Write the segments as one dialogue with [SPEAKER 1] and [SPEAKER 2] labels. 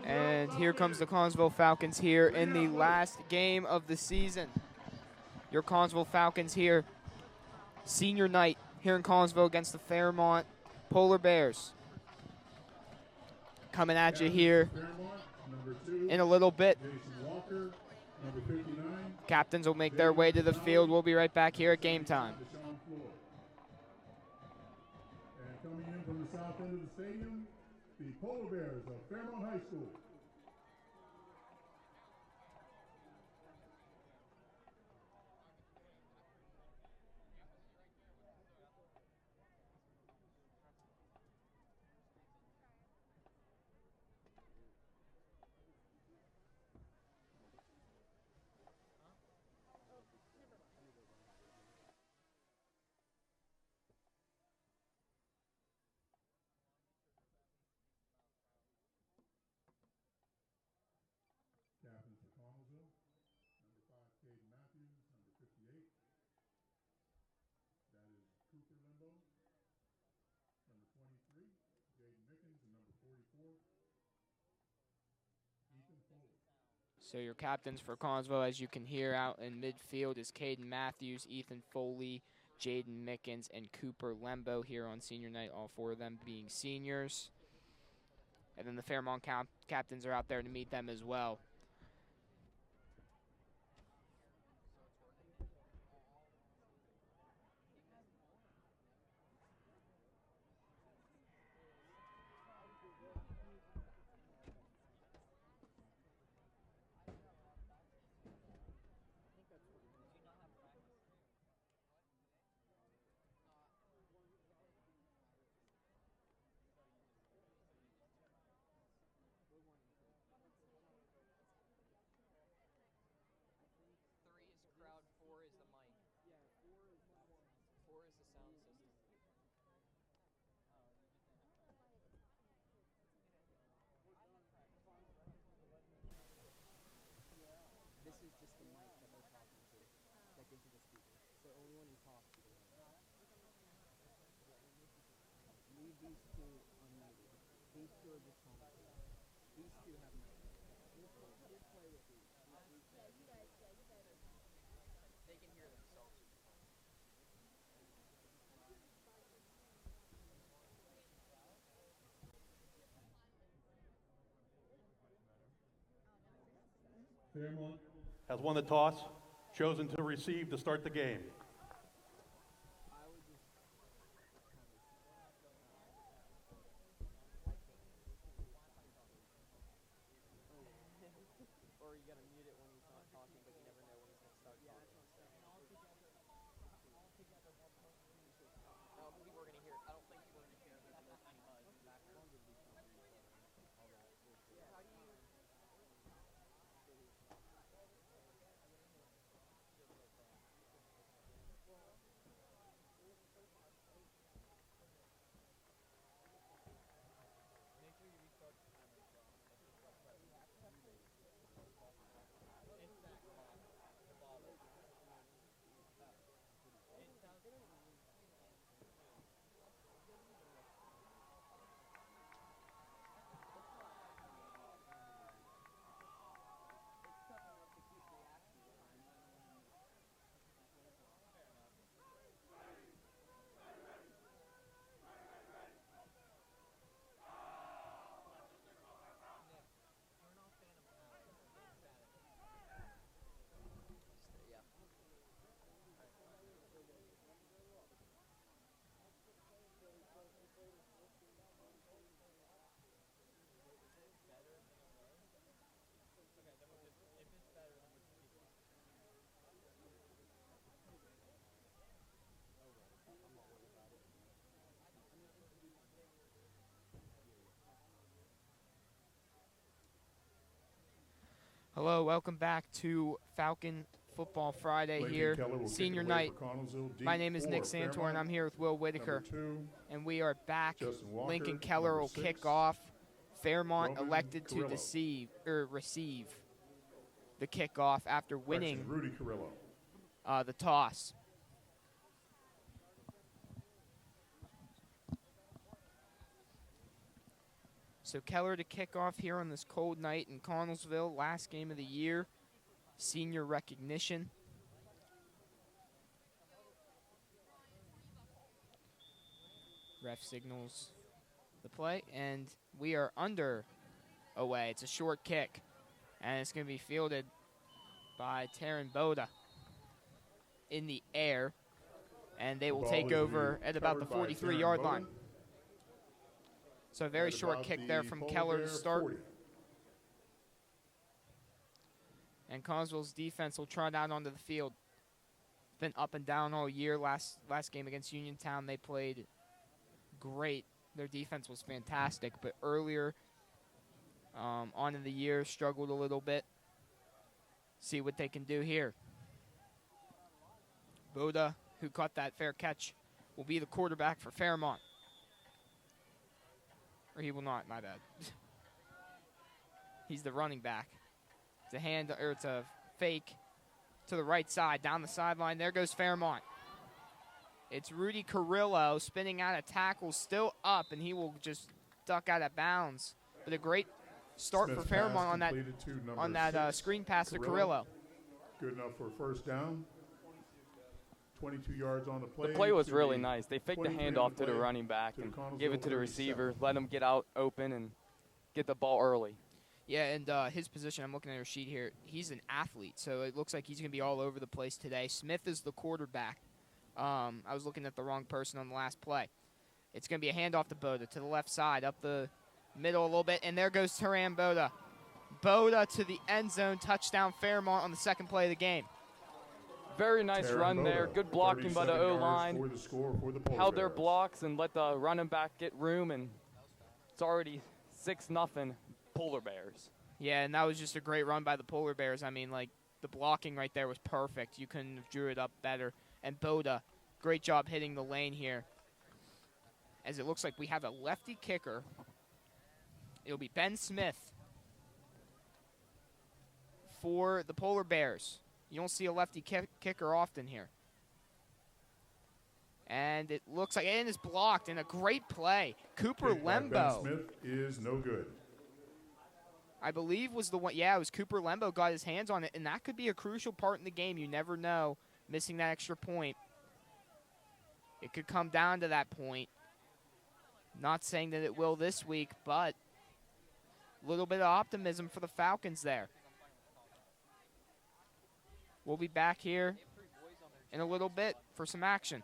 [SPEAKER 1] And here comes the Collinsville Falcons here in the last game of the season. Your Collinsville Falcons here, senior night here in Collinsville against the Fairmont Polar Bears. Coming at you here in a little bit. Captains will make their way to the field. We'll be right back here at game time.
[SPEAKER 2] And coming in from the south end of the stadium, the Polar Bears of Fairmont High School. Captain for Collinsville, number 5, Caden Matthews, number 58. That is Cooper Limbo. Number 23, Jaden Mickens, and number 44, Ethan Foley.
[SPEAKER 1] So your captains for Collinsville, as you can hear out in midfield, is Caden Matthews, Ethan Foley, Jaden Mickens, and Cooper Lembo here on senior night, all four of them being seniors. And then the Fairmont captains are out there to meet them as well.
[SPEAKER 2] Fairmont
[SPEAKER 3] has won the toss, chosen to receive to start the game.
[SPEAKER 1] Hello, welcome back to Falcon Football Friday here, senior night. My name is Nick Santor, and I'm here with Will Whitaker. And we are back. Lincoln Keller will kick off. Fairmont elected to receive the kickoff after winning the toss. So Keller to kick off here on this cold night in Connellsville, last game of the year, senior recognition. Ref signals the play, and we are under away. It's a short kick, and it's going to be fielded by Taryn Boda in the air, and they will take over at about the 43-yard line. So a very short kick there from Keller to start.
[SPEAKER 2] 40.
[SPEAKER 1] And Connellsville's defense will trot out onto the field. Been up and down all year. Last game against Uniontown, they played great. Their defense was fantastic, but earlier on in the year, struggled a little bit. See what they can do here. Boda, who caught that fair catch, will be the quarterback for Fairmont. Or he will not, my bad. He's the running back. It's a fake to the right side, down the sideline. There goes Fairmont. It's Rudy Carrillo spinning out of tackle, still up, and he will just duck out of bounds. But a great start for Fairmont on that screen pass to Carrillo.
[SPEAKER 2] Good enough for a first down. 22 yards on the play.
[SPEAKER 4] The play was really nice. They faked the handoff to the running back and gave it to the receiver, let him get out open and get the ball early.
[SPEAKER 1] Yeah, and his position, I'm looking at her sheet here, he's an athlete, so it looks like he's going to be all over the place today. Smith is the quarterback. I was looking at the wrong person on the last play. It's going to be a handoff to Boda to the left side, up the middle a little bit, and there goes Taran Boda. Boda to the end zone, touchdown Fairmont on the second play of the game.
[SPEAKER 4] Very nice run there. Good blocking by the O-line. Held their blocks and let the running back get room, and it's already 6-0 Polar Bears.
[SPEAKER 1] Yeah, and that was just a great run by the Polar Bears. I mean, like, the blocking right there was perfect. You couldn't have drew it up better. And Boda, great job hitting the lane here. As it looks like we have a lefty kicker. It'll be Ben Smith for the Polar Bears. You don't see a lefty kicker often here. And it looks like it is blocked, and a great play. Cooper Lembo.
[SPEAKER 2] Ben Smith is no good.
[SPEAKER 1] I believe was the one. Yeah, it was Cooper Lembo got his hands on it, and that could be a crucial part in the game. You never know, missing that extra point. It could come down to that point. Not saying that it will this week, but a little bit of optimism for the Falcons there. We'll be back here in a little bit for some action.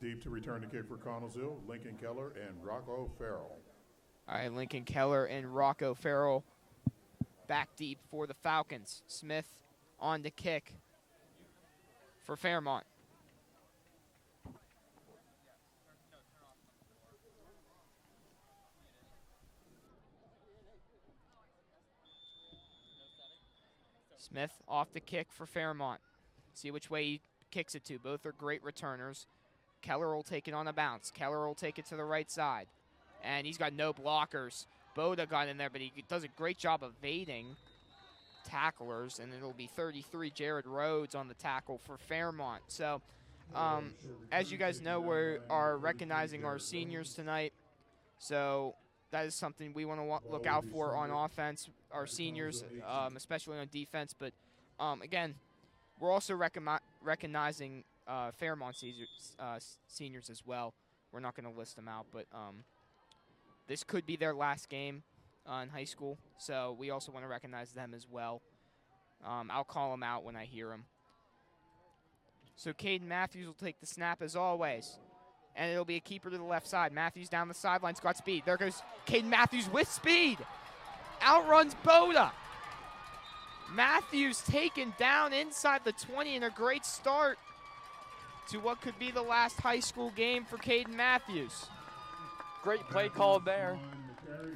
[SPEAKER 2] Deep to return the kick for Connellsville, Lincoln Keller and Rocco Farrell.
[SPEAKER 1] All right, Lincoln Keller and Rocco Farrell back deep for the Falcons. Smith on the kick for Fairmont. Smith off the kick for Fairmont. See which way he kicks it to. Both are great returners. Keller will take it on a bounce. Keller will take it to the right side. And he's got no blockers. Boda got in there, but he does a great job evading tacklers. And it'll be 33, Jared Rhodes on the tackle for Fairmont. So, as you guys know, we are recognizing our seniors tonight. So that is something we want to look out for on offense, our seniors, especially on defense. But, again, we're also recognizing Fairmont seniors as well. We're not going to list them out, but this could be their last game in high school, so we also want to recognize them as well. I'll call them out when I hear them. So Caden Matthews will take the snap as always, and it'll be a keeper to the left side. Matthews down the sidelines, got speed. There goes Caden Matthews with speed. Outruns Boda. Matthews taken down inside the 20, and a great start to what could be the last high school game for Caden Matthews.
[SPEAKER 4] Great play call there.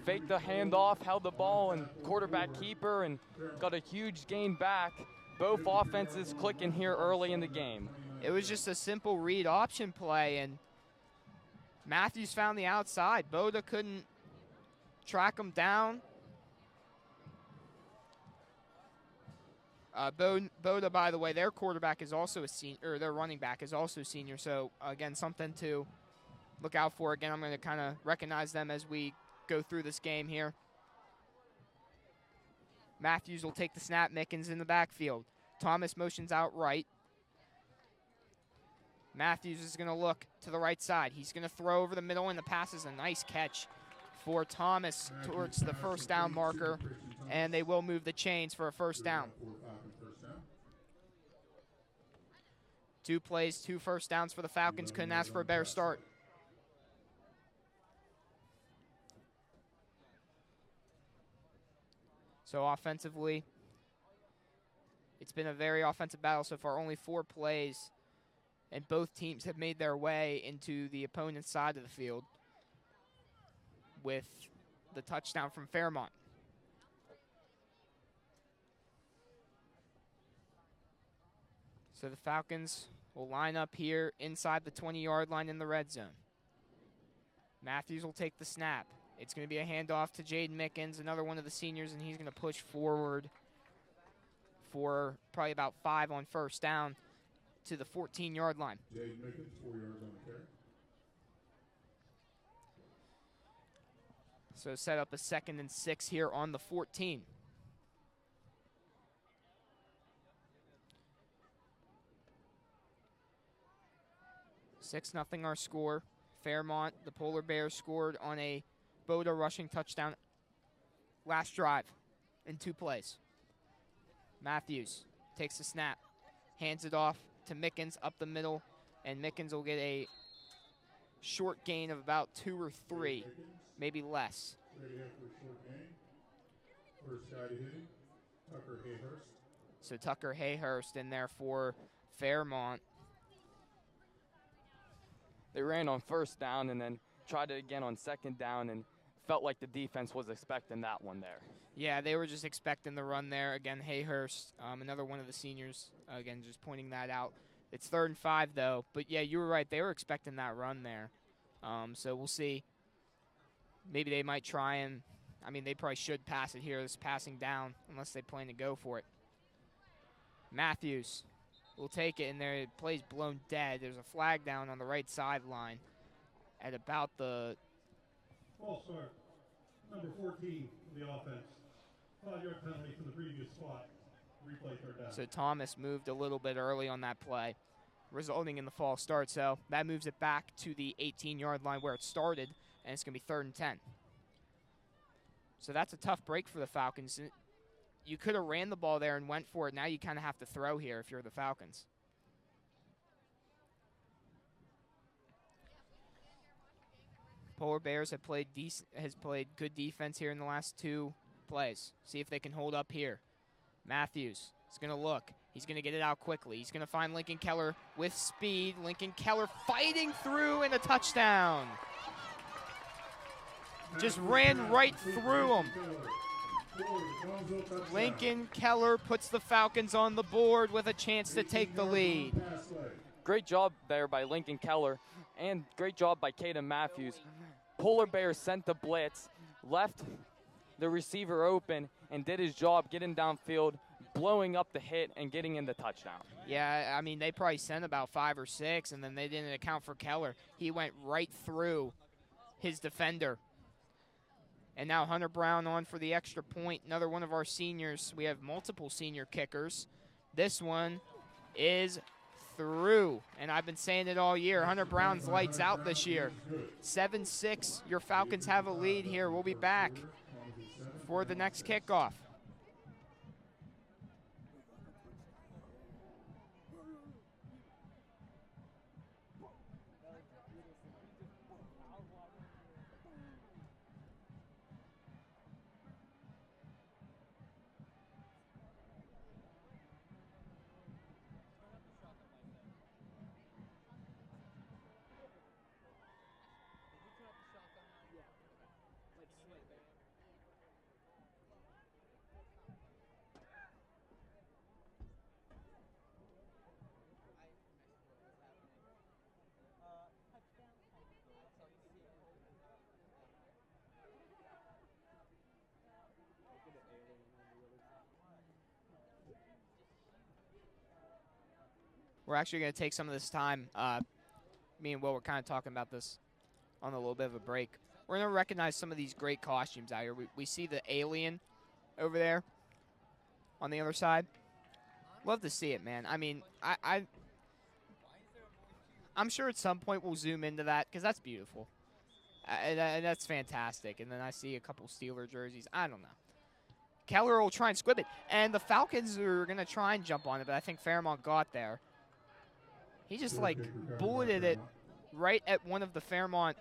[SPEAKER 4] Faked the handoff, held the ball, and quarterback keeper, and got a huge gain back. Both offenses clicking here early in the game.
[SPEAKER 1] It was just a simple read option play, and Matthews found the outside. Boda couldn't track him down. Boda, by the way, their quarterback is also a senior, or their running back is also senior. So again, something to look out for. Again, I'm going to kind of recognize them as we go through this game here. Matthews will take the snap. Mickens in the backfield. Thomas motions out right. Matthews is going to look to the right side. He's going to throw over the middle, and the pass is a nice catch for Thomas towards the first down marker, and they will move the chains for a first down. 2 plays, 2 first downs for the Falcons. Couldn't ask for a better start. So offensively, it's been a very offensive battle so far. Only 4 plays, and both teams have made their way into the opponent's side of the field with the touchdown from Fairmont. So the Falcons will line up here inside the 20-yard line in the red zone. Matthews will take the snap. It's going to be a handoff to Jaden Mickens, another one of the seniors, and he's going to push forward for probably about 5 on first down to the 14-yard line.
[SPEAKER 2] Jaden Mickens, 4 yards on the carry.
[SPEAKER 1] So set up a 2nd and 6 here on the 14. Six nothing our score. Fairmont, the Polar Bears, scored on a Boda rushing touchdown last drive in 2 plays. Matthews takes the snap, hands it off to Mickens up the middle, and Mickens will get a short gain of about 2 or 3, maybe less.
[SPEAKER 2] Ready after a short gain. First guy to hit him, Tucker Hayhurst.
[SPEAKER 1] So Tucker Hayhurst in there for Fairmont.
[SPEAKER 4] They ran on first down and then tried it again on second down, and felt like the defense was expecting that one there.
[SPEAKER 1] Yeah, they were just expecting the run there. Again, Hayhurst, another one of the seniors, again, just pointing that out. It's 3rd and 5, though. But, yeah, you were right. They were expecting that run there. So we'll see. Maybe they might try and, I mean, they probably should pass it here. This passing down, unless they plan to go for it. Matthews will take it, and their play's blown dead. There's a flag down on the right sideline at about the
[SPEAKER 2] False start. Number 14 for the offense. 5-yard penalty from the previous spot. Replay 3rd down.
[SPEAKER 1] So Thomas moved a little bit early on that play, resulting in the false start. So that moves it back to the 18-yard line where it started, and it's going to be 3rd and 10. So that's a tough break for the Falcons. You could have ran the ball there and went for it. Now you kind of have to throw here if you're the Falcons. Polar Bears have played good defense here in the last 2 plays. See if they can hold up here. Matthews is going to look. He's going to get it out quickly. He's going to find Lincoln Keller with speed. Lincoln Keller fighting through, and a touchdown. Just ran right through him. Lincoln Keller puts the Falcons on the board with a chance to take the lead.
[SPEAKER 4] Great job there by Lincoln Keller, and great job by Caden Matthews. Polar Bears sent the blitz, left the receiver open, and did his job getting downfield, blowing up the hit, and getting in the touchdown.
[SPEAKER 1] Yeah, I mean, they probably sent about 5 or 6, and then they didn't account for Keller. He went right through his defender. And now Hunter Brown on for the extra point. Another one of our seniors. We have multiple senior kickers. This one is through. And I've been saying it all year. Hunter Brown's lights out this year. 7-6. Your Falcons have a lead here. We'll be back for the next kickoff. we're actually going to take some of this time. Me and Will were kind of talking about this on a little bit of a break. We're going to recognize some of these great costumes out here. We see the alien over there on the other side. Love to see it, man. I mean, I'm sure at some point we'll zoom into that because that's beautiful. And that's fantastic. And then I see a couple Steeler jerseys. I don't know. Keller will try and squib it. And the Falcons are going to try and jump on it, but I think Fairmont got there. He just, like, bulleted it right at one of the Fairmont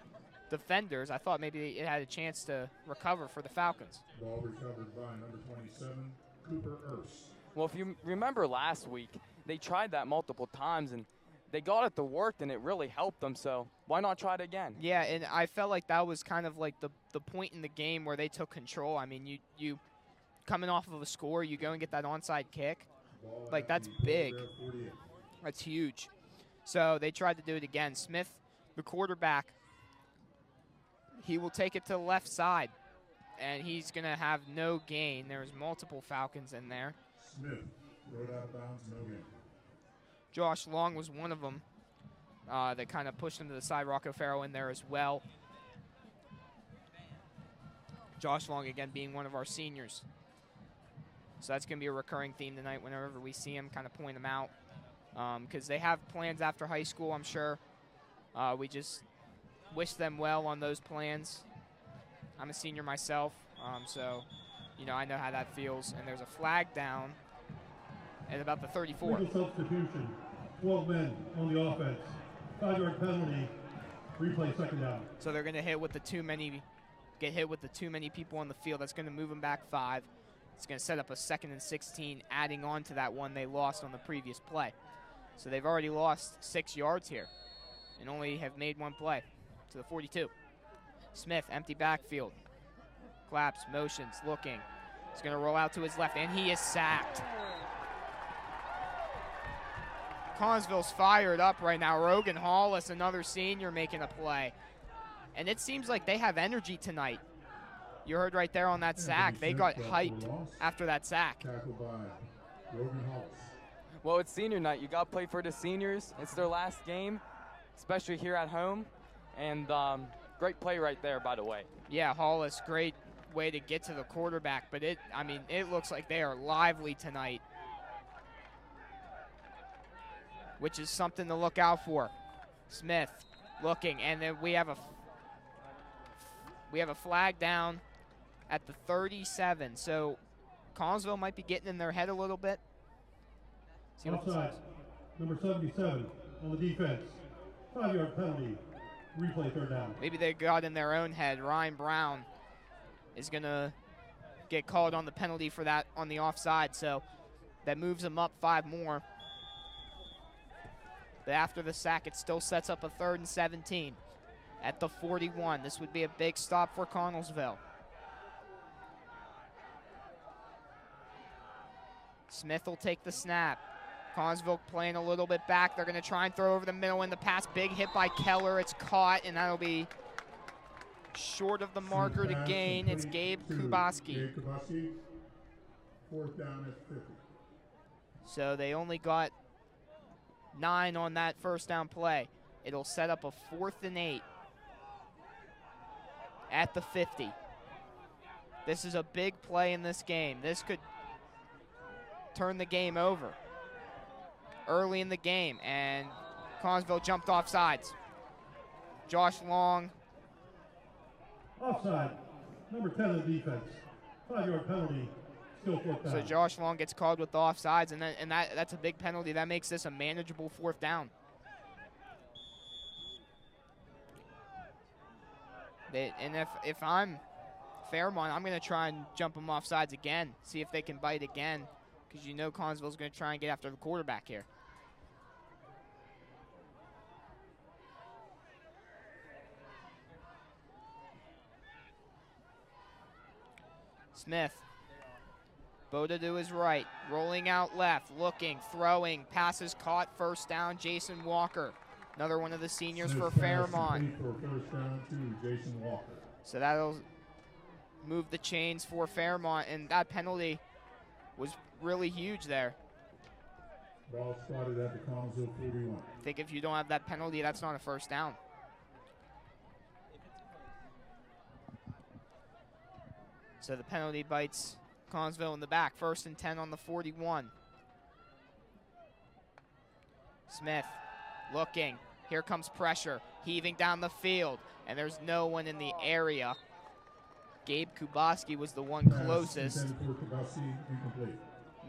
[SPEAKER 1] defenders. I thought maybe it had a chance to recover for the Falcons.
[SPEAKER 5] Ball recovered by number 27, Cooper Erse.
[SPEAKER 4] Well, if you remember last week, they tried that multiple times, and they got it to work, and it really helped them. So why not try it again?
[SPEAKER 1] Yeah, and I felt like that was kind of like the point in the game where they took control. I mean, you coming off of a score, you go and get that onside kick. Like, that's big. That's huge. So they tried to do it again. Smith, the quarterback, he will take it to the left side, and he's going to have no gain. There's multiple Falcons in there.
[SPEAKER 5] Smith, rode out of bounds, no gain.
[SPEAKER 1] Josh Long was one of them that kind of pushed him to the side. Rocco Farrow in there as well. Josh Long, again, being one of our seniors. So that's going to be a recurring theme tonight whenever we see him, kind of point him out. Because they have plans after high school, I'm sure. We just wish them well on those plans. I'm a senior myself, so, you know, I know how that feels. And there's a flag down at about the 34.
[SPEAKER 2] Legal substitution. 12 men on the offense. 5-yard penalty. Replay second down.
[SPEAKER 1] So they're going to get hit with the too many people on the field. That's going to move them back 5. It's going to set up a 2nd and 16, adding on to that one they lost on the previous play. So they've already lost 6 yards here and only have made one play to the 42. Smith, empty backfield. Claps, motions, looking. He's going to roll out to his left, and he is sacked. Connersville's fired up right now. Rogan Hollis, another senior, making a play. And it seems like they have energy tonight. You heard right there on that sack. They got hyped after that sack.
[SPEAKER 5] Tackled by Rogan Hollis.
[SPEAKER 4] Well, it's senior night. You got to play for the seniors. It's their last game, especially here at home. And great play right there, by the way.
[SPEAKER 1] Yeah, Hollis, great way to get to the quarterback. But it looks like they are lively tonight, which is something to look out for. Smith looking, and then we have a flag down at the 37. So Connersville might be getting in their head a little bit.
[SPEAKER 2] Offside, number 77 on the defense. 5-yard penalty. Replay third down.
[SPEAKER 1] Maybe they got in their own head. Ryan Brown is going to get called on the penalty for that on the offside. So that moves them up 5 more. But after the sack, it still sets up a 3rd and 17 at the 41. This would be a big stop for Connersville. Smith will take the snap. Connersville playing a little bit back. They're going to try and throw over the middle in the pass. Big hit by Keller. It's caught, and that'll be short of the marker to gain. It's Gabe Kubaski.
[SPEAKER 5] Gabe Kubaski, 4th down at 50.
[SPEAKER 1] So they only got 9 on that first down play. It'll set up a 4th and 8 at the 50. This is a big play in this game. This could turn the game over early in the game, and Connersville jumped off sides. Josh Long.
[SPEAKER 2] Offside, number 10 on the defense. 5-yard penalty, still 4th down.
[SPEAKER 1] So Josh Long gets called with the offsides, and that's a big penalty. That makes this a manageable 4th down. And if I'm Fairmont, I'm going to try and jump them off sides again, see if they can bite again, because you know Connersville's going to try and get after the quarterback here. Smith. Boda to his right, rolling out left, looking, throwing, passes caught, 1st down, Jason Walker. Another one of the seniors for Fairmont.
[SPEAKER 5] For 1st down to Jason Walker.
[SPEAKER 1] So that'll move the chains for Fairmont, and that penalty was really huge there.
[SPEAKER 5] Ball spotted at the Connellsville 41.
[SPEAKER 1] I think if you don't have that penalty, that's not a first down. So the penalty bites Connellsville in the back. 1st and 10 on the 41. Smith looking. Here comes pressure. Heaving down the field. And there's no one in the area. Gabe Kubaski was the one closest.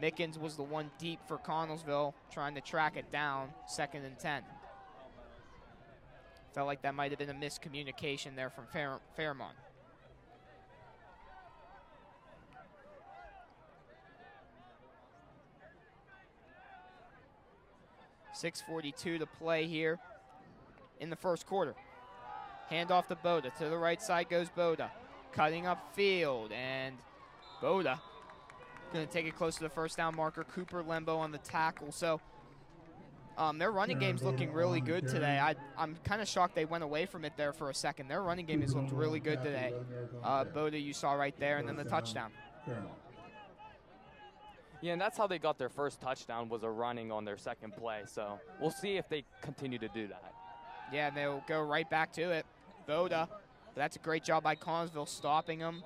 [SPEAKER 1] Mickens was the one deep for Connellsville, trying to track it down. 2nd and 10. Felt like that might have been a miscommunication there from Fairmont. .6:42 to play here in the first quarter. Handoff to Boda. To the right side goes Boda. Cutting up field, and Boda going to take it close to the first down marker. Cooper Lembo on the tackle. So their running game's looking really good today. I'm kind of shocked they went away from it there for a second. Their running game has looked really good today. Boda you saw right there, and then the touchdown.
[SPEAKER 4] Yeah, and that's how they got their first touchdown, was a running on their second play. So we'll see if they continue to do that.
[SPEAKER 1] Yeah, they'll go right back to it. Boda, that's a great job by Connellsville stopping them.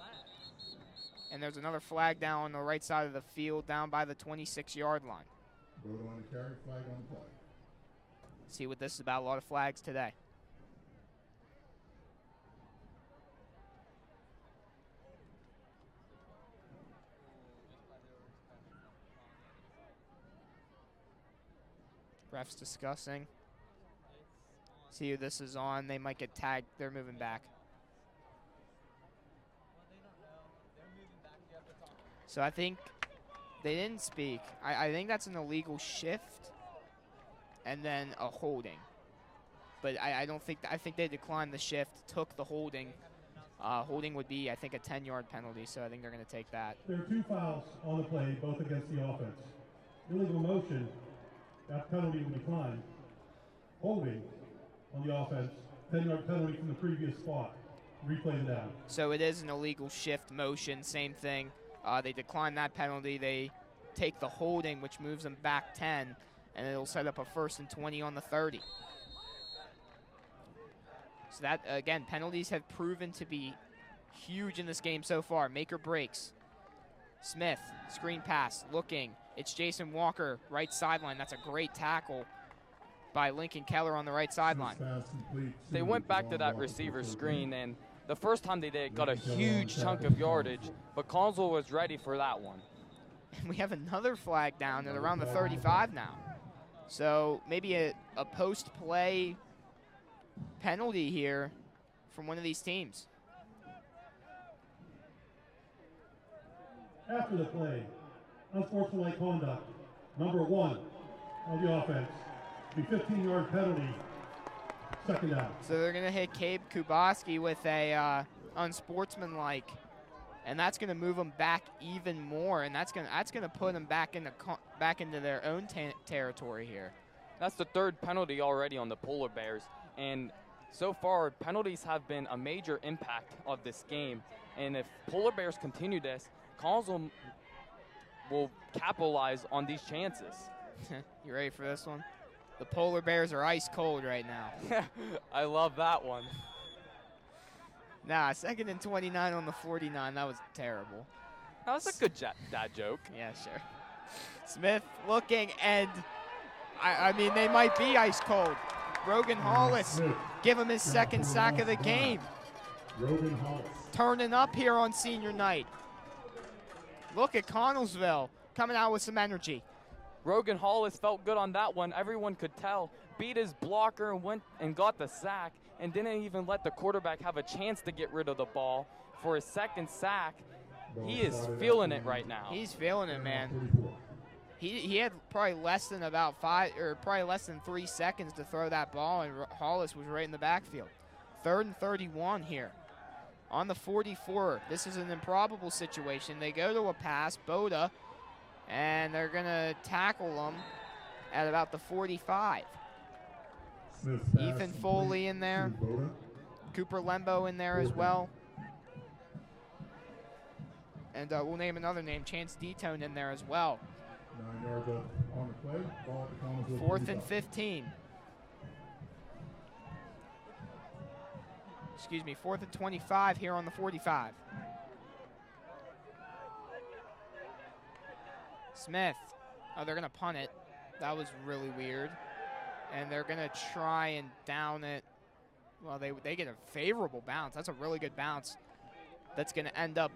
[SPEAKER 1] And there's another flag down on the right side of the field, down by the 26-yard line.
[SPEAKER 5] Boda on the carry, flag on the play.
[SPEAKER 1] See what this is about, a lot of flags today. Refs discussing. See who this is on. They might get tagged. They're moving back. So I think they didn't speak. I think that's an illegal shift and then a holding. But I don't think, I think they declined the shift, took the holding. Holding would be, I think, a 10-yard penalty, so I think they're going to take that.
[SPEAKER 2] There are 2 fouls on the play, both against the offense. Illegal motion, that penalty will decline. Holding on the offense, 10-yard penalty from the previous spot. Replay the down.
[SPEAKER 1] So it is an illegal shift motion, same thing. They decline that penalty. They take the holding, which moves them back 10, and it'll set up a 1st and 20 on the 30. So that, again, penalties have proven to be huge in this game so far. Make or breaks. Smith, screen pass, looking. It's Jason Walker, right sideline. That's a great tackle by Lincoln Keller on the right sideline.
[SPEAKER 4] They went back to that receiver screen, and the first time they did, got a huge chunk of yardage, but Connellsville was ready for that one.
[SPEAKER 1] And we have another flag down at around the 35 now. So maybe a post-play penalty here from one of these teams.
[SPEAKER 2] After the play, unsportsmanlike conduct, number 1 on the offense. Be 15-yard penalty, 2nd down.
[SPEAKER 1] So they're going to hit Gabe Kubaski with a unsportsmanlike, and that's going to move them back even more, and that's going to put them back into their own territory here.
[SPEAKER 4] That's the 3rd penalty already on the Polar Bears, and so far penalties have been a major impact of this game. And if Polar Bears continue this, Connellsville will capitalize on these chances.
[SPEAKER 1] You ready for this one? The Polar Bears are ice cold right now.
[SPEAKER 4] I love that one.
[SPEAKER 1] Nah, 2nd and 29 on the 49. That was terrible.
[SPEAKER 4] That was a good dad joke.
[SPEAKER 1] Yeah, sure. Smith looking, and I mean, they might be ice cold. Rogan Hollis, give him his 2nd sack of the game.
[SPEAKER 5] Rogan Hollis.
[SPEAKER 1] Turning up here on senior night. Look at Connellsville coming out with some energy.
[SPEAKER 4] Rogan Hollis felt good on that one. Everyone could tell. Beat his blocker and went and got the sack, and didn't even let the quarterback have a chance to get rid of the ball for his 2nd sack. He is feeling it right now.
[SPEAKER 1] He's feeling it, man. He had probably less than 3 seconds to throw that ball, and Hollis was right in the backfield. 3rd and 31 here. On the 44, this is an improbable situation. They go to a pass, Boda, and they're going to tackle him at about the 45. Ethan Foley in there. Cooper Lembo in there as well. And we'll name another name, Chance Detone in there as well.
[SPEAKER 5] 9 yards up on the play. Ball at the Connellsville
[SPEAKER 1] 4th and
[SPEAKER 5] 45.
[SPEAKER 1] 15. Excuse me, 4th and 25 here on the 45. Smith. Oh, they're going to punt it. That was really weird. And they're going to try and down it. Well, they get a favorable bounce. That's a really good bounce. That's going to end up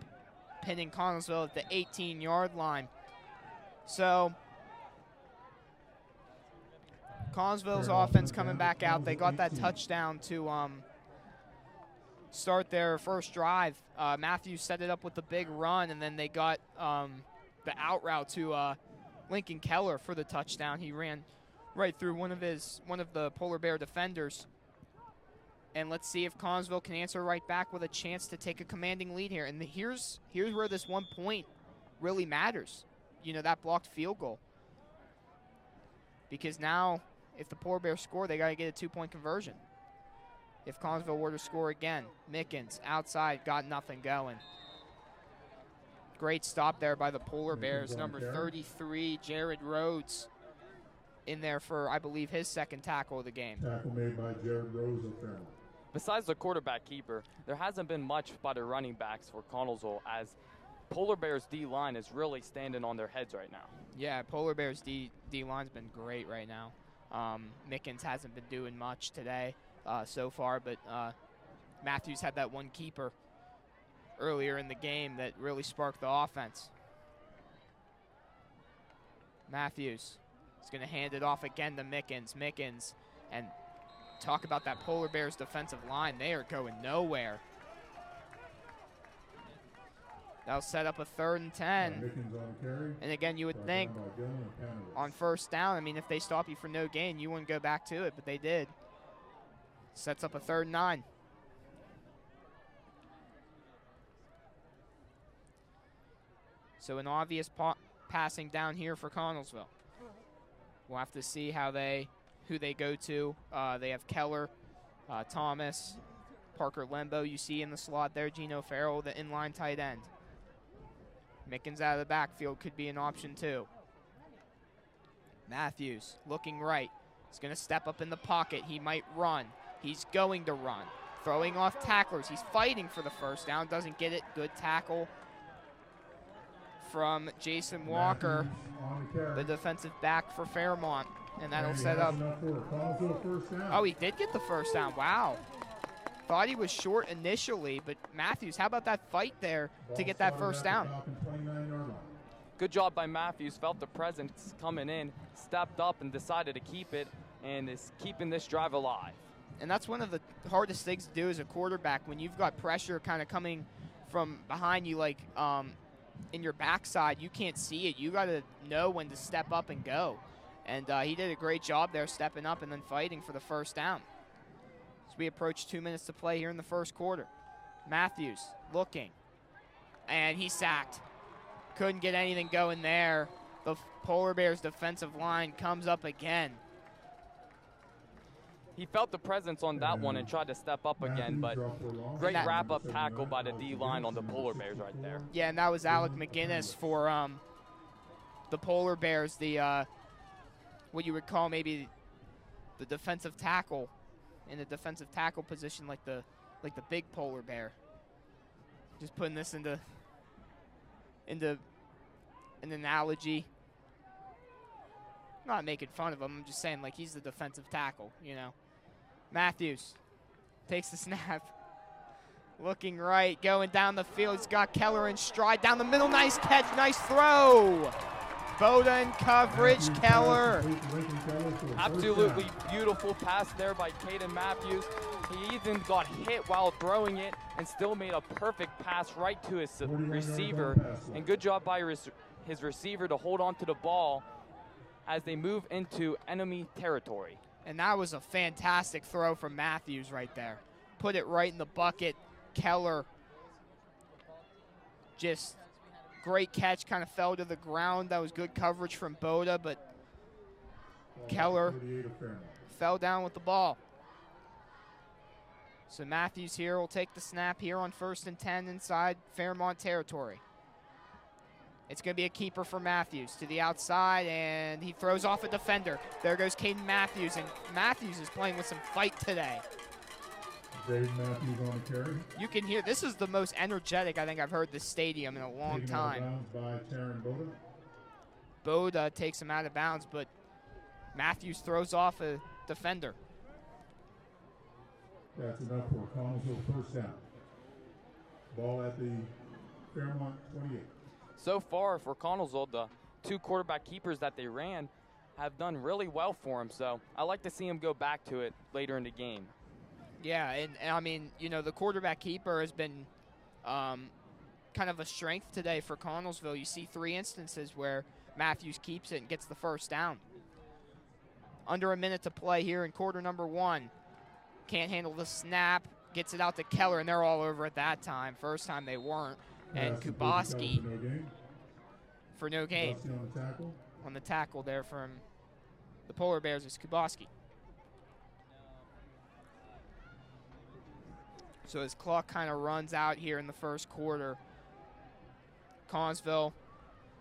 [SPEAKER 1] pinning Connellsville at the 18-yard line. So Connellsville's offense coming back out. They got that touchdown to start their first drive. Matthews set it up with the big run, and then they got the out route to Lincoln Keller for the touchdown. He ran right through one of the Polar Bear defenders. And let's see if Connellsville can answer right back with a chance to take a commanding lead here. And here's where this 1 point really matters. You know, that blocked field goal. Because now, if the Polar Bears score, they got to get a 2-point conversion. If Connellsville were to score again, Mickens outside, got nothing going. Great stop there by the Polar Bears. Number 33, Jared Rhodes, in there for, I believe, his second tackle of the game.
[SPEAKER 5] Tackle made by Jared Rhodes of Fairmont.
[SPEAKER 4] Besides the quarterback keeper, there hasn't been much by the running backs for Connellsville, as Polar Bears D-line is really standing on their heads right now.
[SPEAKER 1] Yeah, Polar Bears D-line's been great right now. Mickens hasn't been doing much today so far, but Matthews had that one keeper earlier in the game that really sparked the offense. Matthews is going to hand it off again to Mickens. Mickens, and talk about that Polar Bears defensive line. They are going nowhere. That'll set up a 3rd and 10. And again, you would think on first down, I mean, if they stop you for no gain, you wouldn't go back to it, but they did. Sets up a 3rd and 9. So an obvious passing down here for Connellsville. We'll have to see who they go to. They have Keller, Thomas, Parker Lembo, you see in the slot there, Gino Farrell, the inline tight end. Mickens out of the backfield could be an option too. Matthews looking right. He's going to step up in the pocket. He might run. He's going to run. Throwing off tacklers. He's fighting for the first down. Doesn't get it. Good tackle from Jason Walker, the defensive back for Fairmont. And that'll set up. Oh, he did get the first down. Wow. Thought he was short initially, but Matthews, how about that fight there to get that first down?
[SPEAKER 4] Good job by Matthews. Felt the presence coming in, stepped up and decided to keep it, and is keeping this drive alive.
[SPEAKER 1] And that's one of the hardest things to do as a quarterback when you've got pressure kind of coming from behind you, like in your backside. You can't see it. You got to know when to step up and go. And he did a great job there, stepping up and then fighting for the first down. As we approach 2 minutes to play here in the first quarter. Matthews looking, and he's sacked. Couldn't get anything going there. The Polar Bears defensive line comes up again.
[SPEAKER 4] He felt the presence on that one and tried to step up again, but great wrap-up tackle by the D-line on the Polar Bears right there.
[SPEAKER 1] Yeah, and that was Alec McGinnis for the Polar Bears, the what you would call maybe the defensive tackle, in the defensive tackle position, like the big Polar Bear. Just putting this into an analogy. I'm not making fun of him. I'm just saying, like, he's the defensive tackle, you know. Matthews takes the snap. Looking right, going down the field. He's got Keller in stride down the middle. Nice catch, nice throw. Boda in coverage, Keller.
[SPEAKER 4] Absolutely beautiful pass there by Caden Matthews. He even got hit while throwing it and still made a perfect pass right to his receiver. And good job by his receiver to hold on to the ball as they move into enemy territory.
[SPEAKER 1] And that was a fantastic throw from Matthews right there. Put it right in the bucket. Keller, just great catch, kind of fell to the ground. That was good coverage from Boda, but Keller fell down with the ball. So Matthews here will take the snap here on 1st and 10 inside Fairmont territory. It's going to be a keeper for Matthews to the outside, and he throws off a defender. There goes Caden Matthews, and Matthews is playing with some fight today.
[SPEAKER 5] Jaden Matthews on the carry.
[SPEAKER 1] You can hear, this is the most energetic I think I've heard this stadium in a long
[SPEAKER 5] Taken out of
[SPEAKER 1] time.
[SPEAKER 5] bounds by Taryn Boda.
[SPEAKER 1] Boda takes him out of bounds, but Matthews throws off a defender.
[SPEAKER 5] That's enough for Connellsville first down. Ball at the Fairmont 28.
[SPEAKER 4] So far for Connellsville, the 2 quarterback keepers that they ran have done really well for him. So I like to see him go back to it later in the game.
[SPEAKER 1] Yeah, and I mean, you know, the quarterback keeper has been kind of a strength today for Connellsville. You see 3 instances where Matthews keeps it and gets the first down. Under a minute to play here in quarter number 1. Can't handle the snap, gets it out to Keller, and they're all over at that time. First time they weren't. And Kubaski for no gain. On the tackle there from the Polar Bears is Kubaski. So his clock kind of runs out here in the first quarter. Connellsville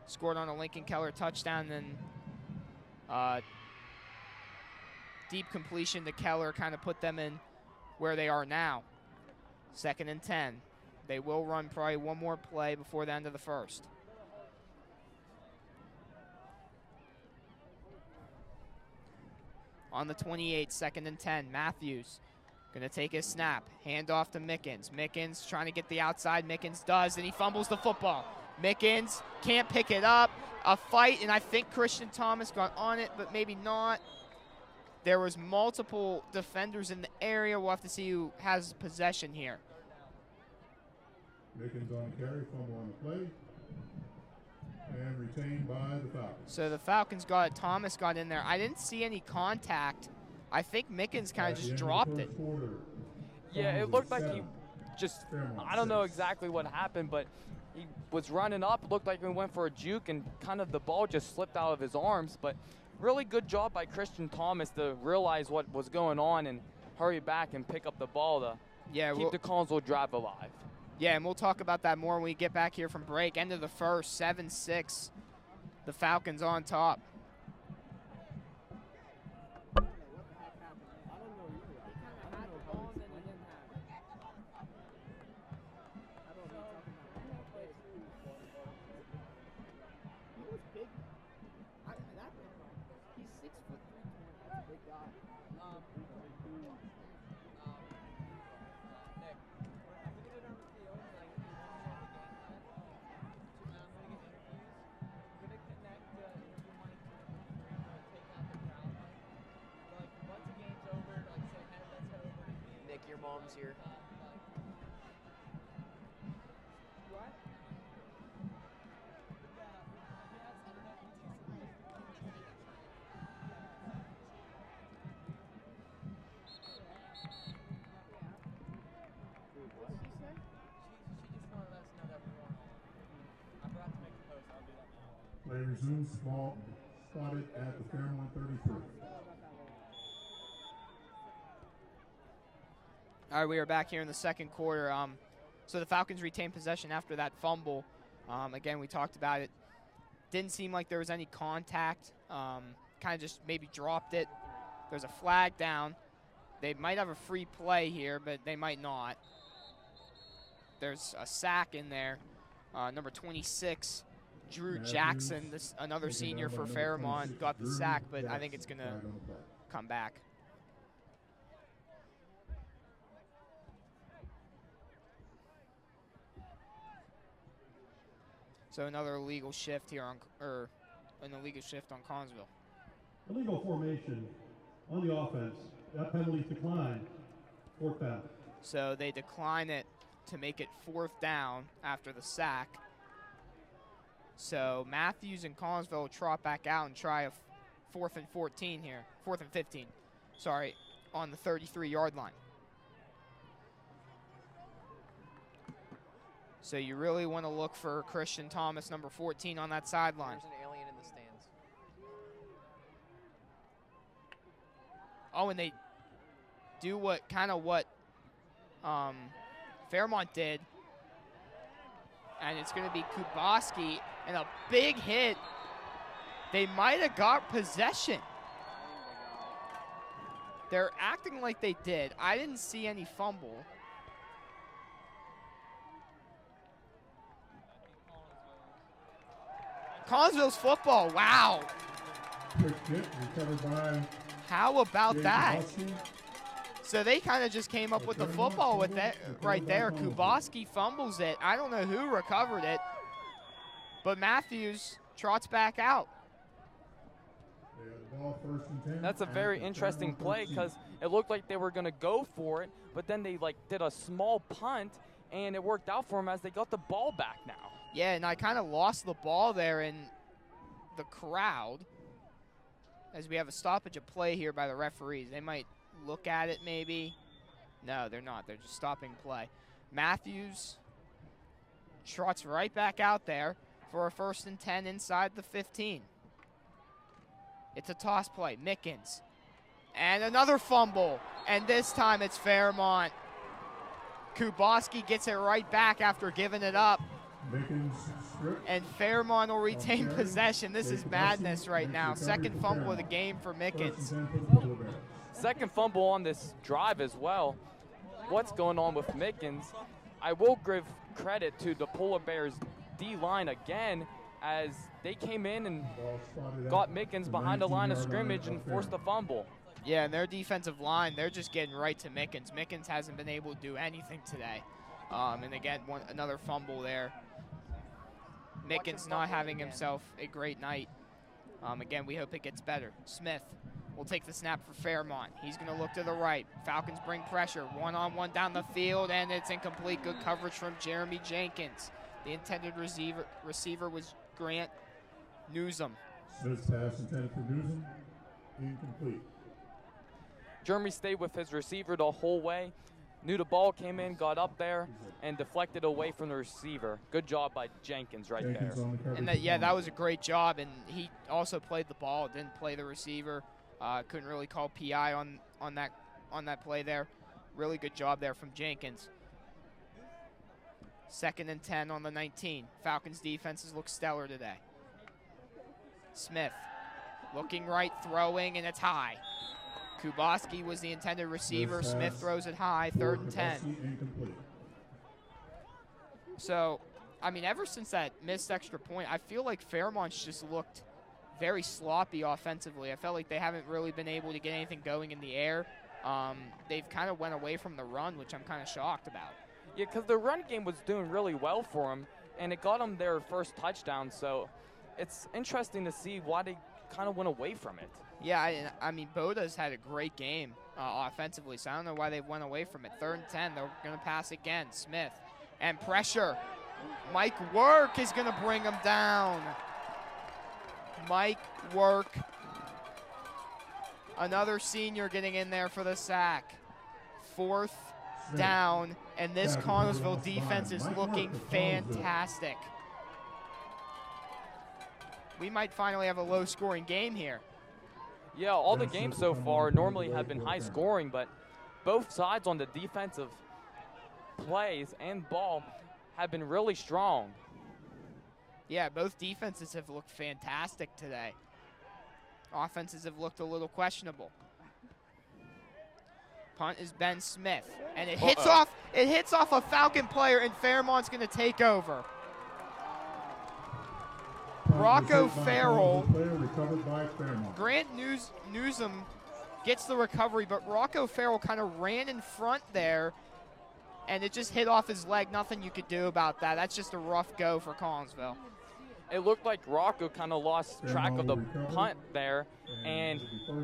[SPEAKER 1] scored on a Lincoln Keller touchdown, then deep completion to Keller kind of put them in where they are now. 2nd and 10. They will run probably one more play before the end of the first. On the 28, 2nd and 10, Matthews gonna take his snap, hand off to Mickens. Mickens trying to get the outside, Mickens does, and he fumbles the football. Mickens can't pick it up, a fight, and I think Christian Thomas got on it, but maybe not. There was multiple defenders in the area. We'll have to see who has possession here.
[SPEAKER 5] Mickens on the carry, fumble on the play, and retained by the Falcons.
[SPEAKER 1] So the Falcons got it. Thomas got in there. I didn't see any contact. I think Mickens kind of just dropped it.
[SPEAKER 4] Yeah, it looked like he just, I don't know exactly what happened, but he was running up. It looked like he went for a juke, and kind of the ball just slipped out of his arms. But really good job by Christian Thomas to realize what was going on and hurry back and pick up the ball to keep the Connellsville drive alive.
[SPEAKER 1] Yeah, and we'll talk about that more when we get back here from break. End of the first, 7-6. The Falcons on top.
[SPEAKER 6] Your mom's here.
[SPEAKER 5] Play resumes, small spotted at the Fairmont 33.
[SPEAKER 1] All right, we are back here in the second quarter. So the Falcons retained possession after that fumble. Again, we talked about it. Didn't seem like there was any contact. Kind of just maybe dropped it. There's a flag down. They might have a free play here, but they might not. There's a sack in there. Number 26, Drew Jackson, another senior for Fairmont, got the sack, but I think it's going to come back. So another illegal shift here on Connellsville.
[SPEAKER 2] Illegal formation on the offense. That penalty's declined. 4th down.
[SPEAKER 1] So they decline it to make it 4th down after the sack. So Matthews and Connellsville will trot back out and try a 4th and 14 here. 4th and 15. Sorry, on the 33-yard line. So you really want to look for Christian Thomas, number 14, on that sideline.
[SPEAKER 6] There's an alien in the stands.
[SPEAKER 1] Oh, and they do what Fairmont did. And it's going to be Kubaski And a big hit. They might have got possession. They're acting like they did. I didn't see any fumble. Collinsville's football, wow.
[SPEAKER 5] Quick hit, recovered by
[SPEAKER 1] How about
[SPEAKER 5] Jake
[SPEAKER 1] that?
[SPEAKER 5] Kuboski.
[SPEAKER 1] So they kind of just came up with the football with that right there. Kuboski fumbles it. I don't know who recovered it, but Matthews trots back out.
[SPEAKER 5] They had the ball, 1st and 10.
[SPEAKER 4] That's a very interesting play because it looked like they were going to go for it, but then they did a small punt, and it worked out for them as they got the ball back now.
[SPEAKER 1] Yeah, and I kind of lost the ball there in the crowd as we have a stoppage of play here by the referees. They might look at it maybe. No, they're not. They're just stopping play. Matthews trots right back out there for a 1st and 10 inside the 15. It's a toss play. Mickens. And another fumble. And this time it's Fairmont. Kuboski gets it right back after giving it up.
[SPEAKER 5] Mickens strip.
[SPEAKER 1] And Fairmont will retain possession. This is madness right now. 2nd fumble of the game for
[SPEAKER 5] 1st
[SPEAKER 1] Mickens.
[SPEAKER 5] and 10 for the Polar Bears.
[SPEAKER 4] 2nd fumble on this drive as well. What's going on with Mickens? I will give credit to the Polar Bears D-line again as they came in and
[SPEAKER 5] Ball spotted
[SPEAKER 4] got
[SPEAKER 5] at
[SPEAKER 4] Mickens
[SPEAKER 5] the
[SPEAKER 4] behind the line of
[SPEAKER 5] 19-yard
[SPEAKER 4] scrimmage and forced a fumble.
[SPEAKER 1] Yeah, and their defensive line, they're just getting right to Mickens. Mickens hasn't been able to do anything today. And again, another fumble there. Mickens not having himself a great night. Again, we hope it gets better. Smith will take the snap for Fairmont. He's going to look to the right. Falcons bring pressure. One-on-one down the field, and it's incomplete. Good coverage from Jeremy Jenkins. The intended receiver was Grant Newsom.
[SPEAKER 5] Smith's pass intended for Newsom. Incomplete.
[SPEAKER 4] Jeremy stayed with his receiver the whole way. Knew the ball came in, got up there, and deflected away from the receiver. Good job by Jenkins right
[SPEAKER 5] Jenkins
[SPEAKER 4] there.
[SPEAKER 5] on the coverage.
[SPEAKER 1] And that was a great job, and he also played the ball, didn't play the receiver. Couldn't really call PI on that play there. Really good job there from Jenkins. 2nd and 10 on the 19. Falcons defenses look stellar today. Smith looking right, throwing, and it's high. Kuboski was the intended receiver. Smith throws it high, 3rd and 10.
[SPEAKER 5] Incomplete.
[SPEAKER 1] So, I mean, ever since that missed extra point, I feel like Fairmont's just looked very sloppy offensively. I felt like they haven't really been able to get anything going in the air. They've kind of went away from the run, which I'm kind of shocked about.
[SPEAKER 4] Yeah, because the run game was doing really well for them, and it got them their first touchdown. So it's interesting to see why they kind of went away from it.
[SPEAKER 1] Yeah, I mean, Boda's had a great game offensively, so I don't know why they went away from it. 3rd and 10, they're going to pass again. Smith, and pressure. Mike Work is going to bring him down. Mike Work, another senior getting in there for the sack. 4th down, and this Connellsville defense is looking fantastic. We might finally have a low-scoring game here.
[SPEAKER 4] Yeah, all the games so far normally have been high scoring, but both sides on the defensive plays and ball have been really strong.
[SPEAKER 1] Yeah, both defenses have looked fantastic today. Offenses have looked a little questionable. Punt is Ben Smith, and it hits off a Falcon player, and Fairmont's going to take over. Rocco Farrell, Grant Newsom gets the recovery, but Rocco Farrell kind of ran in front there, and it just hit off his leg. Nothing you could do about that. That's just a rough go for Collinsville.
[SPEAKER 4] It looked like Rocco kind of lost track of the punt there, and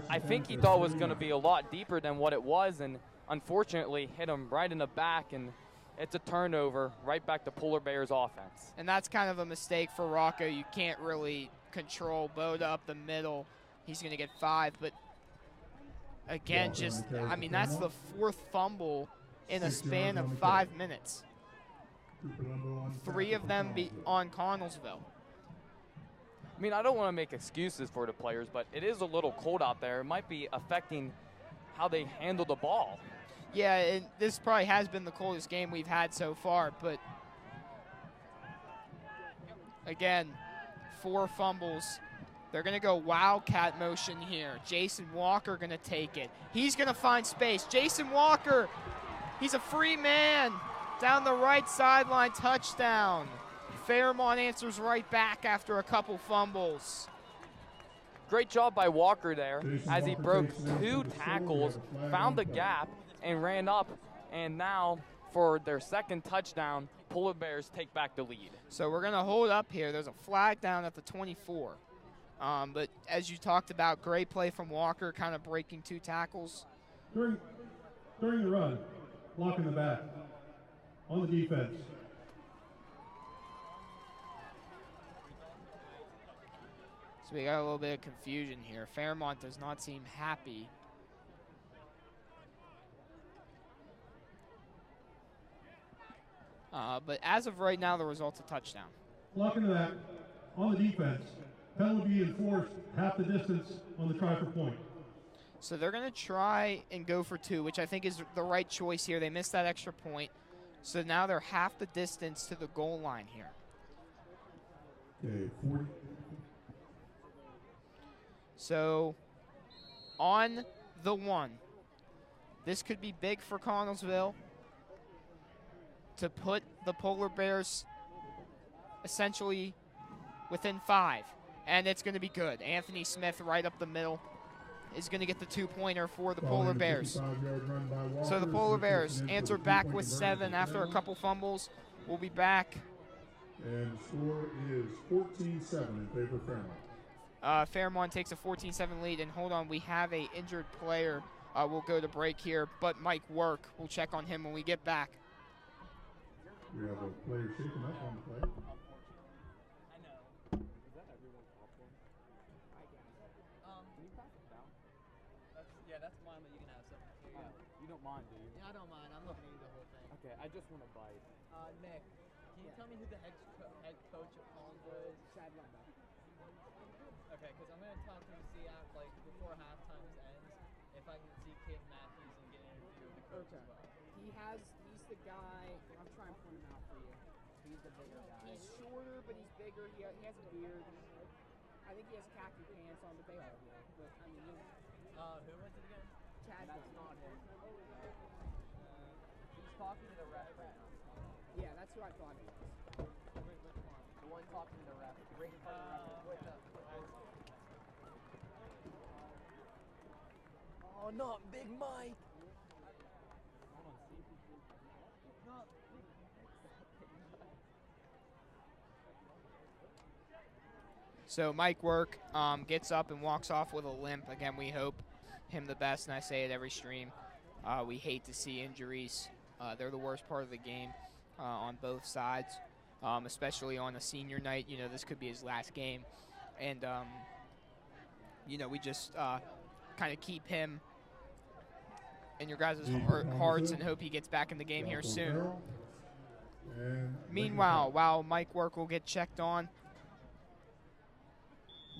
[SPEAKER 4] I think he thought it was going to be a lot deeper than what it was, and unfortunately hit him right in the back, and it's a turnover right back to Polar Bears offense.
[SPEAKER 1] And that's kind of a mistake for Rocco. You can't really control Boda up the middle. He's going to get 5, but again, I mean, that's the 4th fumble in a span of 5 minutes. 3 of them on Connellsville.
[SPEAKER 4] I mean, I don't want to make excuses for the players, but it is a little cold out there. It might be affecting how they handle the ball.
[SPEAKER 1] Yeah, and this probably has been the coldest game we've had so far, but again, 4 fumbles. They're going to go wildcat motion here. Jason Walker going to take it. He's going to find space. Jason Walker, he's a free man. Down the right sideline, touchdown. Fairmont answers right back after a couple fumbles.
[SPEAKER 4] Great job by Walker there as he broke 2 tackles, found the gap, and ran up. And now for their second touchdown, Polar Bears take back the lead.
[SPEAKER 1] So we're going to hold up here. There's a flag down at the 24. But as you talked about, great play from Walker, kind of breaking 2 tackles.
[SPEAKER 2] During the run, blocking the back, on the defense.
[SPEAKER 1] So we got a little bit of confusion here. Fairmont does not seem happy. But as of right now, the result's a touchdown.
[SPEAKER 2] Blocking the back, on the defense. Penalty be enforced half the distance on the try for point.
[SPEAKER 1] So they're going to try and go for 2, which I think is the right choice here. They missed that extra point. So now they're half the distance to the goal line here.
[SPEAKER 5] Okay, 40.
[SPEAKER 1] So on the 1, this could be big for Connellsville to put the Polar Bears essentially within 5. And it's going to be good. Anthony Smith right up the middle is going to get the 2-pointer for the Polar Bears. So the Polar Bears answer back with 7 after a couple fumbles. We'll be back.
[SPEAKER 5] And the score is 14-7 in favor of Fairmont.
[SPEAKER 1] Fairmont takes a 14-7 lead. And hold on, we have a injured player. We'll go to break here, but Mike Work, we'll check on him when we get back.
[SPEAKER 5] We have a player shaking up on the play.
[SPEAKER 4] That's mine, but you can have some. Here you go. You don't mind, do you?
[SPEAKER 1] Yeah, I don't mind. I'm looking at the whole thing.
[SPEAKER 4] Okay, I just want to bite.
[SPEAKER 1] Nick, can you tell me who the head coach of Connellsville is? Chad Lumber.
[SPEAKER 6] Okay, because I'm going to talk to him to see before halftime ends if I can see Caden Matthews and get an interview with the coach as well.
[SPEAKER 1] He's the guy, I'm trying to point him out for you. He's the bigger guy. He's shorter, but he's bigger. He has a beard. I think he has khaki pants on, but they all do. But, I mean,
[SPEAKER 6] Who was it again?
[SPEAKER 1] Chad.
[SPEAKER 6] That's not him. He's talking to the ref right now.
[SPEAKER 1] Yeah, that's who I thought it was.
[SPEAKER 6] Which one? The one talking to the ref. Right in front of the ref. Oh, not Big Mike.
[SPEAKER 1] So Mike Work gets up and walks off with a limp. Again, we hope him the best, and I say it every stream. We hate to see injuries. They're the worst part of the game on both sides, especially on a senior night. You know, this could be his last game. And, you know, we just kind of keep him in your guys' hearts and hope he gets back in the game here soon. Meanwhile, while Mike Work will get checked on,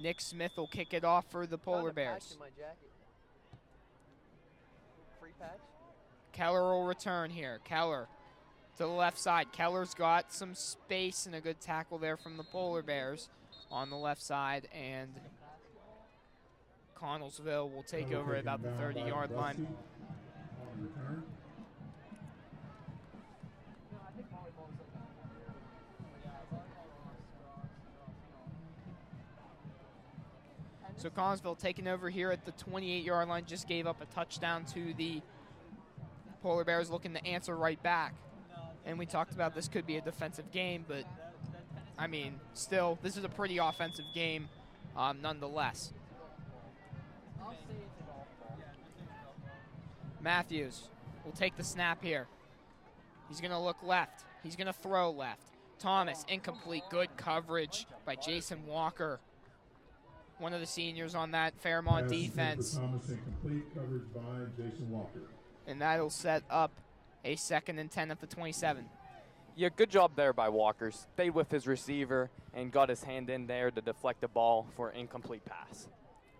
[SPEAKER 1] Nick Smith will kick it off for the Polar Bears.
[SPEAKER 6] Free patch?
[SPEAKER 1] Keller will return here. Keller to the left side. Keller's got some space and a good tackle there from the Polar Bears on the left side, and Connellsville will take over at about the 30-yard line. So Connellsville taking over here at the 28-yard line, just gave up a touchdown to the Polar Bears, looking to answer right back. And we talked about this could be a defensive game, but, I mean, still, this is a pretty offensive game nonetheless. Matthews will take the snap here. He's going to look left. He's going to throw left. Thomas, incomplete. Good coverage by Jason Walker, one of the seniors on that Fairmont defense.
[SPEAKER 5] Thomas, incomplete coverage by Jason Walker.
[SPEAKER 1] And that'll set up a 2nd and 10 at the 27.
[SPEAKER 4] Yeah, good job there by Walker. Stayed with his receiver and got his hand in there to deflect the ball for an incomplete pass.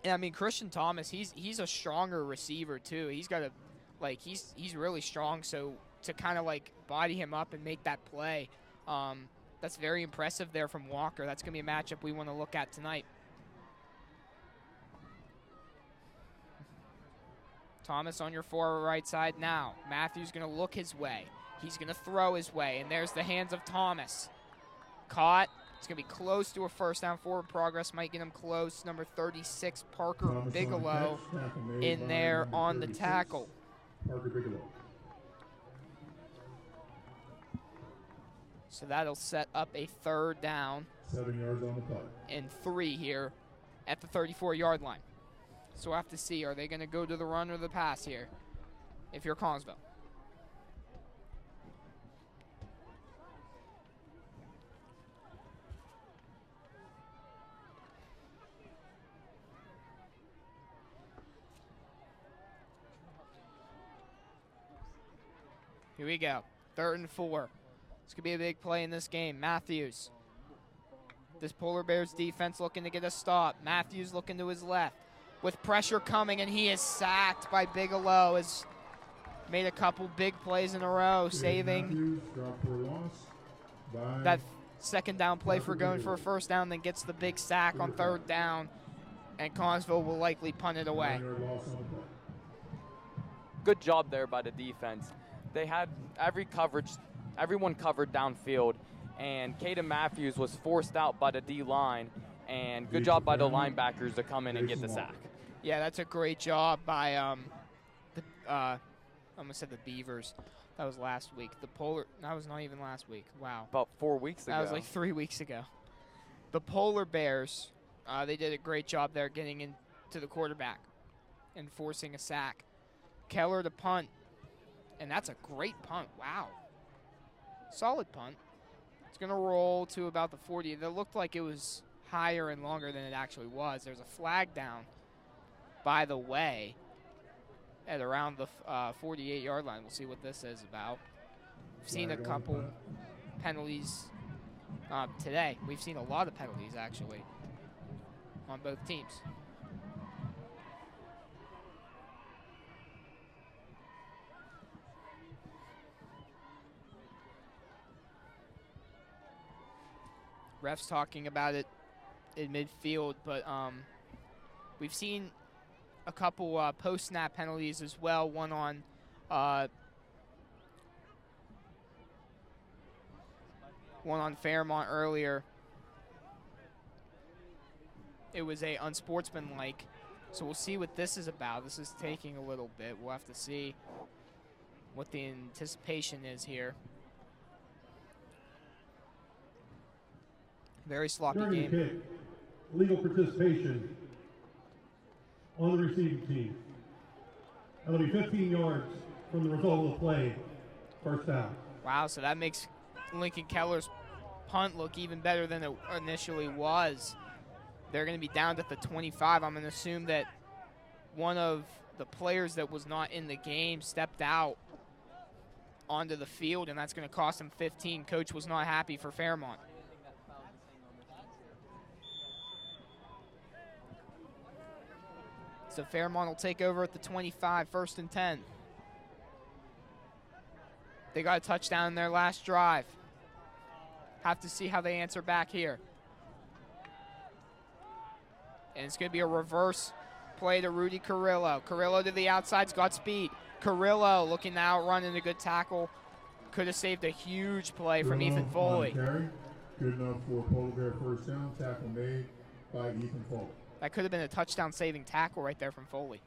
[SPEAKER 1] Yeah, I mean, Christian Thomas, he's a stronger receiver too. He's got he's really strong. So to kind of body him up and make that play, That's very impressive there from Walker. That's going to be a matchup we want to look at tonight. Thomas on your forward right side now. Matthews going to look his way. He's going to throw his way, and there's the hands of Thomas. Caught. It's going to be close to a first down. Forward progress might get him close. Number 36, Parker Bigelow, in there on the tackle.
[SPEAKER 5] Parker Bigelow.
[SPEAKER 1] So that'll set up a third down.
[SPEAKER 5] 7 yards on the clock.
[SPEAKER 1] And 3 here at the 34-yard line. So we'll have to see, are they going to go to the run or the pass here if you're Collinsville? Here we go, 3rd and 4. This could be a big play in this game. Matthews. This Polar Bears defense looking to get a stop. Matthews looking to his left with pressure coming, and he is sacked by Bigelow. Has made a couple big plays in a row, saving that second down play for going for a first down, then gets the big sack on 3rd down, and Collinsville will likely punt it away.
[SPEAKER 4] Good job there by the defense. They had everyone covered downfield, and Caden Matthews was forced out by the D-line, and good job by the linebackers to come in and get the sack.
[SPEAKER 1] Yeah, that's a great job by I almost said the Beavers. That was last week. That was not even last week. Wow.
[SPEAKER 4] About 4 weeks ago.
[SPEAKER 1] That was like 3 weeks ago. The Polar Bears, they did a great job there getting into the quarterback and forcing a sack. Keller to punt, and that's a great punt. Wow. Solid punt. It's going to roll to about the 40. That looked like it was higher and longer than it actually was. There's a flag down, by the way, at around the 48-yard line. We'll see what this is about. We've seen a couple penalties today. We've seen a lot of penalties, actually, on both teams. Refs talking about it in midfield, but we've seen a couple post-snap penalties as well. One on Fairmont earlier. It was a unsportsmanlike, so we'll see what this is about. This is taking a little bit. We'll have to see what the anticipation is here. Very sloppy game.
[SPEAKER 2] Kick, legal participation on the receiving team. That'll be 15 yards from the result of the play. First down.
[SPEAKER 1] Wow, so that makes Lincoln Keller's punt look even better than it initially was. They're going to be down at the 25. I'm going to assume that one of the players that was not in the game stepped out onto the field, and that's going to cost him 15. Coach was not happy for Fairmont. So Fairmont will take over at the 25, 1st and 10. They got a touchdown in their last drive. Have to see how they answer back here. And it's going to be a reverse play to Rudy Carrillo. Carrillo to the outside's got speed. Carrillo looking to outrun and a good tackle. Could have saved a huge play from Ethan Foley.
[SPEAKER 5] Good enough for Polar Bear first down. Tackle made by Ethan Foley.
[SPEAKER 1] That could have been a touchdown-saving tackle right there from Foley.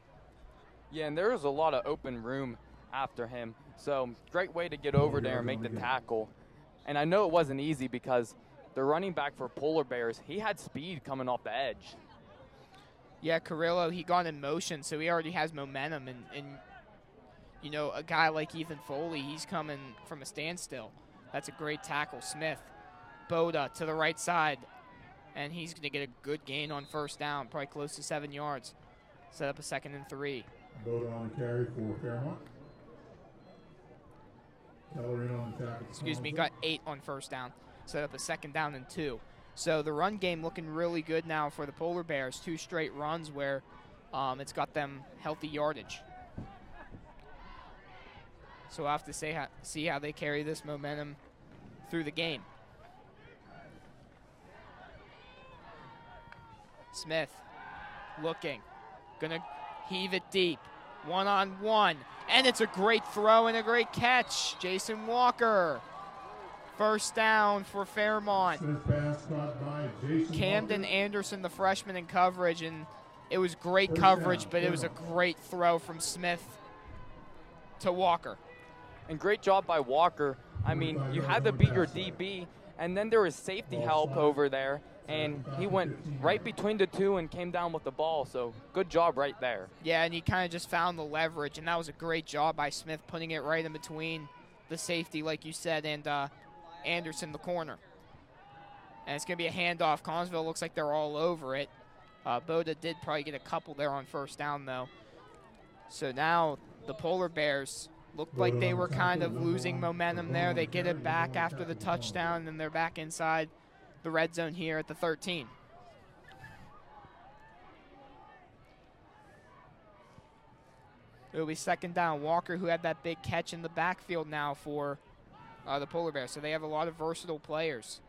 [SPEAKER 4] Yeah, and there was a lot of open room after him. So great way to get over there and make the tackle. And I know it wasn't easy because the running back for Polar Bears, he had speed coming off the edge.
[SPEAKER 1] Yeah, Carrillo, he got in motion, so he already has momentum. And you know, a guy like Ethan Foley, he's coming from a standstill. That's a great tackle. Smith, Boda to the right side. And he's going to get a good gain on first down, probably close to 7 yards. Set up a 2nd and 3.
[SPEAKER 5] Boda on the carry for Fairmont. Keller in on the tackle.
[SPEAKER 1] Excuse me, got 8 on first down. Set up a 2nd down and 2. So the run game looking really good now for the Polar Bears. 2 straight runs where it's got them healthy yardage. So we'll have to see how they carry this momentum through the game. Smith looking, gonna heave it deep, one-on-one, and it's a great throw and a great catch. Jason Walker, first down for Fairmont. Camden Anderson, the freshman, in coverage, and it was great coverage, but it was a great throw from Smith to Walker.
[SPEAKER 4] And great job by Walker. I mean, you had to beat your DB, and then there was safety help over there, and he went right between the two and came down with the ball, so good job right there.
[SPEAKER 1] Yeah, and he kind of just found the leverage, and that was a great job by Smith, putting it right in between the safety, like you said, and Anderson, the corner. And it's going to be a handoff. Collinsville looks like they're all over it. Boda did probably get a couple there on first down, though. So now the Polar Bears looked like they were kind of losing momentum there. They get it back after the touchdown, and they're back inside the red zone here at the 13. It'll be second down. Walker, who had that big catch in the backfield now for the Polar Bears. So they have a lot of versatile players.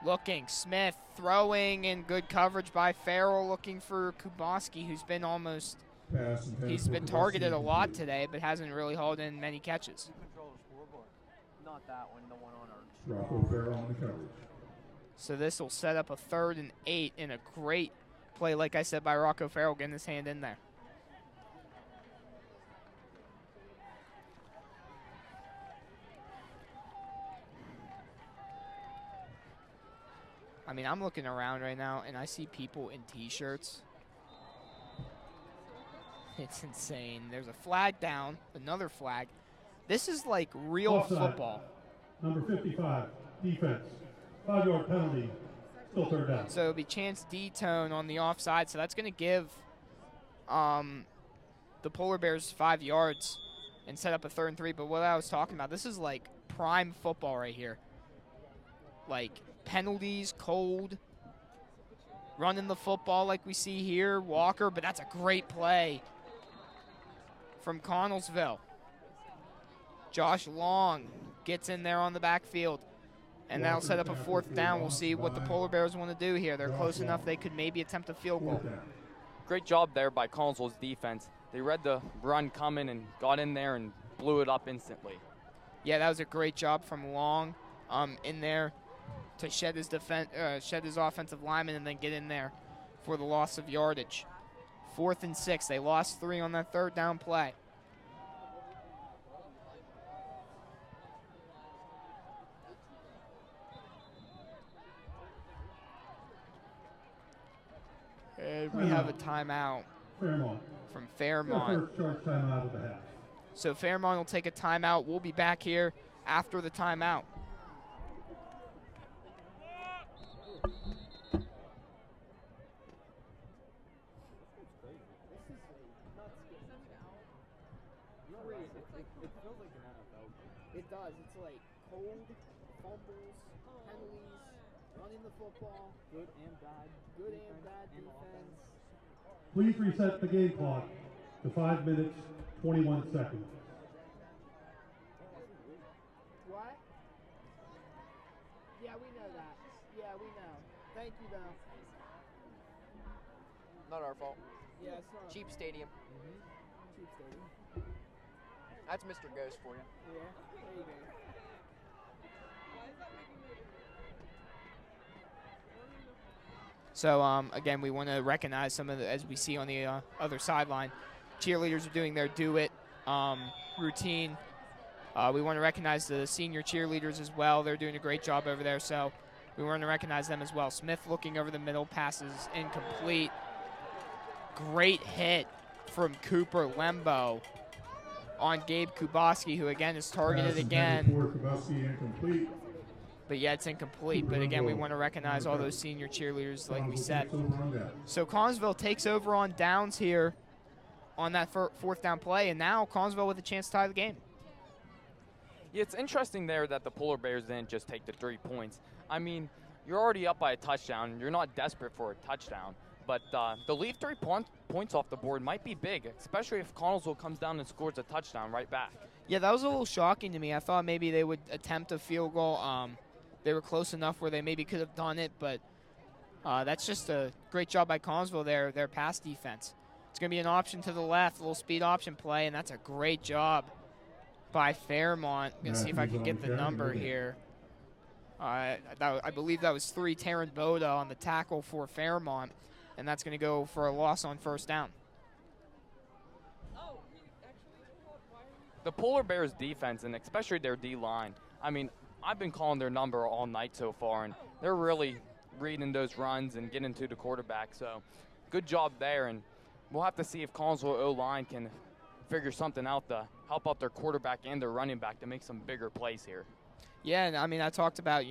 [SPEAKER 1] Looking, Smith throwing, and good coverage by Farrell, looking for Kuboski, who's been almost, he's been targeted a lot today, but hasn't really hauled in many catches.
[SPEAKER 6] Not that one, the one on our.
[SPEAKER 5] Rocco Farrell on the coverage.
[SPEAKER 1] So this will set up a 3rd and 8 in a great play, like I said, by Rocco Farrell, getting his hand in there. I mean, I'm looking around right now, and I see people in T-shirts. It's insane. There's a flag down, another flag. This is like real
[SPEAKER 2] Offside.
[SPEAKER 1] football.
[SPEAKER 2] Number 55, defense. 5-yard penalty. Still third down.
[SPEAKER 1] So it'll be Chance D-Tone on the offside, so that's going to give the Polar Bears 5 yards and set up a 3rd and 3. But what I was talking about, this is like prime football right here. Like penalties, cold, running the football like we see here, Walker, but that's a great play from Connellsville. Josh Long gets in there on the backfield, and that'll set up a 4th down. We'll see what the Polar Bears want to do here. They're close enough they could maybe attempt a field goal.
[SPEAKER 4] Great job there by Connellsville's defense. They read the run coming and got in there and blew it up instantly.
[SPEAKER 1] Yeah, that was a great job from Long in there to shed his offensive lineman and then get in there for the loss of yardage. 4th and 6. They lost 3 on that 3rd down play. And we have a timeout
[SPEAKER 2] Fairmont.
[SPEAKER 1] from Fairmont.
[SPEAKER 2] First charge timeout of the half.
[SPEAKER 1] So Fairmont will take a timeout. We'll be back here after the timeout. It does. It's like cold, fumbles, penalties, running the football. Good and bad. Good and bad defense.
[SPEAKER 2] Please reset the game clock to 5 minutes, 21 seconds.
[SPEAKER 1] What? Yeah, we know that. Yeah, we know. Thank you, though.
[SPEAKER 7] Not our fault.
[SPEAKER 1] Yeah, it's not.
[SPEAKER 7] Cheap stadium.
[SPEAKER 1] Cheap stadium.
[SPEAKER 7] That's Mr. Ghost for you.
[SPEAKER 1] Yeah, there you go. So, again, we want to recognize some of the, as we see on the other sideline, cheerleaders are doing their do it routine. We want to recognize the senior cheerleaders as well. They're doing a great job over there, so we want to recognize them as well. Smith looking over the middle, passes incomplete. Great hit from Cooper Lembo on Gabe Kuboski, who again is targeted again.
[SPEAKER 5] Kuboski incomplete.
[SPEAKER 1] But yeah, it's incomplete. But again, we want to recognize all those senior cheerleaders, like we said. So Collinsville takes over on downs here on that 4th down play, and now Collinsville with a chance to tie the game.
[SPEAKER 4] Yeah, it's interesting there that the Polar Bears didn't just take the 3 points. I mean, you're already up by a touchdown. You're not desperate for a touchdown. But to leave 3 points off the board might be big, especially if Connellsville comes down and scores a touchdown right back.
[SPEAKER 1] Yeah, that was a little shocking to me. I thought maybe they would attempt a field goal. They were close enough where they maybe could have done it, but That's just a great job by Connellsville, their pass defense. It's going to be an option to the left, a little speed option play, and that's a great job by Fairmont. I'm going to see if I can get the number here. I believe that was 3, Taryn Boda on the tackle for Fairmont, and that's going to go for a loss on first down.
[SPEAKER 4] The Polar Bears defense, and especially their D-line, I mean, I've been calling their number all night so far, and they're really reading those runs and getting to the quarterback. So good job there, and we'll have to see if Connellsville O-line can figure something out to help out their quarterback and their running back to make some bigger plays here.
[SPEAKER 1] Yeah, and I mean, I talked about,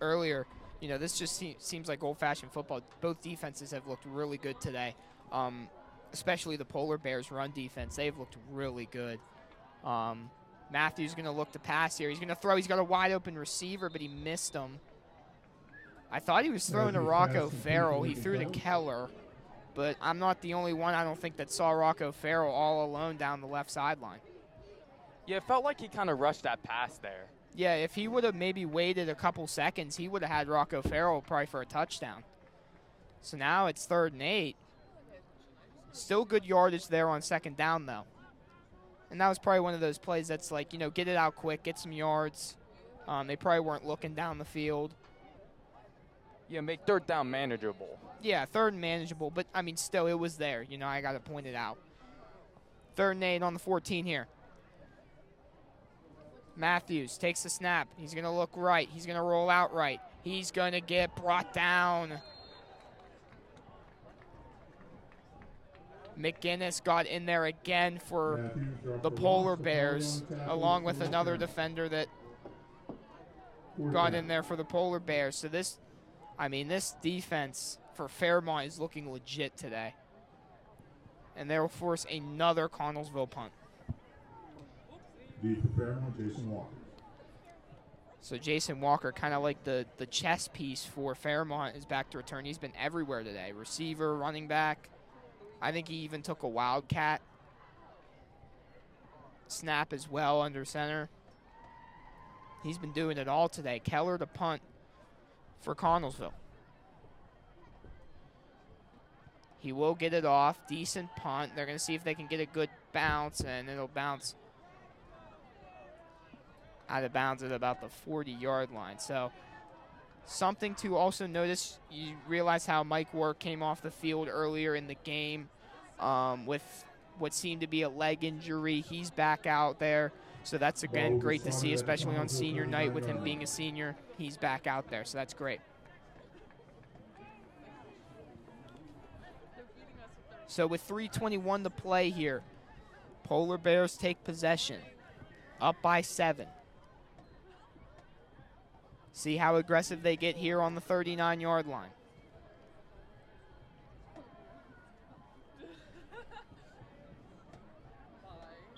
[SPEAKER 1] earlier, this just seems like old-fashioned football. Both defenses have looked really good today, especially the Polar Bears run defense. They've looked really good. Matthews going to look to pass here. He's going to throw. He's got a wide-open receiver, but he missed him. I thought he was throwing to Rocco Farrell. He threw to Keller, but I'm not the only one, I don't think, that saw Rocco Farrell all alone down the left sideline.
[SPEAKER 4] Yeah, it felt like he kind of rushed that pass there.
[SPEAKER 1] Yeah, if he would have maybe waited a couple seconds, he would have had Rocco Farrell probably for a touchdown. So now it's 3rd and 8. Still good yardage there on 2nd down, though. And that was probably one of those plays that's like, get it out quick, get some yards. They probably weren't looking down the field.
[SPEAKER 4] Yeah, make 3rd down manageable.
[SPEAKER 1] Yeah, 3rd and manageable, but, I mean, still, it was there. I got to point it out. 3rd and 8 on the 14 here. Matthews takes the snap. He's going to look right. He's going to roll out right. He's going to get brought down. McGinnis got in there again for the Polar Bears, along with another defender that got in there for the Polar Bears. So this defense for Fairmont is looking legit today. And they'll force another Connellsville punt.
[SPEAKER 5] Deep for Fairmont, Jason Walker.
[SPEAKER 1] So Jason Walker, kind of like the chess piece for Fairmont, is back to return. He's been everywhere today. Receiver, running back. I think he even took a wildcat snap as well under center. He's been doing it all today. Keller to punt for Connellsville. He will get it off. Decent punt. They're going to see if they can get a good bounce, and it'll bounce out of bounds at about the 40-yard line. So something to also notice, you realize how Mike Work came off the field earlier in the game with what seemed to be a leg injury. He's back out there. So that's, again, great to see, especially on senior night with him being a senior. He's back out there, so that's great. So with 3:21 to play here, Polar Bears take possession, up by 7. See how aggressive they get here on the 39-yard line.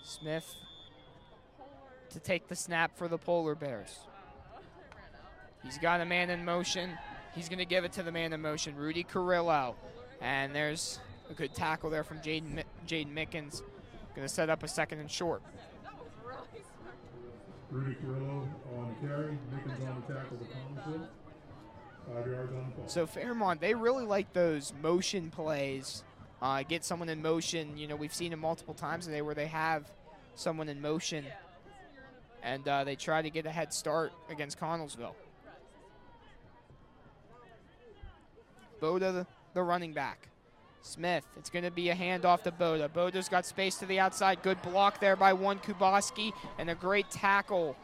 [SPEAKER 1] Smith to take the snap for the Polar Bears. He's got a man in motion. He's going to give it to the man in motion, Rudy Carrillo. And there's a good tackle there from Jaden Mickens. Going to set up a 2nd and short.
[SPEAKER 5] Rudy Carrillo on the carry. Mickens on the tackle to Connellsville. 5 yards on the ball.
[SPEAKER 1] So Fairmont, they really like those motion plays. Get someone in motion. We've seen it multiple times today where they have someone in motion, and they try to get a head start against Connellsville. Boda, the running back. Smith, it's going to be a handoff to Boda. Boda's got space to the outside. Good block there by one Kuboski, and a great tackle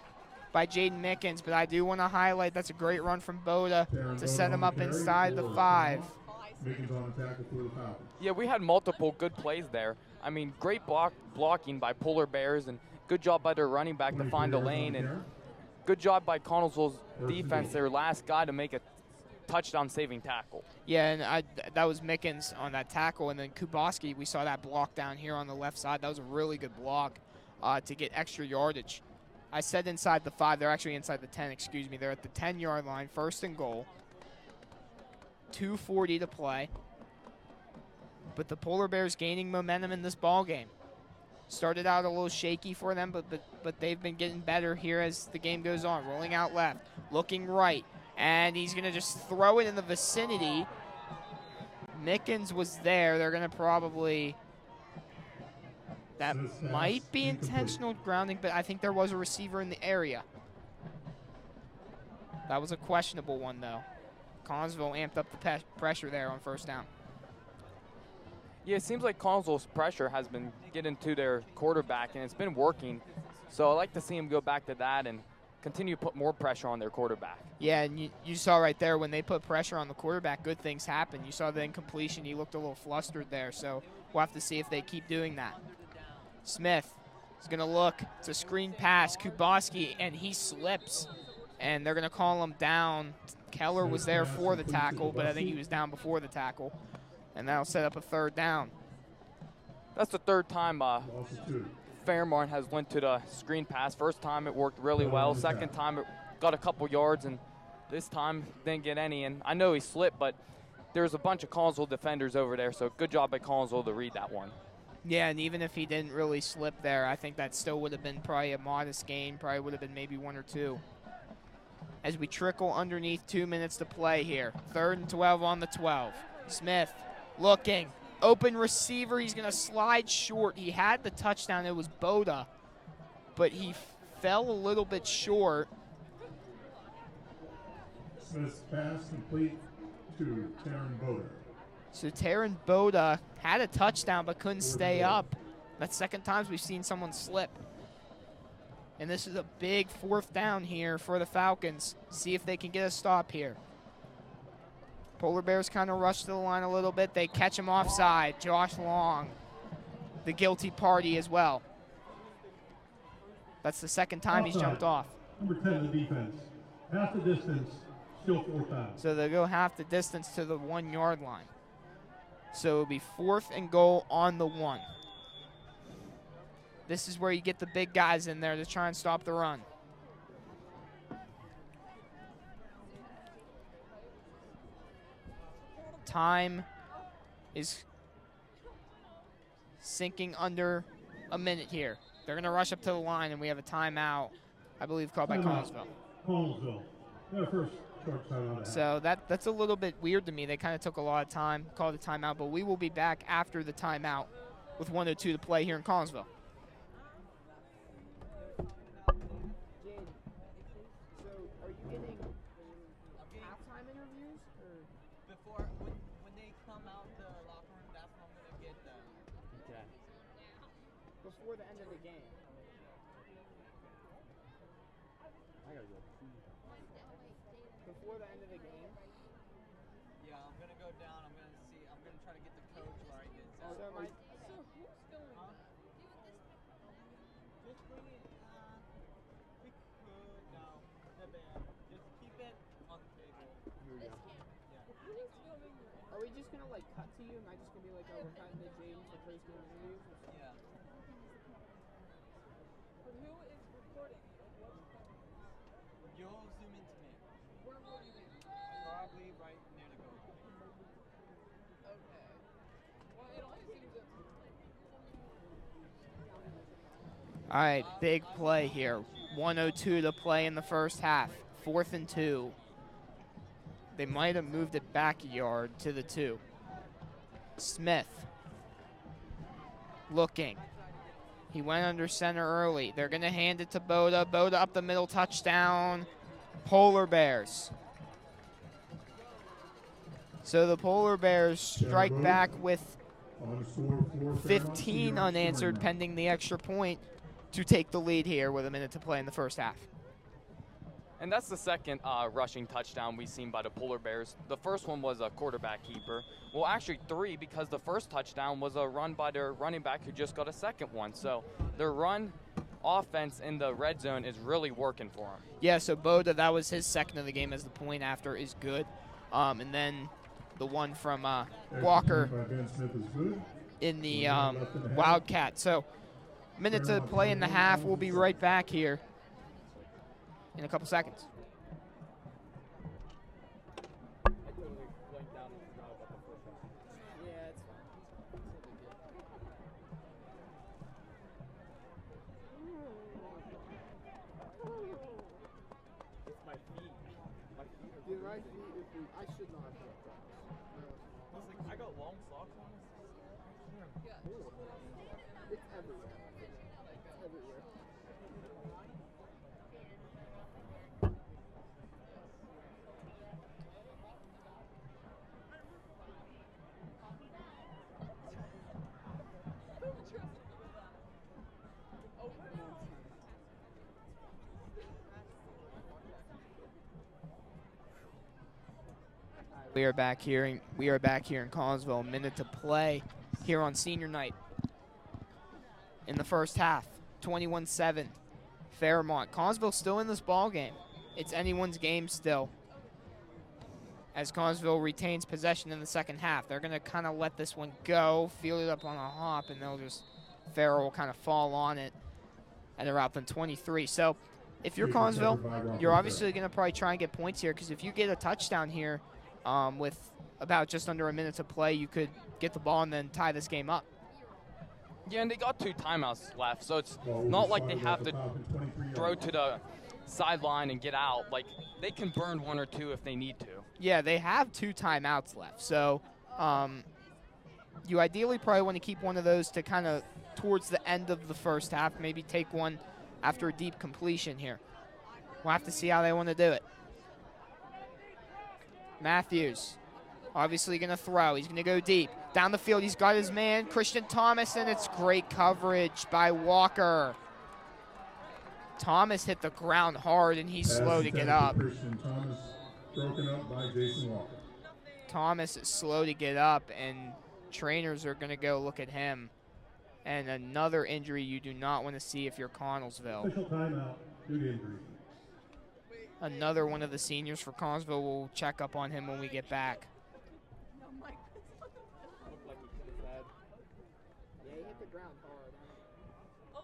[SPEAKER 1] by Jaden Mickens. But I do want to highlight that's a great run from Boda to set him up inside the 5.
[SPEAKER 5] Mickens on the tackle for the Falcons.
[SPEAKER 4] Yeah, we had multiple good plays there. I mean, great blocking by Polar Bears, and good job by their running back to find a lane, and good job by Connellsville's defense, their last guy, to make a touchdown-saving tackle.
[SPEAKER 1] Yeah, and that was Mickens on that tackle, and then Kuboski, we saw that block down here on the left side. That was a really good block to get extra yardage. I said inside the 5. They're actually inside the 10, excuse me. They're at the 10-yard line, 1st and goal. 2:40 to play. But the Polar Bears gaining momentum in this ball game. Started out a little shaky for them, but they've been getting better here as the game goes on. Rolling out left, looking right. And he's going to just throw it in the vicinity. Mickens was there. They're going to probably... That might be intentional grounding, but I think there was a receiver in the area. That was a questionable one, though. Collinsville amped up the pressure there on first down.
[SPEAKER 4] Yeah, it seems like Collinsville's pressure has been getting to their quarterback, and it's been working. So I like to see him go back to that and continue to put more pressure on their quarterback.
[SPEAKER 1] Yeah, and you saw right there when they put pressure on the quarterback, good things happen. You saw the incompletion. He looked a little flustered there, so we'll have to see if they keep doing that. Smith is going to look. It's a screen pass. Kuboski, and he slips, and they're going to call him down. Keller was there for the tackle, but I think he was down before the tackle, and that'll set up a third down.
[SPEAKER 4] That's the third time Fairmont has went to the screen pass. First time it worked really well. Second time it got a couple yards, and this time didn't get any. And I know he slipped, but there's a bunch of Collinsville defenders over there, so good job by Collinsville to read that one.
[SPEAKER 1] Yeah, and even if he didn't really slip there, I think that still would have been probably a modest gain. Probably would have been maybe 1 or 2. As we trickle underneath 2 minutes to play here. 3rd and 12 on the 12. Smith looking. Open receiver. He's going to slide short. He had the touchdown. It was Boda, but he fell a little bit short.
[SPEAKER 5] Smith's pass complete to Taryn Boda.
[SPEAKER 1] So Taryn Boda had a touchdown but couldn't stay up. That's the second time we've seen someone slip. And this is a big 4th down here for the Falcons. See if they can get a stop here. Polar Bears kind of rush to the line a little bit. They catch him offside. Josh Long, the guilty party as well. That's the second time he's jumped off.
[SPEAKER 2] Number 10 in the defense. Half the distance, still 4th down.
[SPEAKER 1] So they go half the distance to the 1 yard line. So it'll be 4th and goal on the 1. This is where you get the big guys in there to try and stop the run. Time is sinking under a minute here. They're going to rush up to the line, and we have a timeout, I believe, called by Collinsville.
[SPEAKER 2] Collinsville. Their first short timeout.
[SPEAKER 1] So that's a little bit weird to me. They kind of took a lot of time, called a timeout, but we will be back after the timeout with 1:02 to play here in Collinsville. Before the end of the game. I gotta go pee. Before the end of the game?
[SPEAKER 6] Yeah, I'm gonna go down. I'm gonna try to get the coach while I get
[SPEAKER 1] So who's going?
[SPEAKER 6] Just bring it. We could. No, the band. Just keep it on the table.
[SPEAKER 1] Here we go.
[SPEAKER 6] Yeah.
[SPEAKER 1] Are we just gonna like cut to you? Am I just gonna be like, oh, we're cutting to James for post-game interviews?
[SPEAKER 6] Yeah. But who is recording? You'll zoom into me. Where will you be? Probably right near the goal. Okay. Well, it only seems that.
[SPEAKER 1] All right, big play here. 1:02 to play in the first half. 4th and 2. They might have moved it back a yard to the 2. Smith looking. He went under center early. They're going to hand it to Boda. Boda up the middle, touchdown. Polar Bears. So the Polar Bears strike back with 15 unanswered pending the extra point to take the lead here with a minute to play in the first half.
[SPEAKER 4] And that's the second rushing touchdown we've seen by the Polar Bears. The first one was a quarterback keeper. Well, actually 3, because the first touchdown was a run by their running back who just got a second one. So their run offense in the red zone is really working for them.
[SPEAKER 1] Yeah, so Boda, that was his second of the game as the point after is good. And then the one from Walker in the Wildcat. So minute to play in the half. We'll be right back here in a couple seconds. We are back here in Collinsville. A minute to play here on senior night. In the first half, 21-7, Fairmont. Collinsville still in this ball game. It's anyone's game still. As Collinsville retains possession in the second half, they're going to kind of let this one go, field it up on a hop, and Farrell will kind of fall on it at around 23. So if you're Collinsville, you're obviously going to probably try and get points here, because if you get a touchdown here, with about just under a minute to play, you could get the ball and then tie this game up.
[SPEAKER 4] Yeah, and they got 2 timeouts left, so it's not like they have to throw to the sideline and get out. Like, they can burn 1 or 2 if they need to.
[SPEAKER 1] Yeah, they have 2 timeouts left, so you ideally probably want to keep one of those to kind of towards the end of the first half, maybe take one after a deep completion here. We'll have to see how they want to do it. Matthews, obviously going to throw. He's going to go deep. Down the field, he's got his man, Christian Thomas, and it's great coverage by Walker. Thomas hit the ground hard, and he's slow to get up.
[SPEAKER 5] Christian Thomas, broken up by Jason Walker.
[SPEAKER 1] Thomas is slow to get up, and trainers are going to go look at him. And another injury you do not want to see if you're Connellsville.
[SPEAKER 2] Official timeout due to injury.
[SPEAKER 1] Another one of the seniors for Collinsville will check up on him when we get back.
[SPEAKER 6] Yeah, he hit the ground hard. I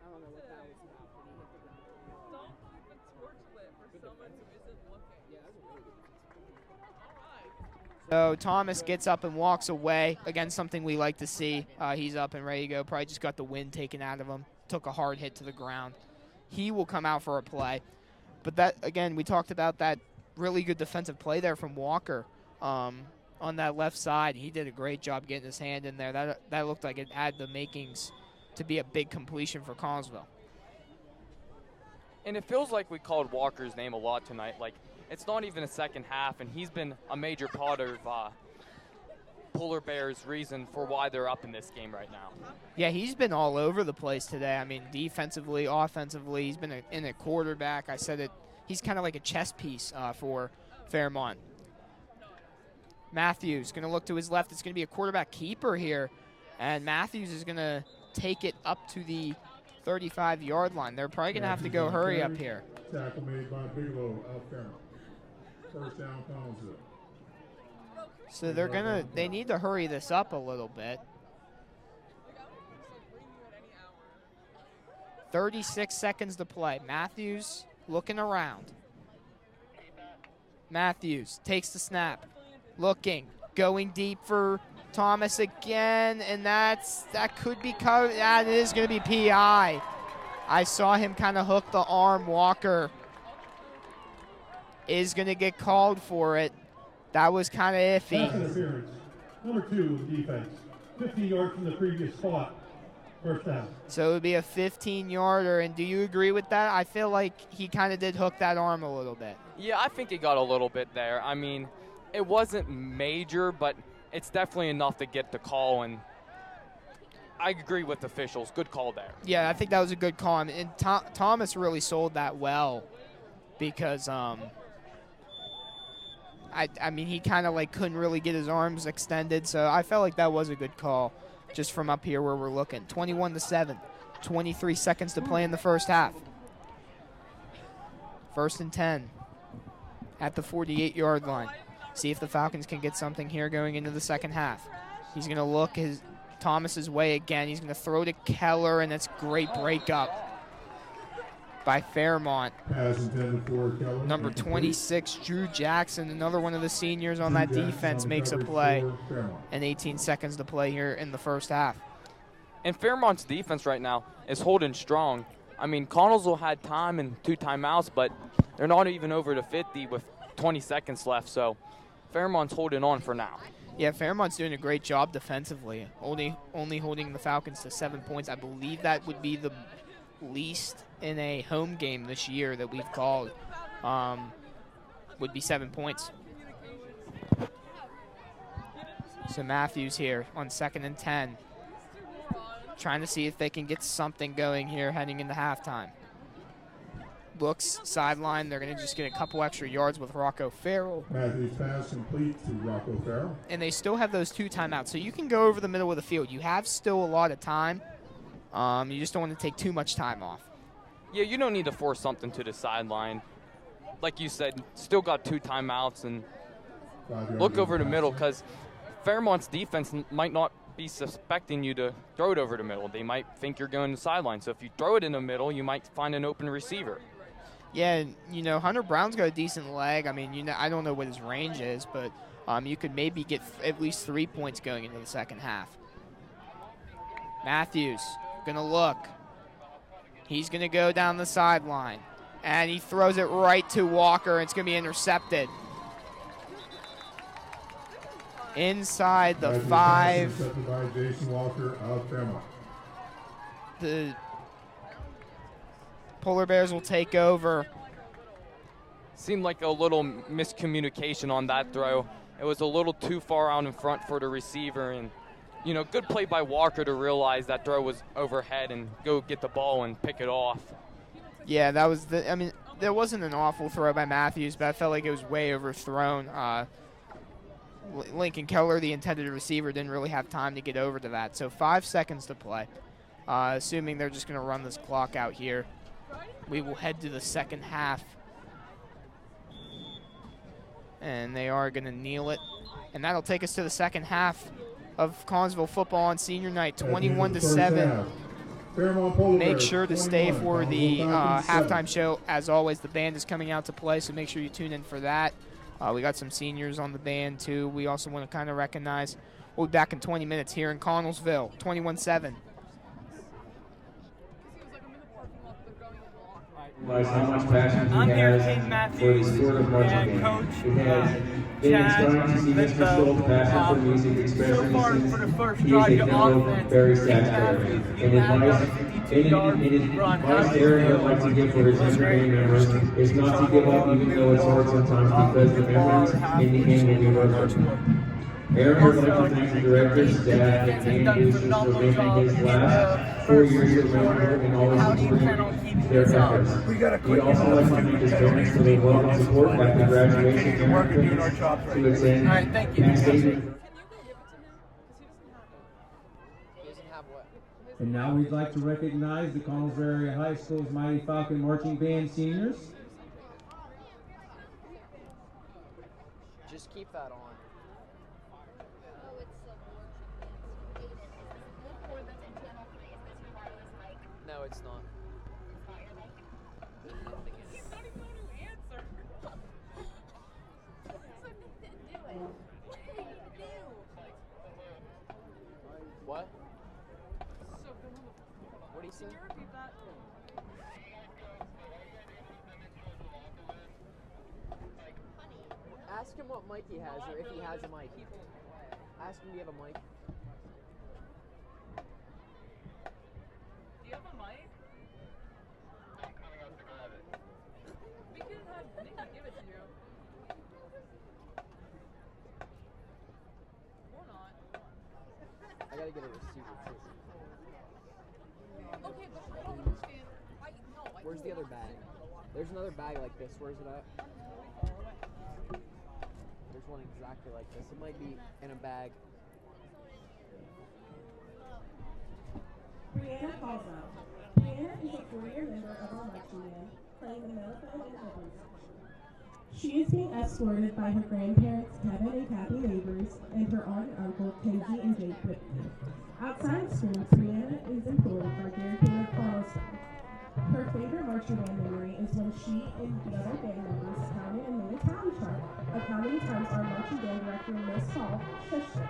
[SPEAKER 6] don't know what that was about, but he hit the ground hard. Don't keep a torch lit for someone who isn't looking. Yeah, that's a really good defense.
[SPEAKER 1] So Thomas gets up and walks away. Again, something we like to see. He's up and ready to go. Probably just got the wind taken out of him. Took a hard hit to the ground. He will come out for a play. But that, again, we talked about that really good defensive play there from Walker on that left side. He did a great job getting his hand in there. That looked like it had the makings to be a big completion for Collinsville.
[SPEAKER 4] And it feels like we called Walker's name a lot tonight. Like, it's not even a second half, and he's been a major part of Polar Bears' reason for why they're up in this game right now.
[SPEAKER 1] Yeah, he's been all over the place today. I mean, defensively, offensively, he's been in a quarterback. I said it. He's kind of like a chess piece for Fairmont. Matthews going to look to his left. It's going to be a quarterback keeper here, and Matthews is going to take it up to the 35-yard line. They're probably going to have to go hurry up here.
[SPEAKER 5] Tackle made by Bigelow of Fairmont. First down, Collinsville.
[SPEAKER 1] So they need to hurry this up a little bit. 36 seconds to play. Matthews looking around. Matthews takes the snap. Looking. Going deep for Thomas again. And that could be covered. That is going to be PI. I saw him kind of hook the arm. Walker is going to get called for it. That was kind of iffy.
[SPEAKER 2] Pass interference. Number 2 of defense. 15 yards from the previous spot. First down.
[SPEAKER 1] So it would be a 15-yarder, and do you agree with that? I feel like he kind of did hook that arm a little bit.
[SPEAKER 4] Yeah, I think he got a little bit there. I mean, it wasn't major, but it's definitely enough to get the call, and I agree with officials. Good call there.
[SPEAKER 1] Yeah, I think that was a good call. And Thomas really sold that well because I mean, he kind of like couldn't really get his arms extended, so I felt like that was a good call just from up here where we're looking. 21-7, 23 seconds to play in the first half. 1st and 10 at the 48-yard line. See if the Falcons can get something here going into the second half. He's going to look Thomas's way again. He's going to throw to Keller, and it's great breakup by Fairmont.
[SPEAKER 5] Pass intended for Keller.
[SPEAKER 1] Number 26, Drew Jackson, another one of the seniors on that defense, makes a play. And 18 seconds to play here in the first half.
[SPEAKER 4] And Fairmont's defense right now is holding strong. I mean, Connellsville had time and 2 timeouts, but they're not even over to 50 with 20 seconds left. So Fairmont's holding on for now.
[SPEAKER 1] Yeah, Fairmont's doing a great job defensively, only holding the Falcons to 7 points. I believe that would be the least in a home game this year that we've called, would be 7 points. So Matthews here on 2nd and 10, trying to see if they can get something going here heading into halftime. Looks sideline. They're going to just get a couple extra yards with Rocco Farrell.
[SPEAKER 5] Matthews pass complete to Rocco Farrell.
[SPEAKER 1] And they still have those 2 timeouts, so you can go over the middle of the field. You have still a lot of time. You just don't want to take too much time off.
[SPEAKER 4] Yeah, you don't need to force something to the sideline. Like you said, still got 2 timeouts, and look over the middle, because Fairmont's defense might not be suspecting you to throw it over the middle. They might think you're going to the sideline. So if you throw it in the middle, you might find an open receiver.
[SPEAKER 1] Yeah, you know, Hunter Brown's got a decent leg. I mean, you know, I don't know what his range is, but you could maybe get at least 3 points going into the second half. Matthews going to look. He's going to go down the sideline, and he throws it right to Walker, and it's going to be intercepted. Inside the 5.
[SPEAKER 5] Intercepted by Jason Walker of Fairmont.
[SPEAKER 1] The Polar Bears will take over.
[SPEAKER 4] Seemed like a little miscommunication on that throw. It was a little too far out in front for the receiver, and you know, good play by Walker to realize that throw was overhead and go get the ball and pick it off.
[SPEAKER 1] Yeah, that was I mean, there wasn't an awful throw by Matthews, but I felt like it was way overthrown. Lincoln Keller, the intended receiver, didn't really have time to get over to that. So 5 seconds to play. Assuming they're just going to run this clock out here, we will head to the second half. And they are going to kneel it. And that'll take us to the second half of Collinsville football on senior night, 21-7. Make sure to stay for the halftime show. As always, the band is coming out to play, so make sure you tune in for that. We got some seniors on the band, too. We also want to kind of recognize. We'll be back in 20 minutes here in Connellsville, 21-7.
[SPEAKER 8] Realize how much passion he has for the sport of marching band. It has been inspiring to see Mr. Schultz's passion for music expressed in the He is a fellow Berry taxpayer. And advice Aaron would like to give for his younger band members is not to give up even though it's hard sometimes, because the memories in the end will be worth it. Aaron would like to thank the director, staff, and band producers for making his last 4 years of memorable and always supporting their efforts. We'd also like to thank his parents for their love and support after graduation to attend Penn State.
[SPEAKER 9] And now we'd like to recognize the Connellsville Area High School's Mighty Falcon Marching Band seniors.
[SPEAKER 7] Just keep that on. No, it's not.
[SPEAKER 6] He's not even going to answer.
[SPEAKER 7] What? What do you say?
[SPEAKER 6] Can you repeat that?
[SPEAKER 7] Ask him what mic he has, or if he has a mic. Ask him, do you have a mic?
[SPEAKER 6] Do you have a mic? We could have Nikki give it to you. Or not.
[SPEAKER 7] I gotta get a receiver too.
[SPEAKER 6] Okay, but I don't understand.
[SPEAKER 7] Where's the other bag? There's another bag like this. Where's it at? There's one exactly like this. It might be in a bag.
[SPEAKER 10] Brianna Falzo. Brianna is a 4-year member of our marching band, playing the mellophone and drums. She is being escorted by her grandparents, Kevin and Kathy Neighbors, and her aunt and uncle, Kenzie and Jake Whitman. Outside of school, Brianna is employed by Gary Taylor Carlson. Her favorite marching band memory is when she and the other band members counted and made a tally chart of how many times our marching band director, Miss Hall, shushed them.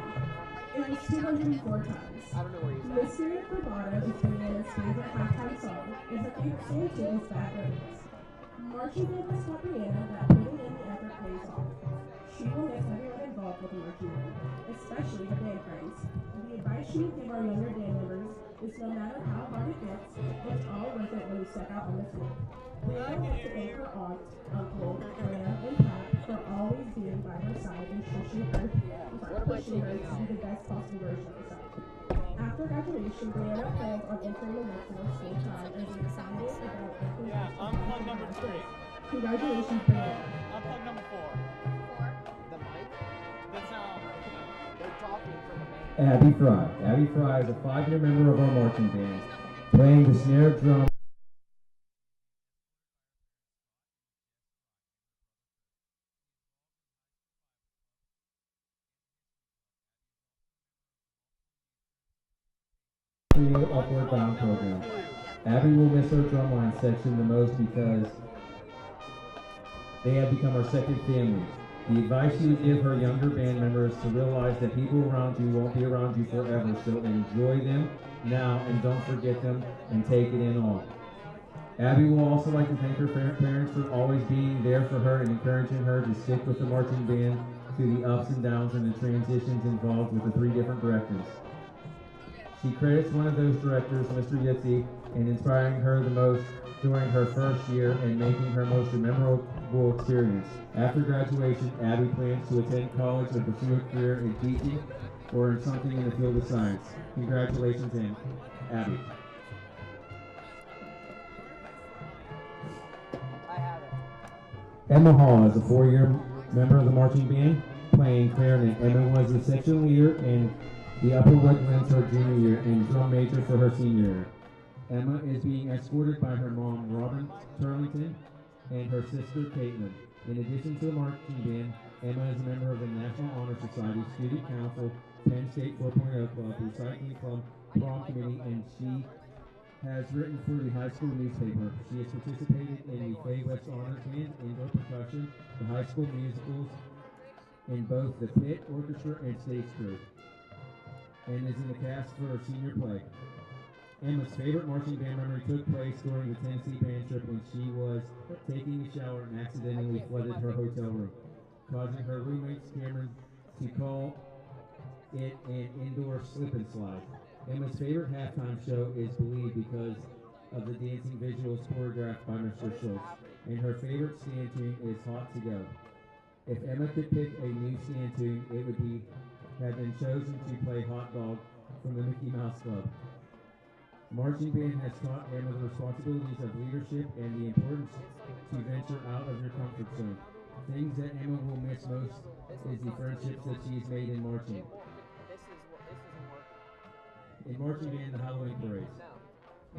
[SPEAKER 10] It was 204 times.
[SPEAKER 7] I don't know where he's at.
[SPEAKER 10] Mystery of Bravado is Brianna's favorite halftime song, and her favorite song too is Bad Roads. Marching band has taught Brianna that putting in the effort pays off. She will miss everyone involved with the marching band, especially the band friends. The advice she would give our younger band members is no matter how hard it gets, it's all worth it when you step out on the field. Brianna wants to thank her aunt, uncle, Graham, and Pat for always being by her side and pushing her to be the best possible version of herself. After graduation, Brianna plans on entering the workforce full time and is excited about everything.
[SPEAKER 11] Yeah, I'm plug number 3.
[SPEAKER 10] Congratulations, Brianna.
[SPEAKER 11] I'm plug number 4.
[SPEAKER 7] The mic?
[SPEAKER 11] The sound.
[SPEAKER 7] They're talking for the man.
[SPEAKER 9] Abby Fry. Abby Fry is a 5-year member of our marching band, playing the snare drum. Trio Upward Bound program. Abby will miss our drumline section the most because they have become our second family. The advice she would give her younger band members to realize that people around you won't be around you forever, so enjoy them now and don't forget them and take it in all. Abby will also like to thank her parents for always being there for her and encouraging her to stick with the marching band through the ups and downs and the transitions involved with the 3 different directors. She credits one of those directors, Mr. Yitzi, in inspiring her the most during her first year and making her most memorable experience. After graduation, Abby plans to attend college and pursue a career in teaching or in something in the field of science. Congratulations, Abby.
[SPEAKER 7] I have it.
[SPEAKER 9] Emma Hall is a 4-year member of the marching band, playing clarinet. Emma was the section leader in the Upper Woodlands her junior year and drum major for her senior year. Emma is being escorted by her mom, Robin Turlington, and her sister, Caitlin. In addition to the marching band, Emma is a member of the National Honor Society, Student Council, Penn State 4.0 Club, Recycling Club, Prom Committee, and she has written for the high school newspaper. She has participated in the Fay West Honors Band, indoor percussion, the high school musicals, in both the pit, orchestra, and stage crew, and is in the cast for her senior play. Emma's favorite marching band memory took place during the Tennessee band trip when she was taking a shower and accidentally flooded her hotel room, causing her roommates Cameron to call it an indoor slip and slide. Emma's favorite halftime show is Believe because of the dancing visuals choreographed by Mr. Schultz, and her favorite stand tune is Hot to Go. If Emma could pick a new stand tune, it would have been chosen to play Hot Dog from the Mickey Mouse Club. Marching band has taught Emma the responsibilities of leadership and the importance to venture out of your comfort zone. Things that Emma will miss most is the friendships that she's made in marching. In marching band, the Halloween parades,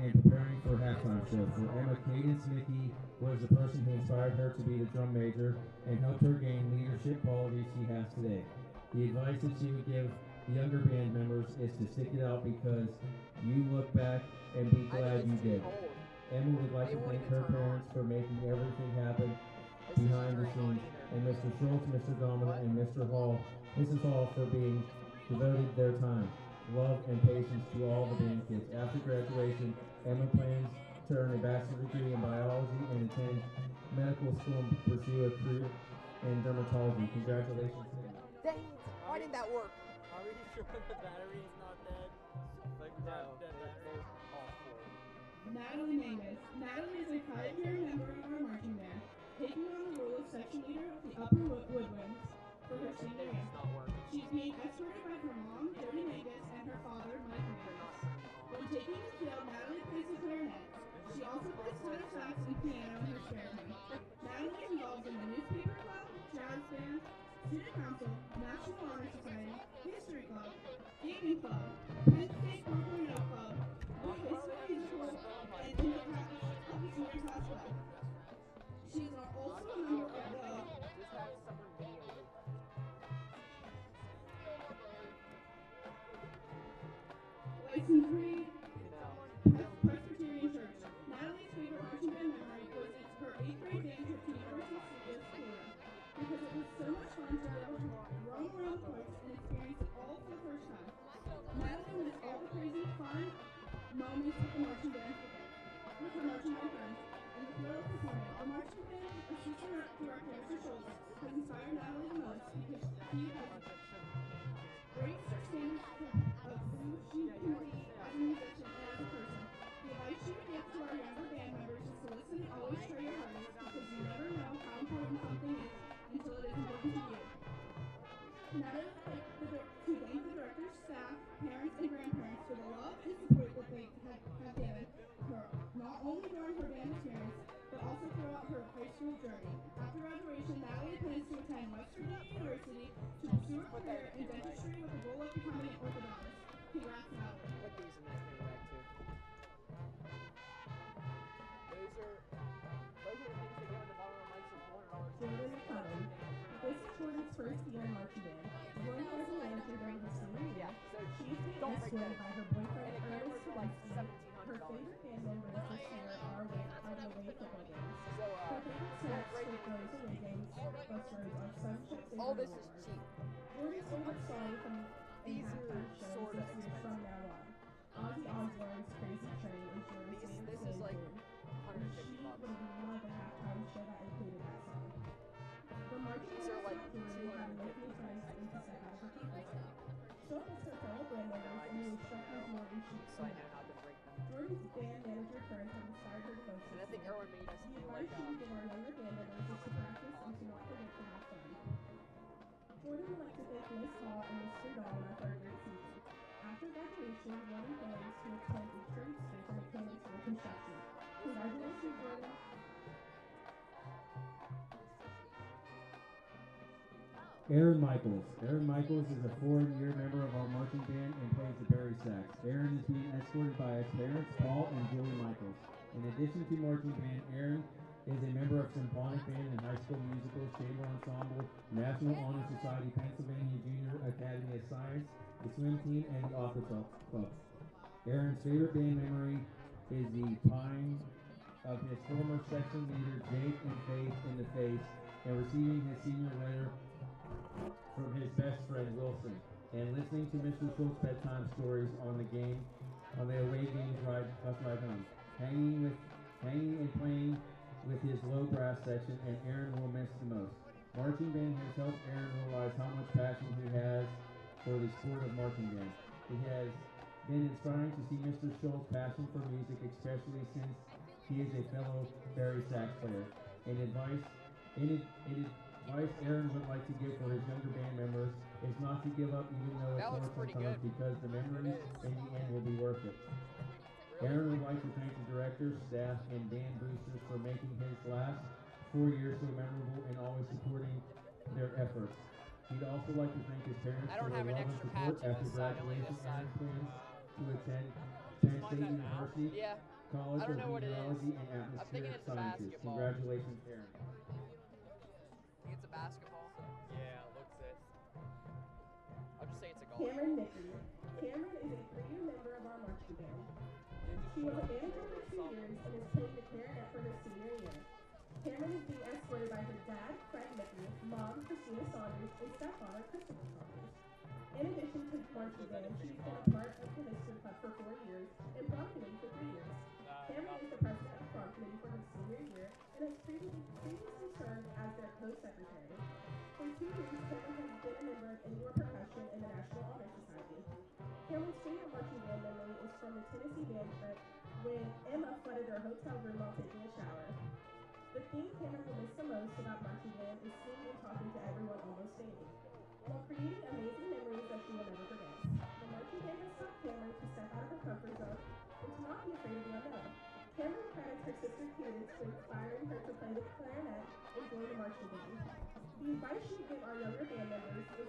[SPEAKER 9] and preparing for halftime show. For Emma, Cadence Mickey was the person who inspired her to be the drum major and helped her gain leadership qualities she has today. The advice that she would give the younger band members is to stick it out because you look back and be glad you did. Emma would like to thank her parents for making everything happen behind the scenes, and Mr. Schultz, Mr. Domina, and Mrs. Hall for being devoted their time, love, and patience to all the band kids. After graduation, Emma plans to earn a bachelor's degree in biology and attend medical school and pursue a career in dermatology. Congratulations, Emma.
[SPEAKER 7] Dang it! Why didn't that work?
[SPEAKER 11] Are we sure the battery is not dead? Like,
[SPEAKER 7] No,
[SPEAKER 11] dead battery?
[SPEAKER 7] they're all full.
[SPEAKER 10] Natalie Mangus. Natalie is a 5-year member of our marching band, taking on the role of section leader of the Upper Woodlands for her senior year. She's being escorted by her mom, Jody Mangus, and her father, Mike Mangus. When taking the field, Natalie plays the clarinet. She also plays tenor sax and piano in her spare time. Natalie is involved in the newspaper club, jazz band, student council, National Honor Society, history club, gaming club, Penn State 4.0 club, the high school musical, and in the senior class club. She is also a member of the License Free Presbyterian Church. Natalie's favorite marching band memory was her 8th grade band trip to Universal Studios Florida, because it was so much fun to roam around the parks and experience it all for the first time. Natalie school journey. After graduation, Natalie plans to attend West Virginia University to pursue a career in dentistry with the goal of becoming an orthodontist. Congrats, Natalie.
[SPEAKER 7] Put these in that camera bag too. Those are the things they give at the bottom of the mics for $400.
[SPEAKER 10] Jordan McClellan. This is Jordan's first year in marching band. Jordan was a manager during her senior year. She is being escorted by her boyfriend Ernest Tedeschi. Her favorite band members this year are the away football games. Her favorite snacks for those away games bus rides are Sunships and
[SPEAKER 7] All this is cheap.
[SPEAKER 10] Jordan's favorite song from a halftime show this year is From Now On. Ozzy Osbourne's Crazy Train is Jordan's favorite
[SPEAKER 7] This is like
[SPEAKER 10] and she would love a halftime show that included that song. The marching
[SPEAKER 7] These are like
[SPEAKER 10] Jordan had making friends and to step out of her comfort zone. So does her fellow band members and the instructors more than she
[SPEAKER 7] So I know how to break them.
[SPEAKER 10] Jordan's band manager friends have inspired her the most.
[SPEAKER 7] And I think Erwin made us
[SPEAKER 10] The
[SPEAKER 7] feel
[SPEAKER 10] advice
[SPEAKER 7] like
[SPEAKER 10] she would give our younger band members is to practice and to not forget to have fun. Jordan would like to thank Miss Hall and Mr. Dawn in our third grade season. After graduation, Jordan plans to attend a trade school for mechanics and construction. Congratulations, Jordan.
[SPEAKER 9] Aaron Michaels. Aaron Michaels is a four-year member of our marching band and plays the bari sax. Aaron is being escorted by his parents, Paul and Julie Michaels. In addition to marching band, Aaron is a member of symphonic band and high school musical, chamber ensemble, National Honor Society, Pennsylvania Junior Academy of Science, the swim team, and the opera club. Aaron's favorite band memory is the pine of his former section leader, Jake and Faith, in the face, and receiving his senior letter from his best friend Wilson, and listening to Mr. Schultz's bedtime stories on the away games bus ride home, hanging and playing with his low brass section, and Aaron will miss the most. Marching band has helped Aaron realize how much passion he has for the sport of marching band. It has been inspiring to see Mr. Schultz's passion for music, especially since he is a fellow bari sax player. Advice Aaron would like to give for his younger band members is not to give up even though it's hard sometimes, because the memories in the end will be worth it. Aaron would like to thank the directors, staff, and band boosters for making his last 4 years so memorable and always supporting their efforts. He'd also like to thank his parents for their love and support after graduation. Aaron plans to attend Penn State University, College of Meteorology and Atmospheric Sciences. Congratulations, Aaron.
[SPEAKER 7] It's a basketball. Yeah, looks it. I'll just say it's a golf.
[SPEAKER 10] Cameron Nicky. Cameron is a 3-year member of our marching band. She was a manager for 2 years and is playing the clarinet for her senior year. Cameron is being escorted by her dad, Fred Nicky, mom, Christina Saunders, and stepfather, Christopher Saunders. In addition to marching band, she's been a part of the History Club for 4 years and prom committee for 3 years. Cameron is the president of the prom committee for her senior year and has previously served as their co-secretary. For 2 years, Cameron has been a member of indoor percussion in the National Honor Society. Cameron's favorite marching band memory is from the Tennessee band trip when Emma flooded her hotel room while taking a shower. The thing Cameron will miss the most about marching band is seeing and talking to everyone almost daily, while creating amazing memories that she will never forget. The marching band has taught Cameron to step out of her comfort zone and to not be afraid of the unknown. Cameron credits her sister Cadence for inspiring her to play the clarinet and join the marching band. The advice she would give our younger band members is to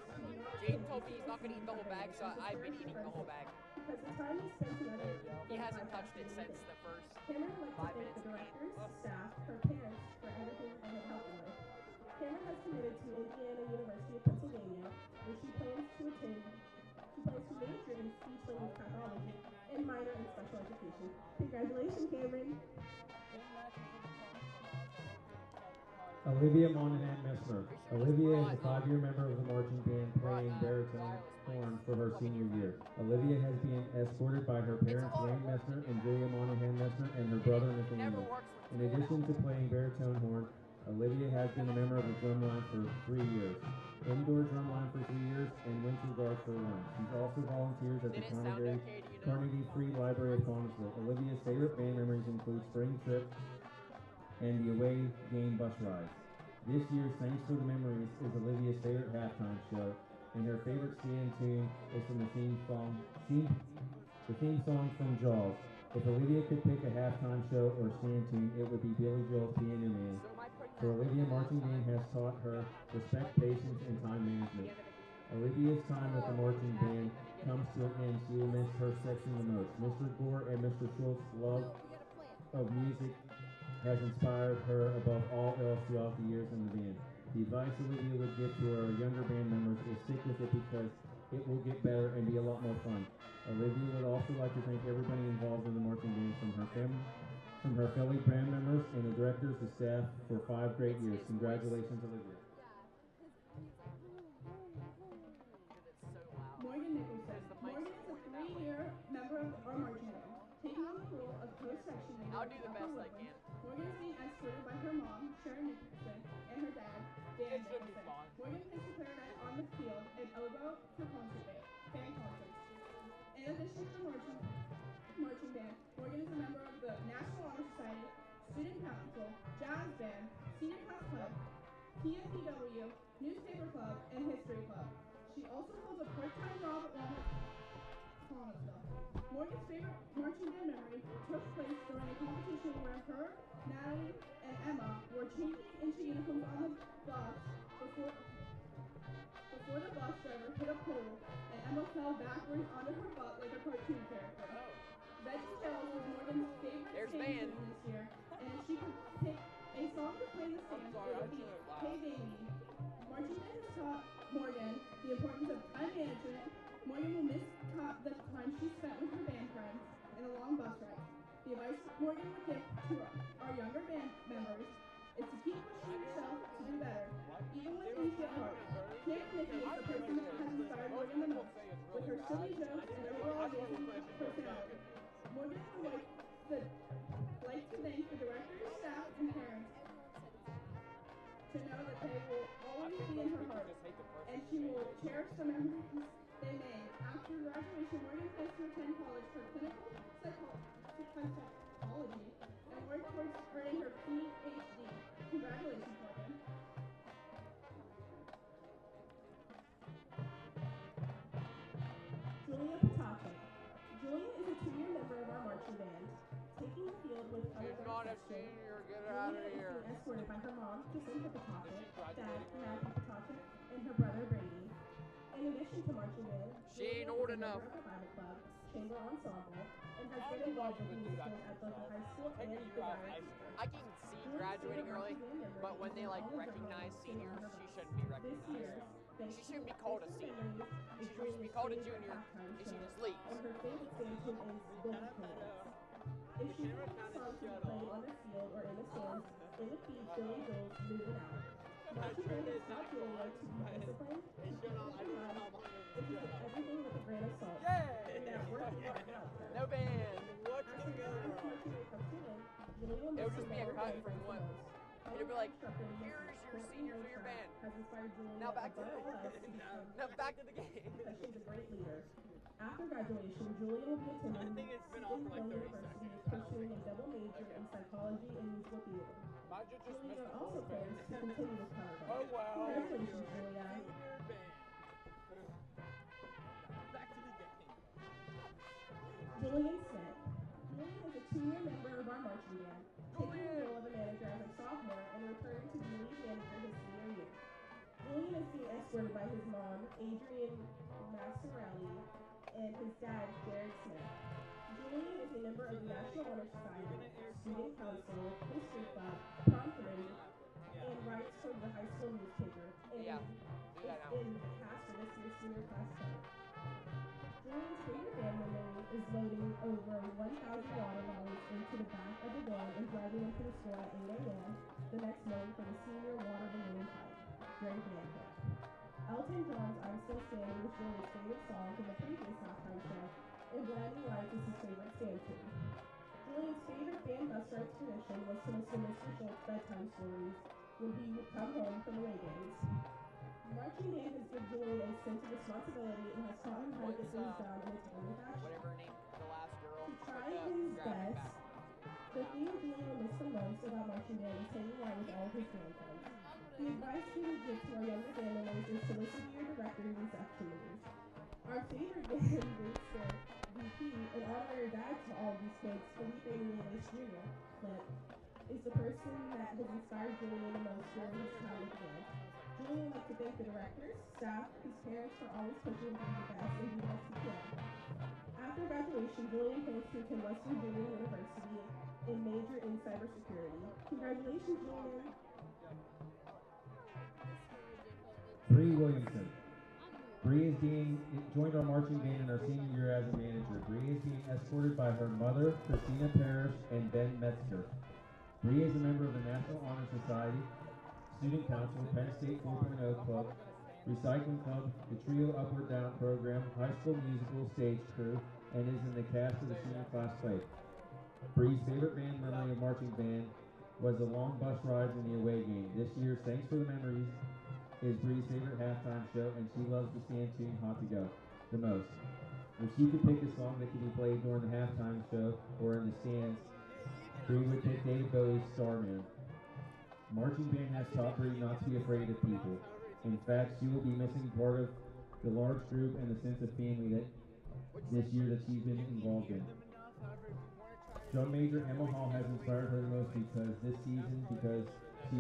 [SPEAKER 7] Jake told me he's not going to eat the whole bag, so I've been eating the whole bag.
[SPEAKER 10] Because the time he spent together,
[SPEAKER 7] he hasn't touched it since the first
[SPEAKER 10] Cameron would like
[SPEAKER 7] 5
[SPEAKER 10] to thank
[SPEAKER 7] minutes.
[SPEAKER 10] the directors, staff, her parents for everything they have helped her with. Cameron has committed to Indiana University of Pennsylvania, where she plans to attend. She plans to major in speech language pathology and minor in special education. Congratulations, Cameron.
[SPEAKER 9] Olivia Monahan Messmer. Olivia is a 5-year member of the marching band playing baritone horn for her senior year. Olivia has been escorted by her parents Wayne Messmer and Julia Monahan Messmer and her brother Nathaniel. In addition to playing baritone horn, Olivia has been a member of the drum line for 3 years, indoor drum line for 3 years, and winter guard for 1. She's also volunteers at the Carnegie Free Library of Connellsville. Olivia's favorite band memories include spring trip and the away game bus rides. This year's Thanks for the Memories is Olivia's favorite halftime show, and her favorite stand tune is from the theme song from Jaws. If Olivia could pick a halftime show or stand tune, it would be Billy Joel's Piano Man. For Olivia, marching band has taught her respect, patience, and time management. Olivia's time with the marching band comes to an end. She will miss her section the most. Mr. Gore and Mr. Schultz's love of music has inspired her above all else throughout the years in the band. The advice Olivia would give to our younger band members is stick with it because it will get better and be a lot more fun. Olivia would also like to thank everybody involved in the marching band, from her fellow band members and the directors, the staff, for 5 great years. Congratulations, Olivia.
[SPEAKER 10] Morgan Nicholson. Morgan is a 3-year member of our marching band, taking on the role of co-section leader.
[SPEAKER 7] I'll do the best I can.
[SPEAKER 10] Morgan is being escorted by her mom, Sharon Nicholson, and her dad, Dan Nicholson. Morgan plays the clarinet on the field and oboe for fan concerts. In addition to the marching band, Morgan is a member of the National Honor Society, Student Council, Jazz Band, Senior Class Club, PSPW, Newspaper Club, and History Club. She also holds a part-time job at Walmart Connellsville. Morgan's favorite marching band memory took place during a competition where her, Natalie, and Emma were changing into uniforms on the bus before the bus driver hit a pole and Emma fell backwards onto her butt like a cartoon character. Veggie Tales was Morgan's favorite stage tune this year, and if she could pick a song to play in the stands, it would be Hey Baby. Marching band has taught Morgan the importance of time management. Morgan will miss the time she spent with her band friends and a long bus ride. The advice Morgan would give to our younger band members is to keep pushing yourself to do better, even when things get hard. Camp Nikki is the person that has inspired Morgan the most, with her silly jokes and overall amazing personality. Morgan would like to thank the directors, staff, and parents to know that they will always be in her heart, and she will cherish the memories they made. After graduation, Morgan plans to attend college for clinical psychology and work towards earning her PhD. Congratulations, Morgan. Julia Pataki. Julia is a 2-year member of our marching band, taking the field with other section. Julia is being escorted by her mom, Jacinta Pataki, dad, Matthew Pataki, and her brother, Brady. In addition to marching band,
[SPEAKER 7] She ain't old enough.
[SPEAKER 10] Member of the Bible Club, Chamber Ensemble, and has been involved with musicals at both the high school and the diocese.
[SPEAKER 7] I can see graduating early, but when they recognize seniors, she shouldn't be recognized. She shouldn't be called a senior. She should be called a junior, and she just leaves.
[SPEAKER 10] And her favorite stand tune is Golden Playlist. If she had a song to be played on the field or in the stands, it would be Billy Joel's Move It Out. Marching band has taught Julia to be disciplined, to keep her mind, and to take everything with a grain of salt. And that work helps her.
[SPEAKER 7] No band.
[SPEAKER 10] After the last marching band comes to an end, Julia will
[SPEAKER 7] It
[SPEAKER 10] miss
[SPEAKER 7] would just
[SPEAKER 10] her
[SPEAKER 7] be a
[SPEAKER 10] mother
[SPEAKER 7] cut
[SPEAKER 10] and
[SPEAKER 7] from
[SPEAKER 10] friends
[SPEAKER 7] one.
[SPEAKER 10] the most.
[SPEAKER 7] It'd be like, here's your senior for your band.
[SPEAKER 10] Has inspired Julia
[SPEAKER 7] Now back to
[SPEAKER 10] above all else to
[SPEAKER 7] the
[SPEAKER 10] become
[SPEAKER 7] now back to the game.
[SPEAKER 10] because she's a great leader. After graduation, Julia will be attending Seton Hill University, pursuing a double major in psychology and musical theater. Julia also plans to continue with Canada.
[SPEAKER 11] Oh, wow.
[SPEAKER 10] Congratulations, Julia.
[SPEAKER 11] Back to the game.
[SPEAKER 10] Julian Smith. Julian is a 2-year member of our marching band, taking the role of a manager as a sophomore and returning to be lead manager his senior year. Julian is being escorted by his mom, Adrian Massarelli, and his dad, Jared Smith. Julian is a member of the National Honor Society, Student Council, History Club, Prom Committee, and writes for the high school newspaper, and is in the cast for this year's Senior Class Club. Julian's favorite band memory is loading over 1,000 water bottles into the back of the van and driving them to the school at 8 a.m. the next morning for the senior water balloon fight during band camp. Elton John's I'm Still Standing was Julian's favorite song from the previous halftime show, and Blinding Lights is his favorite stand tune. Julian's favorite band bus ride tradition was to listen to Mr. Schultz's bedtime stories when he would come home from away games. Marching band has given Julian a sense of responsibility and has taught him how to get things done in a timely fashion.
[SPEAKER 7] Whatever her name, the last girl.
[SPEAKER 10] To try his best, the thing Julian will miss the most about marching band is hanging out with all of his band friends. The advice he would give to our younger band members is to listen to your directors and section leaders. Our favorite band master, VP, and honorary dad to all of these kids, Felipe Nieves Jr., Flip, is the person that has inspired Julian the most during his time with the club. Julian would like to thank the directors, staff, his parents for always pushing him to be the best and he loves to play. After graduation, Julian plans to attend West Virginia University and major in cybersecurity. Congratulations, Julian.
[SPEAKER 9] Bree Williamson. Bree is joined our marching band in our senior year as a manager. Bree is being escorted by her mother, Christina Parrish, and Ben Metzger. Bree is a member of the National Honor Society, Student Council, Penn State 4.0 Club, Recycling Club, the Trio Upward Down program, High School Musical stage crew, and is in the cast of the senior class play. Bree's favorite band memory of marching band was the long bus rides in the away game. This year's Thanks for the Memories is Bree's favorite halftime show, and she loves the stand tune Hot to Go the most. If she could pick a song that could be played during the halftime show or in the stands, Bree would pick David Bowie's Starman. Marching band has taught Bree not to be afraid of people. In fact, she will be missing part of the large group and the sense of family that this year that she's been involved in. Drum major Emma Hall has inspired her the most because she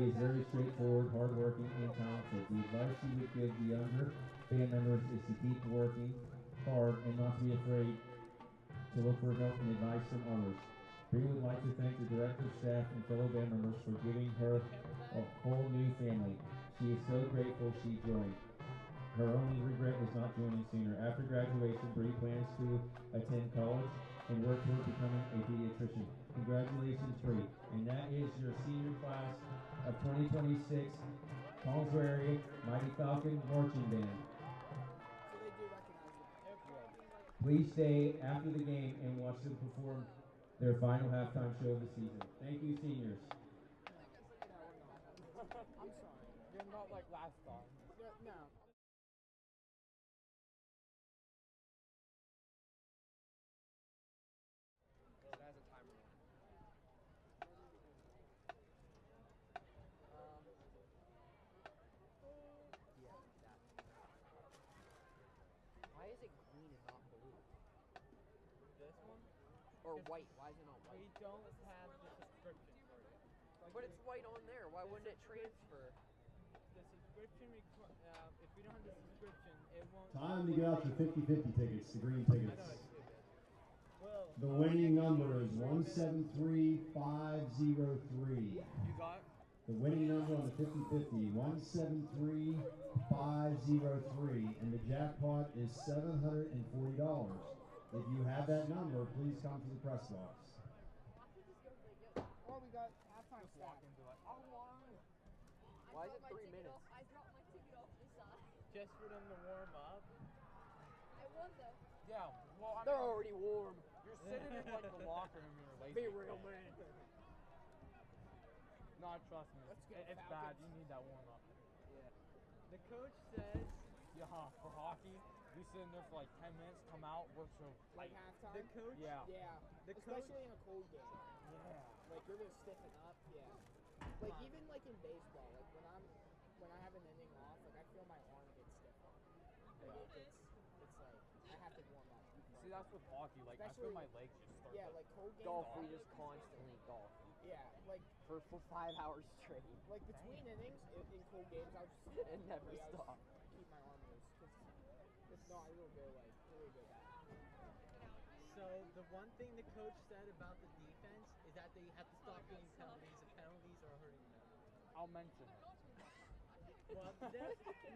[SPEAKER 9] is very straightforward, hardworking, and talented. The advice she would give the younger band members is to keep working hard and not to be afraid to look for help and advice from others. Bree would like to thank the director, staff, and fellow band members for giving her a whole new family. She is so grateful she joined. Her only regret is not joining sooner. After graduation, Bree plans to attend college and work toward becoming a pediatrician. Congratulations, Bree. And that is your senior class of 2026 Collinsville area Mighty Falcon Marching Band. Please stay after the game and watch them perform their final halftime show of the season. Thank you, seniors.
[SPEAKER 7] I'm sorry. You're not like last time. No. Why is it green and not blue?
[SPEAKER 6] This one?
[SPEAKER 7] Or white? Why is it not white?
[SPEAKER 6] We don't have the subscription for it.
[SPEAKER 7] But it's white on there. Why wouldn't it transfer?
[SPEAKER 6] The subscription, if we don't have the subscription, it won't.
[SPEAKER 2] Time to get out your 50-50 tickets, the green tickets.
[SPEAKER 6] Well,
[SPEAKER 2] The winning number is 173503.
[SPEAKER 6] you got?
[SPEAKER 2] The winning number on the 50-50, 173503, and the jackpot is $740. If you have that number, please come to the press box.
[SPEAKER 7] Or we got halftime stack. How long? Why is it 3 minutes?
[SPEAKER 12] I dropped my ticket off the side.
[SPEAKER 6] Just for them to warm up?
[SPEAKER 12] I won though.
[SPEAKER 6] Yeah, well,
[SPEAKER 7] They're already warm.
[SPEAKER 6] You're sitting in like the locker room and you're lazy.
[SPEAKER 7] Be real, man.
[SPEAKER 6] No, trust me. It's bad. You need that warm up.
[SPEAKER 7] Yeah.
[SPEAKER 6] The coach says, for hockey, we sit in there for like 10 minutes, come out, work so
[SPEAKER 7] Like halftime?
[SPEAKER 6] The coach?
[SPEAKER 7] Yeah.
[SPEAKER 6] The
[SPEAKER 7] Especially in a cold game.
[SPEAKER 6] Yeah.
[SPEAKER 7] Like you're gonna stiffen up. Yeah. Like even like in baseball, like when I have an inning off, like I feel my arm get stiff. Like it's like I have to warm up.
[SPEAKER 6] See, that's with hockey. Like I feel my legs just start.
[SPEAKER 7] Yeah, like cold games.
[SPEAKER 6] Golf,
[SPEAKER 7] we just constantly golf. Yeah, like
[SPEAKER 6] for 5 hours straight.
[SPEAKER 7] Like between innings in cold games, I'll just
[SPEAKER 6] and never stop.
[SPEAKER 7] Keep my arm loose. If not, it will go back.
[SPEAKER 6] So the one thing the coach said about the defense is that they have to stop getting penalties. The penalties are hurting them. I'll mention it. Well,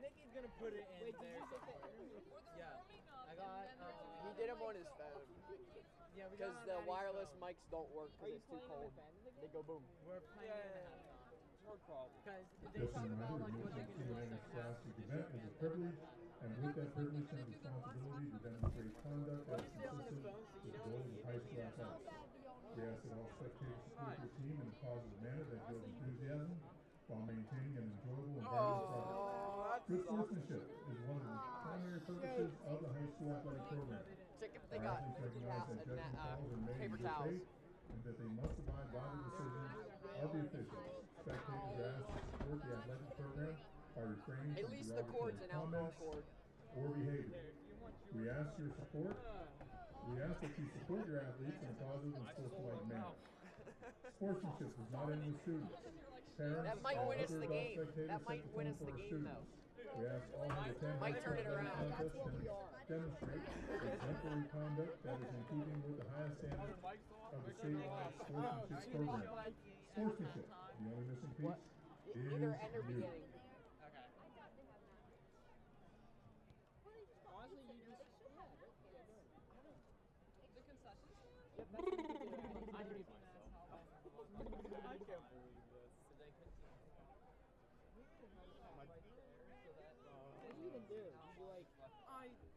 [SPEAKER 6] Nikki's gonna put it in there. Yeah, I got.
[SPEAKER 7] He did them on his phone.
[SPEAKER 6] Yeah,
[SPEAKER 7] because the wireless mics don't work because it's too cold. They go boom.
[SPEAKER 6] We're playing in the halftime. No problem. Because they
[SPEAKER 5] Just a
[SPEAKER 6] talk about
[SPEAKER 5] reminder,
[SPEAKER 6] like what they
[SPEAKER 5] the
[SPEAKER 6] can do in
[SPEAKER 5] University
[SPEAKER 6] the
[SPEAKER 5] of
[SPEAKER 6] second half.
[SPEAKER 5] Classic event is a privilege, and with that privilege comes responsibility to demonstrate conduct that is consistent with the goals of high school athletics. We ask that all spectators support your team in a positive manner that builds enthusiasm while maintaining an enjoyable and various product. Good sportsmanship is one of the primary purposes of the high school athletic program.
[SPEAKER 7] They got paper towels.
[SPEAKER 5] And that they must abide by the decisions of the officials. Spectators are asked to support the athletic program by refraining from derogatory comments or behavior. We ask your support. We ask that you support your athletes in a positive and sportsmanlike manner. Sportsmanship was not in the students. Parents
[SPEAKER 7] That might
[SPEAKER 5] and
[SPEAKER 7] win us
[SPEAKER 5] other
[SPEAKER 7] the
[SPEAKER 5] adult
[SPEAKER 7] game.
[SPEAKER 5] spectators
[SPEAKER 7] That
[SPEAKER 5] set
[SPEAKER 7] might
[SPEAKER 5] the
[SPEAKER 7] win
[SPEAKER 5] tone
[SPEAKER 7] us
[SPEAKER 5] for
[SPEAKER 7] the
[SPEAKER 5] our
[SPEAKER 7] game,
[SPEAKER 5] students. We ask all who attend
[SPEAKER 7] Might
[SPEAKER 5] this
[SPEAKER 7] turn it
[SPEAKER 5] athletic
[SPEAKER 7] around.
[SPEAKER 5] contest to demonstrate exemplary conduct that is in keeping with the highest standards of the statewide sportsmanship program. Sportsmanship, the only missing piece, is
[SPEAKER 7] Either end or
[SPEAKER 5] you.
[SPEAKER 7] beginning.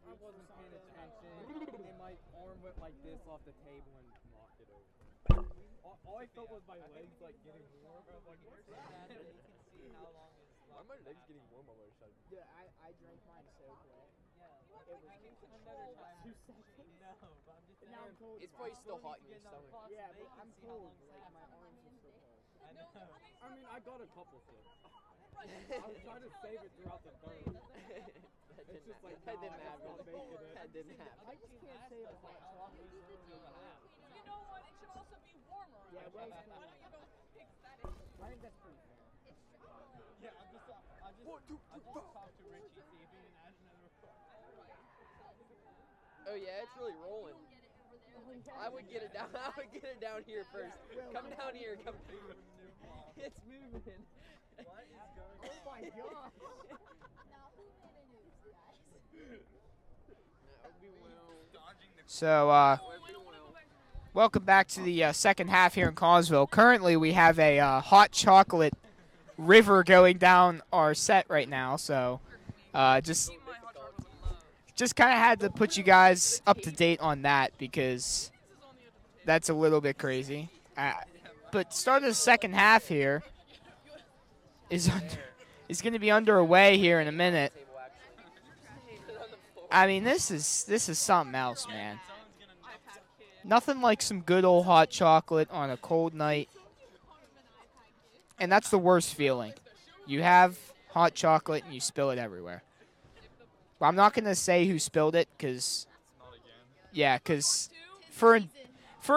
[SPEAKER 6] I wasn't paying attention. And my arm went like this off the table and knocked it over. All I felt was my legs like getting warm. I was like, you can see how long it's
[SPEAKER 4] Why are my legs getting warm all of a sudden?
[SPEAKER 7] Dude, I drank mine so quick.
[SPEAKER 6] Yeah. It was another time. 2 seconds. No, but I'm just
[SPEAKER 7] Now I'm cold.
[SPEAKER 1] It's probably still hot in your stomach.
[SPEAKER 7] Yeah, but I'm cold. Like, my arms are still cold.
[SPEAKER 6] I know. I mean, I got a couple sips. I was trying to save it throughout the third. It's just like,
[SPEAKER 7] that didn't
[SPEAKER 6] nah,
[SPEAKER 7] happen.
[SPEAKER 6] I'm not making it.
[SPEAKER 7] That didn't happen. I just can't save a hot chocolate.
[SPEAKER 12] You know what? It should also be warmer.
[SPEAKER 7] Yeah, well,
[SPEAKER 12] I don't even know what fix that is.
[SPEAKER 7] I think that's pretty fair.
[SPEAKER 6] Yeah, I just talked to Richie, see if he can add another.
[SPEAKER 1] Oh yeah, it's really rolling. I would get it down. I would get it down here first. Come down here. Come. It's moving.
[SPEAKER 6] What is going on?
[SPEAKER 7] Oh my god!
[SPEAKER 12] Now, who made a news, guys?
[SPEAKER 1] So, welcome back to the second half here in Collinsville. Currently, we have a hot chocolate river going down our set right now. So, just kind of had to put you guys up to date on that because that's a little bit crazy. But start of the second half here is going to be underway here in a minute. I mean, this is something else, man. Nothing like some good old hot chocolate on a cold night. And that's the worst feeling. You have hot chocolate and you spill it everywhere. Well, I'm not going to say who spilled it because, yeah, because for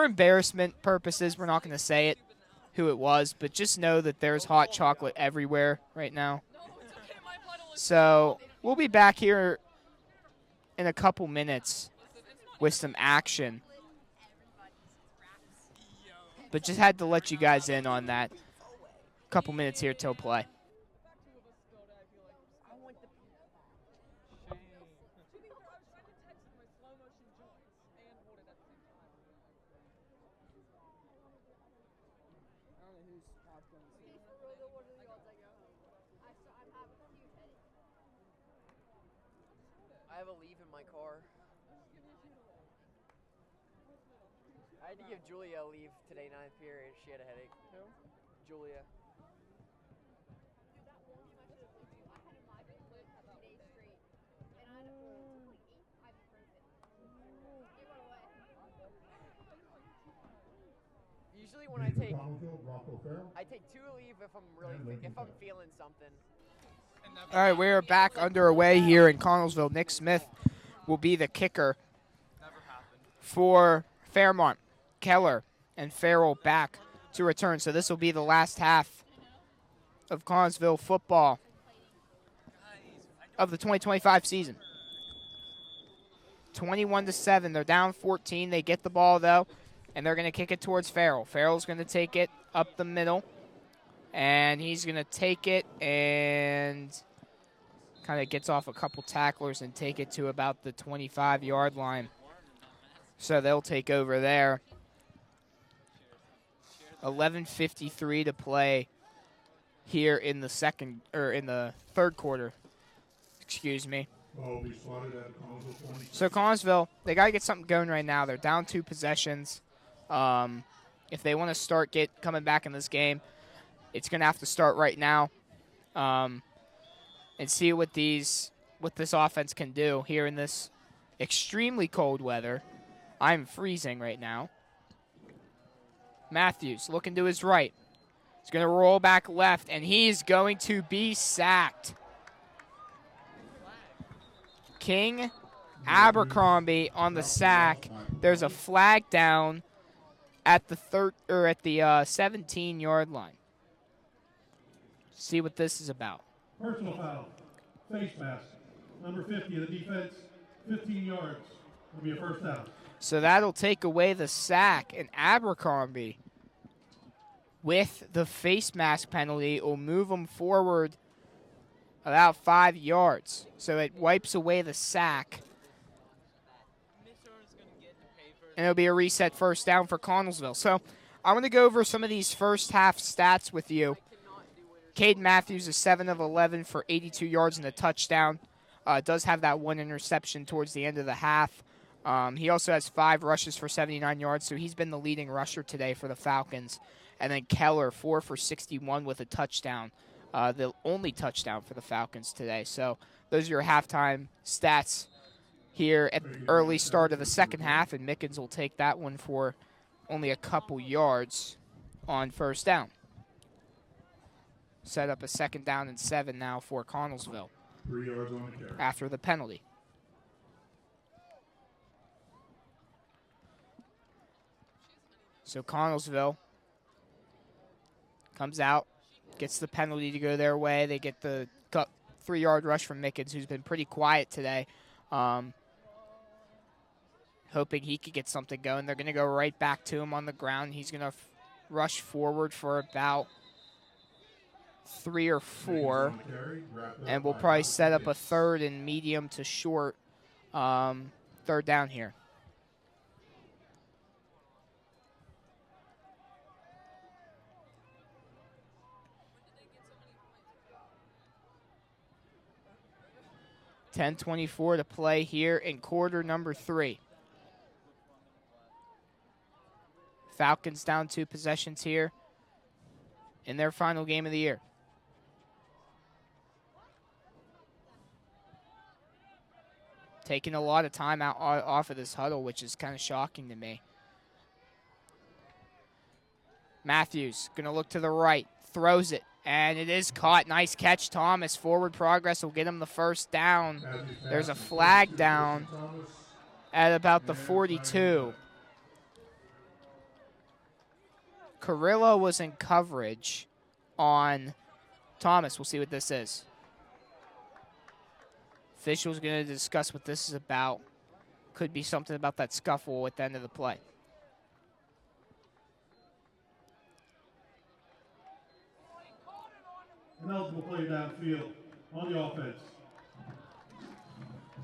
[SPEAKER 1] embarrassment purposes, we're not going to say it, who it was. But just know that there's hot chocolate everywhere right now. So we'll be back here in a couple minutes with some action. But just had to let you guys in on that. Couple minutes here till play.
[SPEAKER 7] I have a leave in my car. I had to give Julia a leave today, 9th period. She had a headache. Who? Julia. Usually when I take 2 leave if I'm feeling something.
[SPEAKER 1] All right, we are back underway here in Connellsville. Nick Smith will be the kicker for Fairmont. Keller and Farrell back to return. So this will be the last half of Connellsville football of the 2025 season. 21-7. They're down 14. They get the ball, though, and they're going to kick it towards Farrell. Farrell's going to take it up the middle, and he's going to take it and kind of gets off a couple tacklers and take it to about the 25-yard line. So they'll take over there. 11:53 to play here in the third quarter. Excuse me. So Collinsville, they got to get something going right now. They're down 2 possessions. If they want to start coming back in this game, it's going to have to start right now, and see what this offense can do here in this extremely cold weather. I'm freezing right now. Matthews looking to his right. He's going to roll back left, and he's going to be sacked. King Abercrombie on the sack. There's a flag down at the 17-yard line. See what this is about.
[SPEAKER 2] Personal foul. Face mask. Number 50 of the defense, 15 yards. Will be a first down.
[SPEAKER 1] So that'll take away the sack, and Abercrombie, with the face mask penalty, will move them forward about 5 yards. So it wipes away the sack. And it'll be a reset first down for Connellsville. So I'm going to go over some of these first half stats with you. Caden Matthews is 7 of 11 for 82 yards and a touchdown. Does have that one interception towards the end of the half. He also has 5 rushes for 79 yards, so he's been the leading rusher today for the Falcons. And then Keller, 4 for 61 with a touchdown. The only touchdown for the Falcons today. So those are your halftime stats here at the early start of the second half, and Mickens will take that one for only a couple yards on first down. Set up a 2nd down and 7 now for Connellsville
[SPEAKER 5] 3 yards on the carry.
[SPEAKER 1] after the penalty. So Connellsville comes out, gets the penalty to go their way. They get the 3-yard rush from Mickens, who's been pretty quiet today. Hoping he could get something going. They're going to go right back to him on the ground. He's going to rush forward for about 3 or 4. And we'll probably set up a 3rd and medium to short 3rd down here. .10:24 to play here in quarter number 3. Falcons down 2 possessions here in their final game of the year. Taking a lot of time out off of this huddle, which is kind of shocking to me. Matthews going to look to the right, throws it, and it is caught. Nice catch, Thomas. Forward progress will get him the first down. There's a flag down at about the 42. Carrillo was in coverage on Thomas. We'll see what this is. Officials going to discuss what this is about. Could be something about that scuffle at the end of the play.
[SPEAKER 2] Ineligible play downfield on the offense.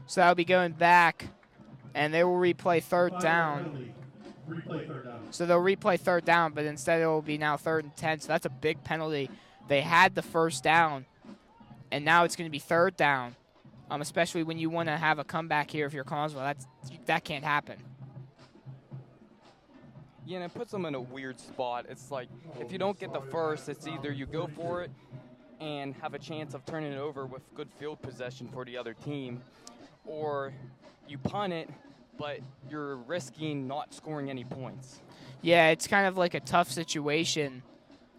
[SPEAKER 1] So that'll be going back, and they will replay 3rd down.
[SPEAKER 2] Replay 3rd down.
[SPEAKER 1] So they'll replay 3rd down, but instead it will be now 3rd and 10. So that's a big penalty. They had the first down, and now it's going to be 3rd down, especially when you want to have a comeback here if you're Connellsville. That can't happen.
[SPEAKER 4] Yeah, and it puts them in a weird spot. It's like if you don't get the first, it's either you go for it and have a chance of turning it over with good field possession for the other team, or you punt it, but you're risking not scoring any points.
[SPEAKER 1] Yeah, it's kind of like a tough situation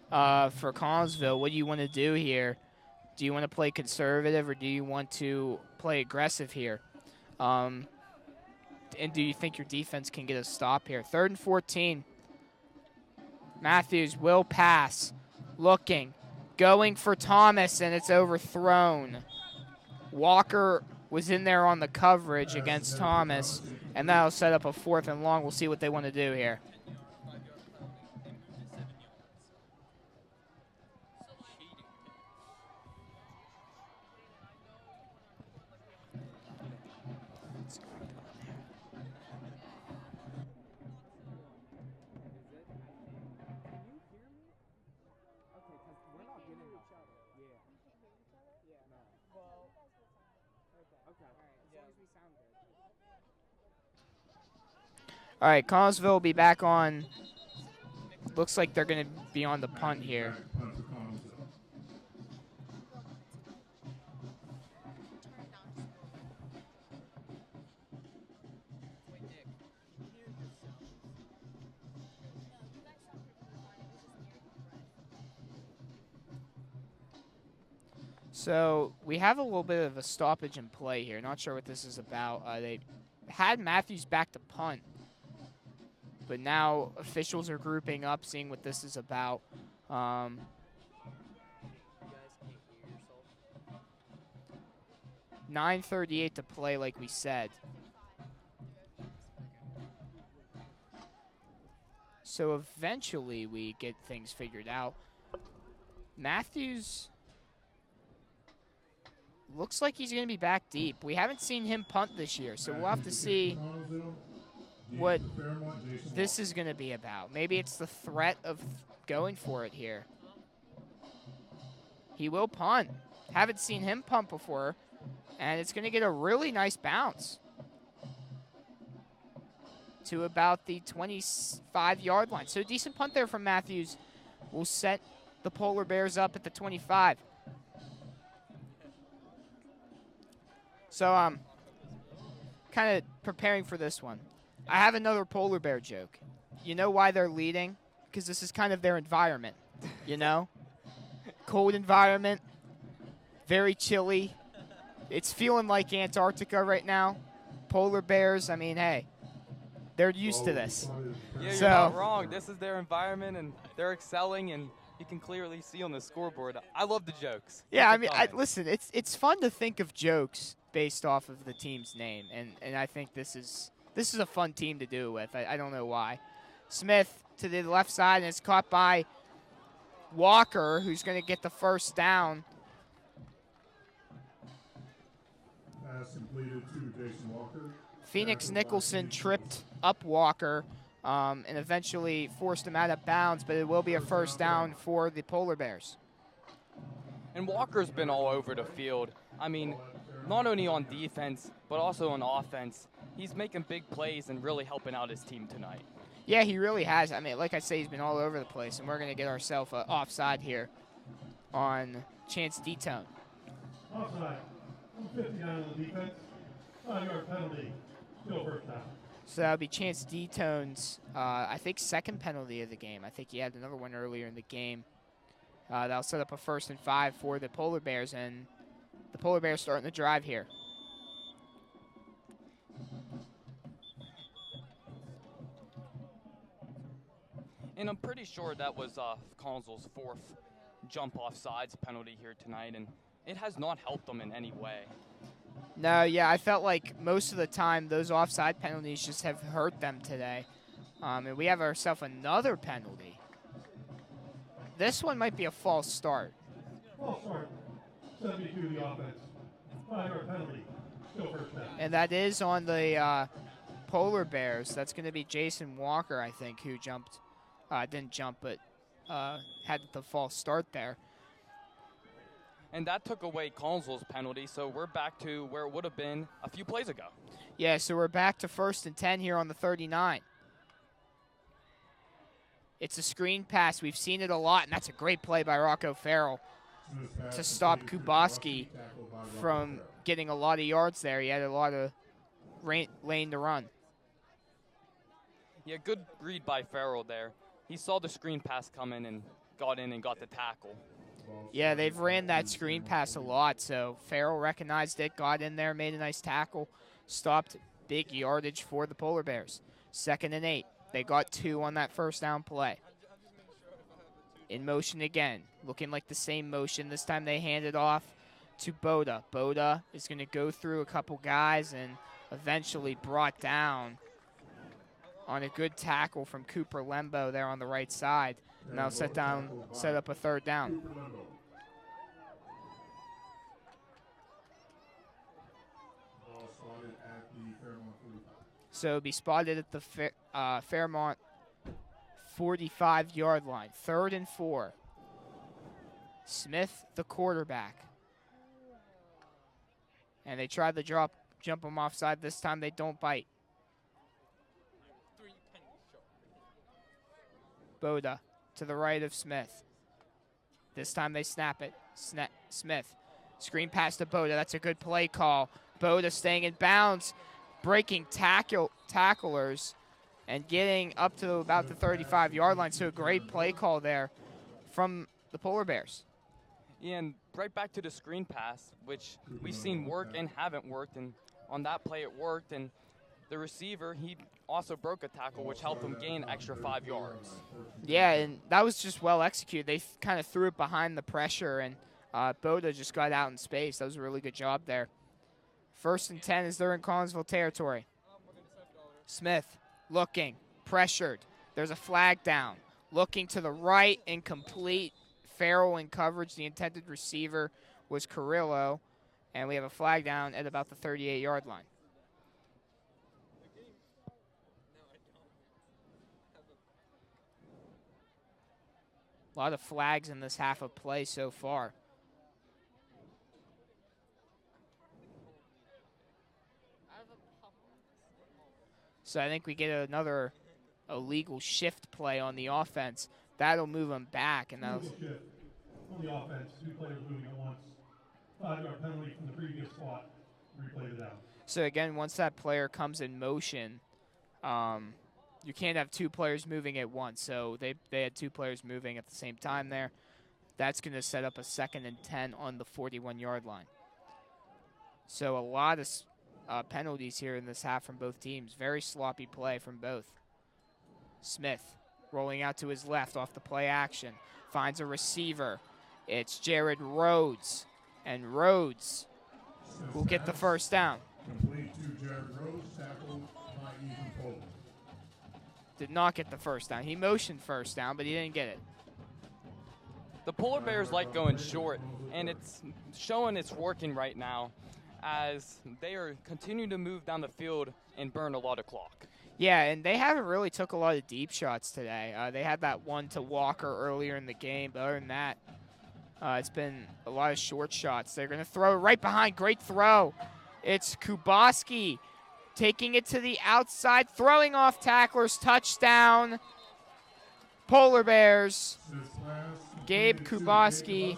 [SPEAKER 1] for Connellsville. What do you want to do here? Do you want to play conservative, or do you want to play aggressive here? And do you think your defense can get a stop here? 3rd and 14. Matthews will pass. Looking. Going for Thomas, and it's overthrown. Walker was in there on the coverage against Thomas, and that'll set up a 4th and long. We'll see what they want to do here. All right, Connellsville will be back on. Looks like they're going to be on the punt here. So we have a little bit of a stoppage in play here. Not sure what this is about. They had Matthews back to punt. But now officials are grouping up, seeing what this is about. 9:38 to play, like we said. So eventually we get things figured out. Matthews looks like he's going to be back deep. We haven't seen him punt this year, so we'll have to see what this is going to be about. Maybe it's the threat of going for it here. He will punt. Haven't seen him punt before, and it's going to get a really nice bounce to about the 25-yard line. So a decent punt there from Matthews will set the Polar Bears up at the 25. So kind of preparing for this one. I have another Polar Bear joke. You know why they're leading? Because this is kind of their environment, you know? Cold environment, very chilly. It's feeling like Antarctica right now. Polar bears, I mean, hey, they're used to this.
[SPEAKER 4] Yeah, you're not wrong. This is their environment, and they're excelling, and you can clearly see on the scoreboard. I love the jokes.
[SPEAKER 1] Yeah, I mean, listen, it's fun to think of jokes based off of the team's name, and I think this is a fun team to do it with. I don't know why. Smith to the left side, and it's caught by Walker, who's going to get the first down.
[SPEAKER 5] Pass completed to Jason Walker.
[SPEAKER 1] Phoenix Nicholson tripped up Walker and eventually forced him out of bounds, but it will be a first down for the Polar Bears.
[SPEAKER 4] And Walker's been all over the field. I mean, not only on defense, but also on offense. He's making big plays and really helping out his team tonight.
[SPEAKER 1] Yeah, he really has. I mean, like I say, he's been all over the place, and we're going to get ourselves offside here on Chance Detone.
[SPEAKER 2] Offside. 59 on the defense. 5-yard penalty. Still first down.
[SPEAKER 1] So that would be Chance Detone's, I think, second penalty of the game. I think he had another one earlier in the game. That'll set up a 1st and 5 for the Polar Bears, and the Polar Bears starting the drive here.
[SPEAKER 4] And I'm pretty sure that was Consul's 4th jump off sides penalty here tonight, and it has not helped them in any way.
[SPEAKER 1] No, yeah, I felt like most of the time those offside penalties just have hurt them today. And we have ourselves another penalty. This one might be a false start.
[SPEAKER 2] False start. 72 the offense. 5-yard penalty. Still first down.
[SPEAKER 1] And that is on the Polar Bears. That's going to be Jason Walker, I think, who jumped. Didn't jump, but had the false start there.
[SPEAKER 4] And that took away Consul's penalty, so we're back to where it would have been a few plays ago.
[SPEAKER 1] Yeah, so we're back to 1st and 10 here on the 39. It's a screen pass. We've seen it a lot, and that's a great play by Rocco Farrell to stop Kuboski from getting a lot of yards there. He had a lot of lane to run.
[SPEAKER 4] Yeah, good read by Farrell there. He saw the screen pass coming and got in and got the tackle.
[SPEAKER 1] Yeah, they've ran that screen pass a lot, so Farrell recognized it, got in there, made a nice tackle, stopped big yardage for the Polar Bears. 2nd and 8. They got 2 on that first down play. In motion again, looking like the same motion. This time they hand it off to Boda. Boda is going to go through a couple guys and eventually brought down on a good tackle from Cooper Lembo there on the right side. Now set up a 3rd down. So it'll be spotted at the Fairmont 45-yard line. 3rd and 4. Smith, the quarterback. And they tried to jump him offside. This time they don't bite. Boda to the right of Smith. This time they snap it. Smith. Screen pass to Boda. That's a good play call. Boda staying in bounds, breaking tacklers, and getting up to about the 35-yard line. So a great play call there from the Polar Bears.
[SPEAKER 4] Yeah, and right back to the screen pass, which we've seen work and haven't worked. And on that play it worked. And the receiver, he also broke a tackle, which helped him gain extra 5 yards.
[SPEAKER 1] Yeah, and that was just well executed. They kind of threw it behind the pressure, and Boda just got out in space. That was a really good job there. 1st and 10 as they're in Collinsville territory. Smith looking, pressured. There's a flag down. Looking to the right, incomplete. Farrell in coverage. The intended receiver was Carrillo, and we have a flag down at about the 38-yard line. A lot of flags in this half of play so far. So I think we get another illegal shift play on the offense. That'll move them back. And that'll
[SPEAKER 2] shift on the offense. 2 players moving at once. 5-yard penalty from the previous spot. Replay the down.
[SPEAKER 1] So again, once that player comes in motion, you can't have 2 players moving at once. So they had 2 players moving at the same time there. That's going to set up a 2nd and 10 on the 41-yard line. So a lot of penalties here in this half from both teams. Very sloppy play from both. Smith rolling out to his left off the play action. Finds a receiver. It's Jared Rhodes. And Rhodes will get the first down.
[SPEAKER 5] Complete to Jared Rhodes, tackled by Ethan Fuller.
[SPEAKER 1] Did not get the first down. He motioned first down, but he didn't get it.
[SPEAKER 4] The Polar Bears like going short, and it's showing it's working right now as they are continuing to move down the field and burn a lot of clock.
[SPEAKER 1] Yeah, and they haven't really took a lot of deep shots today. They had that one to Walker earlier in the game, but other than that, it's been a lot of short shots. They're going to throw right behind. Great throw. It's Kuboski taking it to the outside, throwing off tacklers, touchdown. Polar Bears. Gabe Kuboski.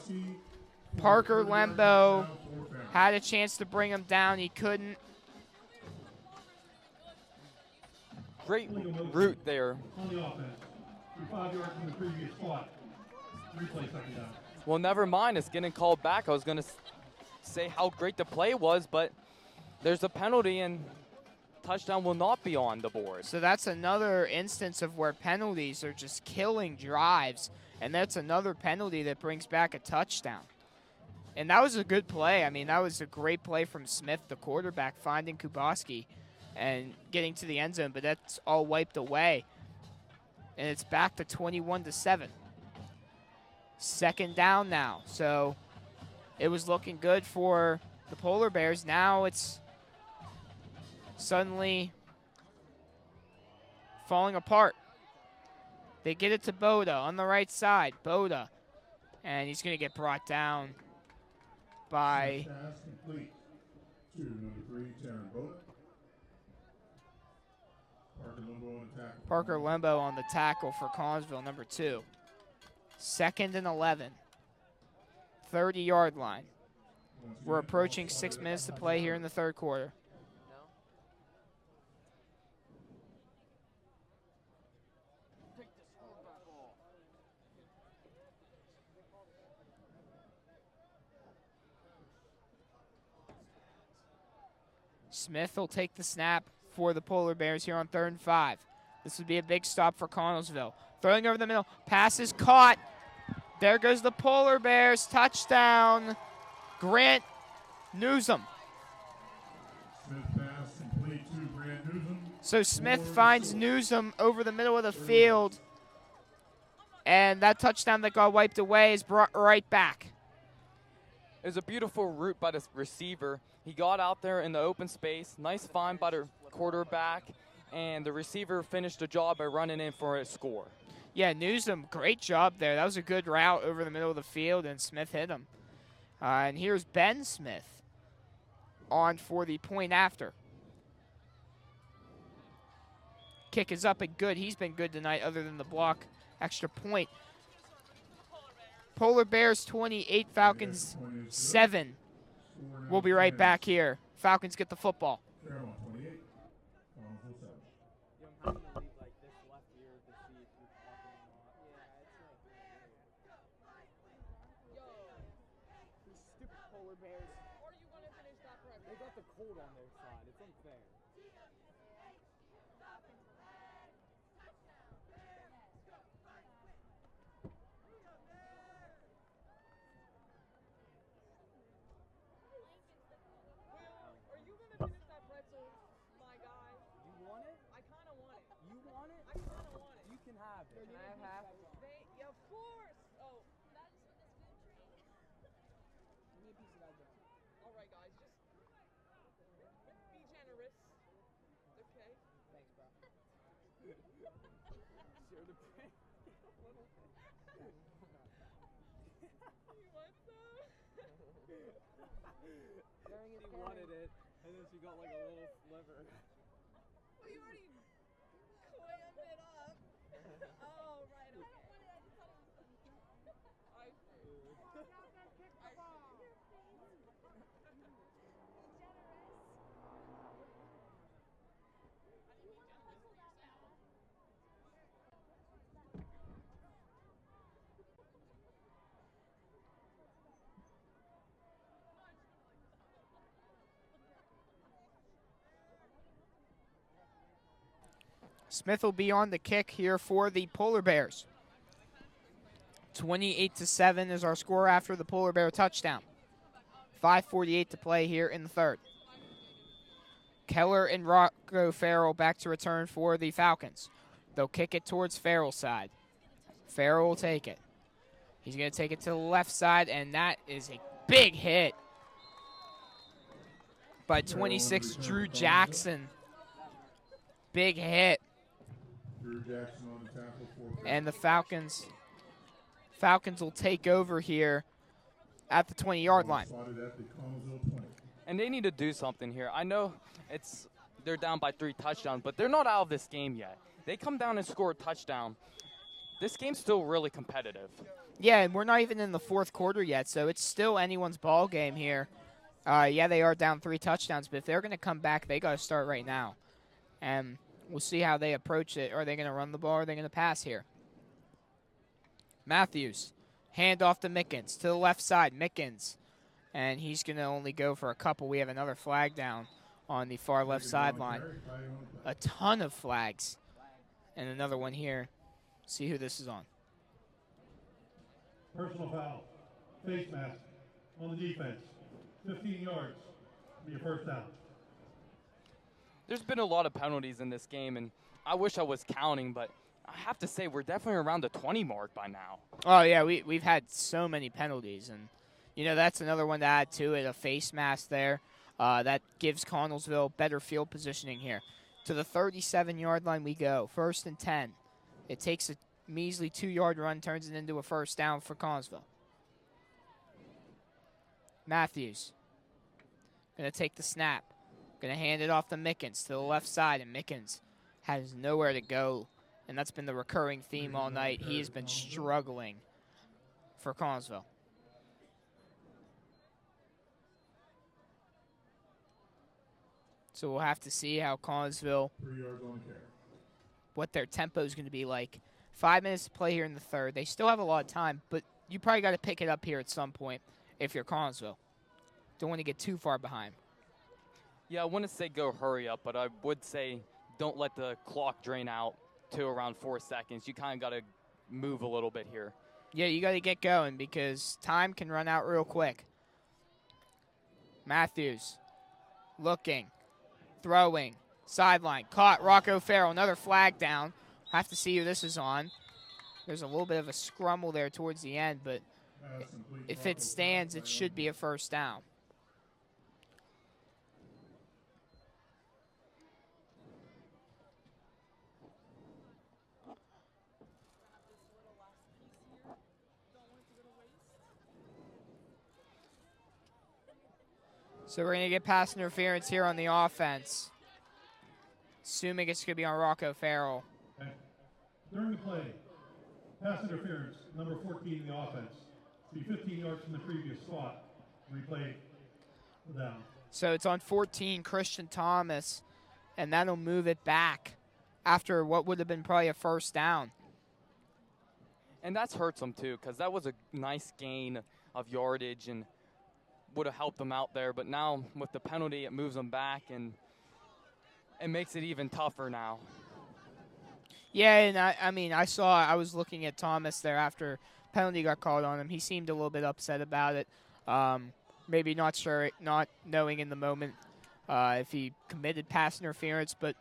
[SPEAKER 1] Parker Lembo had a chance to bring him down. He couldn't.
[SPEAKER 4] Great route there.
[SPEAKER 2] On the offense. 5 yards from the previous spot. Replay 2nd down.
[SPEAKER 4] Well, never mind. It's getting called back. I was going to say how great the play was, but there's a penalty and touchdown will not be on the board.
[SPEAKER 1] So that's another instance of where penalties are just killing drives, and that's another penalty that brings back a touchdown. And that was a good play. I mean, that was a great play from Smith, the quarterback, finding Kuboski and getting to the end zone, but that's all wiped away. And it's back to 21-7. 2nd down now. So it was looking good for the Polar Bears. Now it's suddenly falling apart. They get it to Boda on the right side. Boda. And he's going to get brought down by
[SPEAKER 5] Pass complete to number 3, Taryn Boda.
[SPEAKER 1] Parker Lembo on the tackle for Collinsville, number 2. 2nd and 11. 30-yard line. We're approaching 6 minutes to play here in the 3rd quarter. Smith will take the snap for the Polar Bears here on 3rd and 5. This would be a big stop for Connellsville. Throwing over the middle. Pass is caught. There goes the Polar Bears. Touchdown. Grant Newsom.
[SPEAKER 5] Smith pass complete to Grant Newsom.
[SPEAKER 1] So Smith finds Newsom over the middle of the field. And that touchdown that got wiped away is brought right back.
[SPEAKER 4] It was a beautiful route by the receiver. He got out there in the open space. Nice find by the quarterback. And the receiver finished the job by running in for a score.
[SPEAKER 1] Yeah, Newsom, great job there. That was a good route over the middle of the field, and Smith hit him. And here's Ben Smith on for the point after. Kick is up and good. He's been good tonight other than the block. Extra point. Polar Bears 28, Falcons 7. We'll be right back here. Falcons get the football.
[SPEAKER 6] They got the cold on their side. It's unfair.
[SPEAKER 4] can have it. Can I have half?
[SPEAKER 6] Yeah, of course. Oh.
[SPEAKER 7] Give me a piece of that jam.
[SPEAKER 6] All right, guys, just be generous. Okay.
[SPEAKER 7] Thanks, bro.
[SPEAKER 4] Share the brain.
[SPEAKER 6] You want some?
[SPEAKER 4] She wanted it, and then she got like a little sliver.
[SPEAKER 6] Well, you already clammed it up. Oh, right, okay. I see.
[SPEAKER 1] Smith will be on the kick here for the Polar Bears. 28-7 is our score after the Polar Bear touchdown. 5:48 to play here in the third. Keller and Rocco Farrell back to return for the Falcons. They'll kick it towards Farrell's side. Farrell will take it. He's going to take it to the left side, and that is a big hit by 26, Drew Jackson. Big hit.
[SPEAKER 5] Drew Jackson on the tackle for
[SPEAKER 1] And the Falcons will take over here at the 20-yard line.
[SPEAKER 5] spotted at the Connellsville 20.
[SPEAKER 4] And they need to do something here. I know they're down by 3 touchdowns, but they're not out of this game yet. They come down and score a touchdown. This game's still really competitive.
[SPEAKER 1] Yeah, and we're not even in the fourth quarter yet, so it's still anyone's ball game here. Yeah, they are down 3 touchdowns, but if they're going to come back, they got to start right now. And we'll see how they approach it. Are they going to run the ball or are they going to pass here? Matthews, hand off to Mickens to the left side. Mickens, and he's going to only go for a couple. We have another flag down on the far left sideline. A ton of flags. And another one here. See who this is on.
[SPEAKER 2] Personal foul. Face mask on the defense. 15 yards. Be a first down.
[SPEAKER 4] There's been a lot of penalties in this game, and I wish I was counting, but I have to say we're definitely around the 20 mark by now.
[SPEAKER 1] Oh, yeah, we've had so many penalties, and, that's another one to add to it, a face mask there. That gives Connellsville better field positioning here. To the 37-yard line we go, 1st and 10. It takes a measly 2-yard run, turns it into a first down for Connellsville. Matthews going to take the snap. Going to hand it off to Mickens to the left side, and Mickens has nowhere to go. And that's been the recurring theme all night. He has been struggling for Connellsville. So we'll have to see how Connellsville,
[SPEAKER 5] 3 yards on carry.
[SPEAKER 1] what their tempo is going to be like. 5 minutes to play here in the third. They still have a lot of time, but you probably got to pick it up here at some point if you're Connellsville. Don't want to get too far behind.
[SPEAKER 4] Yeah, I wouldn't say go hurry up, but I would say don't let the clock drain out to around 4 seconds. You kind of got to move a little bit here.
[SPEAKER 1] Yeah, you got to get going because time can run out real quick. Matthews looking, throwing, sideline, caught. Rocco Farrell, another flag down. Have to see who this is on. There's a little bit of a scrumble there towards the end, but if it stands, it should be a first down. So we're going to get pass interference here on the offense. Assuming it's going to be on Rocco Farrell.
[SPEAKER 2] Okay. During the play, pass interference, number 14 in the offense. Be 15 yards from the previous spot. Replay the down.
[SPEAKER 1] So it's on 14, Christian Thomas, and that'll move it back after what would have been probably a first down.
[SPEAKER 4] And that's hurts them too, because that was a nice gain of yardage and would have helped them out there. But now with the penalty, it moves them back, and it makes it even tougher now.
[SPEAKER 1] Yeah, and I was looking at Thomas there after penalty got called on him. He seemed a little bit upset about it. Maybe not sure, not knowing in the moment if he committed pass interference. But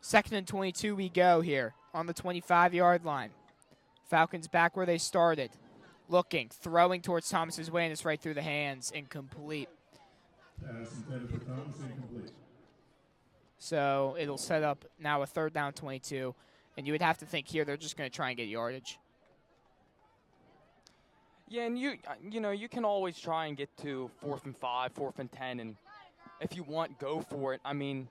[SPEAKER 1] 2nd and 22 we go here on the 25-yard line. Falcons back where they started. Looking, throwing towards Thomas's way, and it's right through the hands. Incomplete.
[SPEAKER 5] Pass intended for Thomas, incomplete.
[SPEAKER 1] So it'll set up now a 3rd down 22. And you would have to think here they're just going to try and get yardage.
[SPEAKER 4] Yeah, and you can always try and get to 4th and 5, 4th and 10, and if you want, go for it. I mean,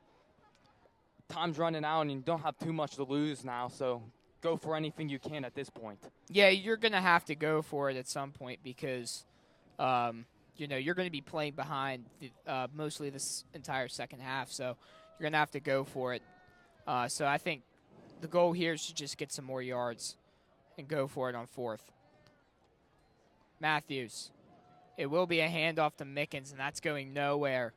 [SPEAKER 4] time's running out, and you don't have too much to lose now, so go for anything you can at this point.
[SPEAKER 1] Yeah, you're going to have to go for it at some point because, you're going to be playing behind mostly this entire second half, so you're going to have to go for it. So I think the goal here is to just get some more yards and go for it on 4th. Matthews. It will be a handoff to Mickens, and that's going nowhere.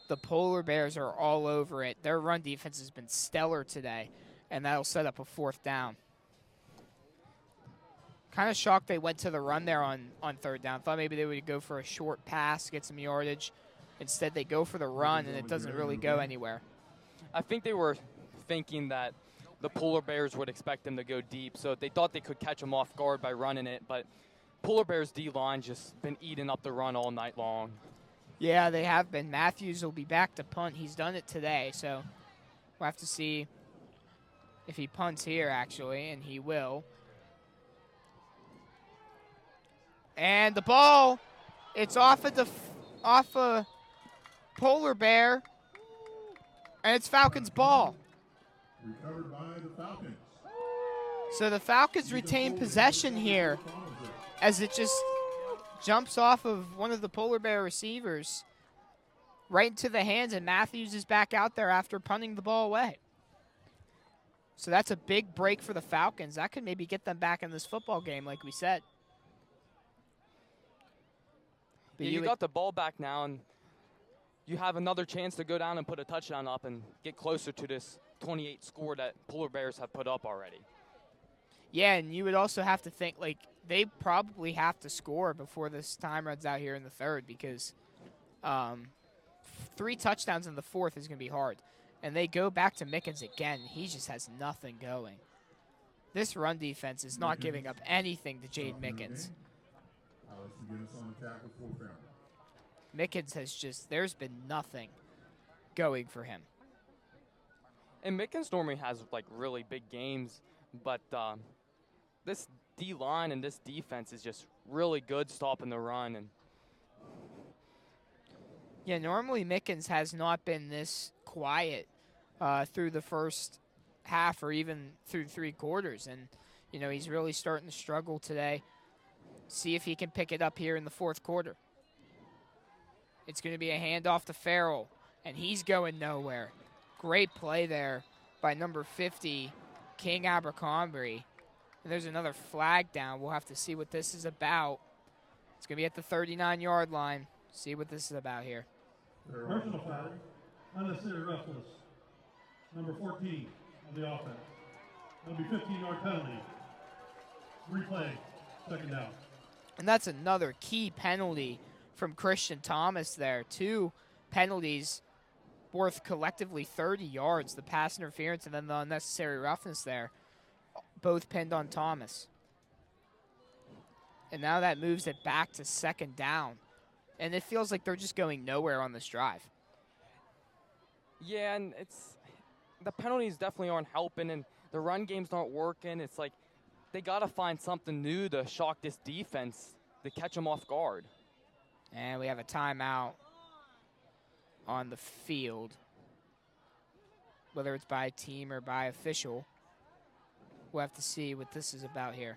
[SPEAKER 1] The Polar Bears are all over it. Their run defense has been stellar today, and that'll set up a 4th down. Kind of shocked they went to the run there on 3rd down. Thought maybe they would go for a short pass, get some yardage. Instead, they go for the run, and it doesn't really go anywhere.
[SPEAKER 4] I think they were thinking that the Polar Bears would expect them to go deep, so they thought they could catch them off guard by running it, but Polar Bears D-line just been eating up the run all night long.
[SPEAKER 1] Yeah, they have been. Matthews will be back to punt. He's done it today, so we'll have to see if he punts here, actually, and he will. And the ball, it's off a Polar Bear, and it's Falcons' ball.
[SPEAKER 5] Recovered by the Falcons.
[SPEAKER 1] So the Falcons retain possession here as it just jumps off of one of the Polar Bear receivers right into the hands, and Matthews is back out there after punting the ball away. So that's a big break for the Falcons. That could maybe get them back in this football game, like we said.
[SPEAKER 4] Yeah, you got the ball back now, and you have another chance to go down and put a touchdown up and get closer to this 28 score that Polar Bears have put up already.
[SPEAKER 1] Yeah, and you would also have to think, like, they probably have to score before this time runs out here in the 3rd because 3 touchdowns in the 4th is going to be hard. And they go back to Mickens again. He just has nothing going. This run defense is not giving up anything to Jade Mickens. Mickens has just, there's been nothing going for him.
[SPEAKER 4] And Mickens normally has, like, really big games, but this D-line and this defense is just really good stopping the run. And
[SPEAKER 1] yeah, normally Mickens has not been this quiet through the first half or even through 3 quarters. And, he's really starting to struggle today. See if he can pick it up here in the 4th quarter. It's going to be a handoff to Farrell, and he's going nowhere. Great play there by number 50, King Abercrombie. And there's another flag down. We'll have to see what this is about. It's going to be at the 39-yard line. See what this is about here.
[SPEAKER 2] Personal foul, unnecessary roughness. Number 14 on the offense. That'll be 15-yard penalty. Replay, 2nd down.
[SPEAKER 1] And that's another key penalty from Christian Thomas there. 2 penalties worth collectively 30 yards. The pass interference and then the unnecessary roughness there. Both pinned on Thomas. And now that moves it back to 2nd down. And it feels like they're just going nowhere on this drive.
[SPEAKER 4] Yeah, and the penalties definitely aren't helping, and the run game's not working. It's like they got to find something new to shock this defense to catch them off guard.
[SPEAKER 1] And we have a timeout on the field, whether it's by team or by official. We'll have to see what this is about here.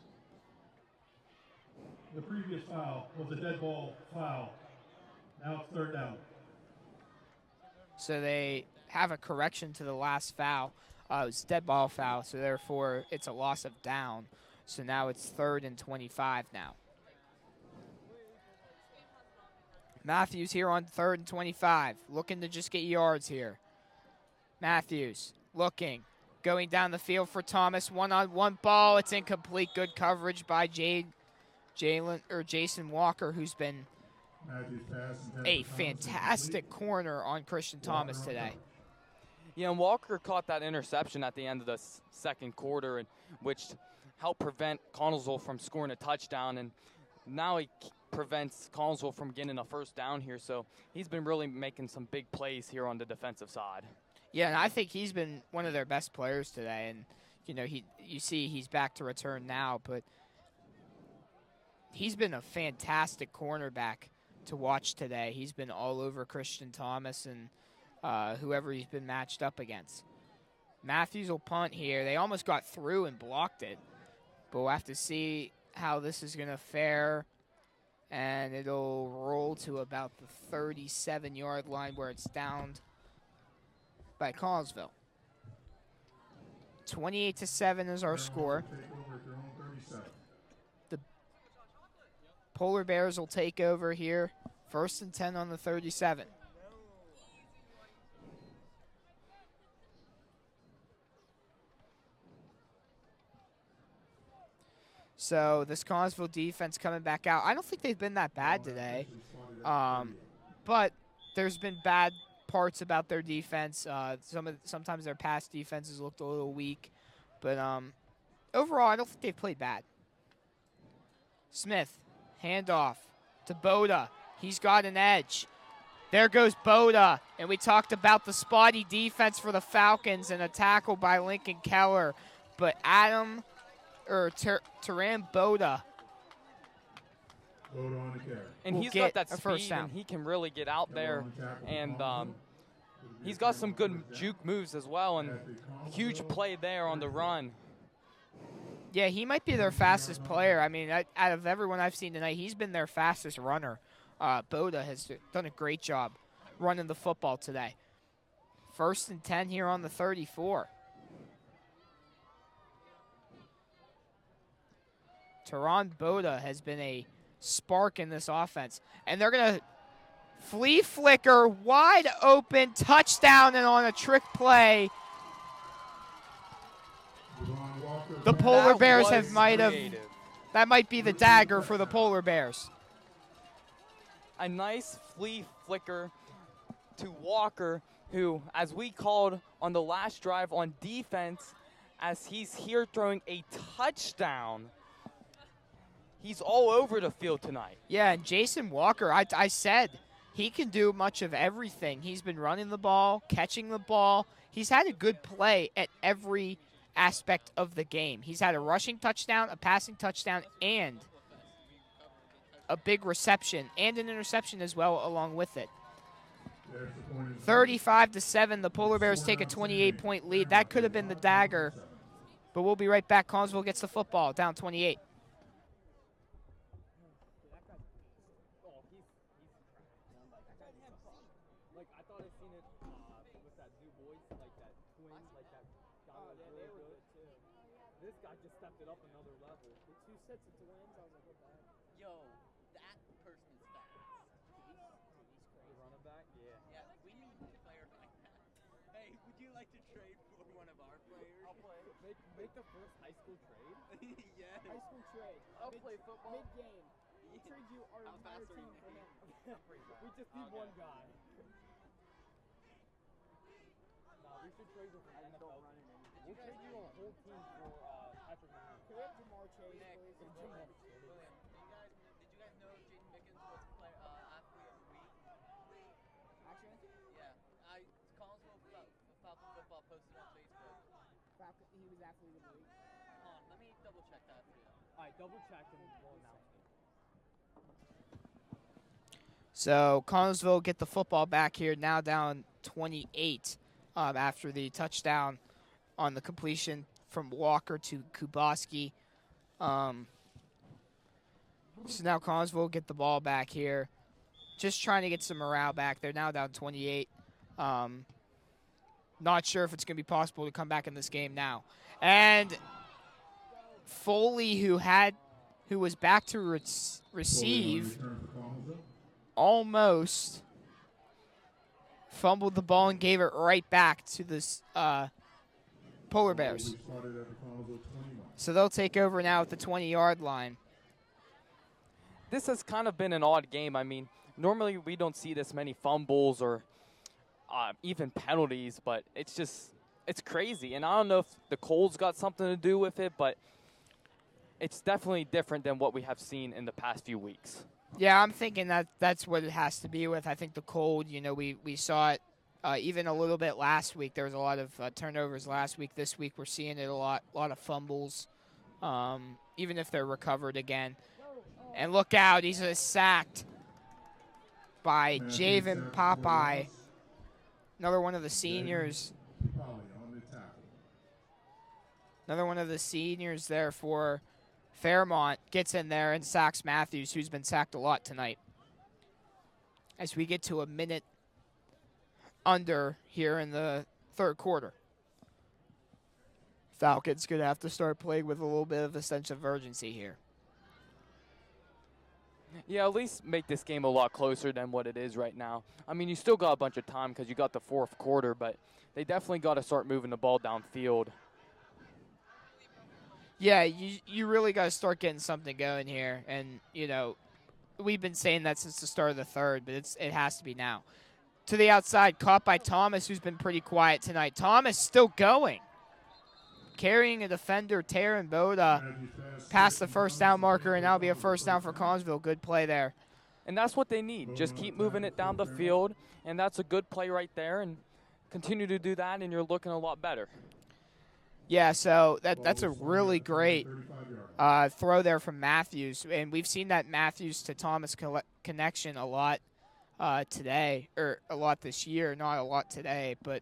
[SPEAKER 2] The previous foul was a dead ball foul. Now it's 3rd down.
[SPEAKER 1] So they have a correction to the last foul. It was a dead ball foul, so therefore it's a loss of down. So now it's 3rd and 25 now. Matthews here on 3rd and 25, looking to just get yards here. Matthews looking, going down the field for Thomas, one-on-one ball. It's incomplete. Good coverage by Jason Walker, who's been a fantastic corner on Christian Thomas today.
[SPEAKER 4] Yeah, and Walker caught that interception at the end of the second quarter, which helped prevent Connellsville from scoring a touchdown, and now he prevents Connellsville from getting a first down here. So he's been really making some big plays here on the defensive side.
[SPEAKER 1] Yeah, and I think he's been one of their best players today. And, you know, you see he's back to return now, but he's been a fantastic cornerback to watch today. He's been all over Christian Thomas and whoever he's been matched up against. Matthews will punt here. They almost got through and blocked it, but we'll have to see how this is going to fare. And it'll roll to about the 37-yard line where it's downed by Collinsville. 28-7 is our score. The Polar Bears will take over here. 1st and 10 on the 37. So this Collinsville defense coming back out. I don't think they've been that bad today, but there's been bad parts about their defense. Sometimes their pass defenses looked a little weak, but overall, I don't think they've played bad. Smith, handoff to Boda. He's got an edge. There goes Boda, and we talked about the spotty defense for the Falcons and a tackle by Lincoln Keller, but Taran Boda.
[SPEAKER 4] And he's got that speed, and he can really get out there, and he's got some good juke moves as well, and huge play there on the run.
[SPEAKER 1] Yeah, he might be their fastest player. I mean, out of everyone I've seen tonight, he's been their fastest runner. Boda has done a great job running the football today. 1st and 10 here on the 34. Taran Boda has been a spark in this offense. And they're going to flea flicker, wide open, touchdown, and on a trick play. The Polar Bears that might be the dagger for the Polar Bears.
[SPEAKER 4] A nice flea flicker to Walker, who, as we called on the last drive on defense, as he's here throwing a touchdown. He's all over the field tonight.
[SPEAKER 1] Yeah, and Jason Walker, I said he can do much of everything. He's been running the ball, catching the ball. He's had a good play at every aspect of the game. He's had a rushing touchdown, a passing touchdown, and a big reception, and an interception as well along with it. 35-7, the Polar Bears take a 28-point lead. That could have been the dagger, but we'll be right back. Collinsville gets the football, down 28.
[SPEAKER 6] Make the first high school trade? Yeah. High school trade. I'll play football. Mid-game. We trade you our entire team for him. We just need one guy. Nah, we should trade with an NFL. We'll trade you a whole team for Patrick Mahomes. Can we have Jamar Chase, please? Did you guys know Jaden Mickens was athlete of the week? Actually? Yeah. Collinsville Falcon football posted on Facebook. He was athlete of the week. Hold on, let me double check that for you. All right, double check and we'll announce it.
[SPEAKER 1] So Collinsville get the football back here, now down 28 after the touchdown on the completion from Walker to Kuboski. So now Collinsville get the ball back here. Just trying to get some morale back. They're now down 28. Not sure if it's going to be possible to come back in this game now. And Foley, who was back to receive, almost fumbled the ball and gave it right back to the Polar Bears. So they'll take over now at the 20-yard line.
[SPEAKER 4] This has kind of been an odd game. I mean, normally we don't see this many fumbles or even penalties, but it's crazy. And I don't know if the cold's got something to do with it, but it's definitely different than what we have seen in the past few weeks.
[SPEAKER 1] Yeah, I'm thinking that's what it has to be with. I think the cold, we saw it even a little bit last week. There was a lot of turnovers last week. This week we're seeing it a lot of fumbles, even if they're recovered again. And look out, he's sacked by Javen Popeye, another one of the seniors. Another one of the seniors there for Fairmont gets in there and sacks Matthews, who's been sacked a lot tonight. As we get to a minute under here in the third quarter. Falcons going to have to start playing with a little bit of a sense of urgency here.
[SPEAKER 4] Yeah, at least make this game a lot closer than what it is right now. I mean, you still got a bunch of time because you got the fourth quarter, but they definitely got to start moving the ball downfield.
[SPEAKER 1] Yeah, you really got to start getting something going here. And, we've been saying that since the start of the third, but it has to be now. To the outside, caught by Thomas, who's been pretty quiet tonight. Thomas still going. Carrying a defender, Taryn Boda, past the first down marker, and that'll be a first down for Collinsville. Good play there.
[SPEAKER 4] And that's what they need. Just keep moving it down the field, and that's a good play right there. And continue to do that, and you're looking a lot better.
[SPEAKER 1] Yeah, so that's a really great throw there from Matthews. And we've seen that Matthews to Thomas connection a lot today, or a lot this year. Not a lot today, but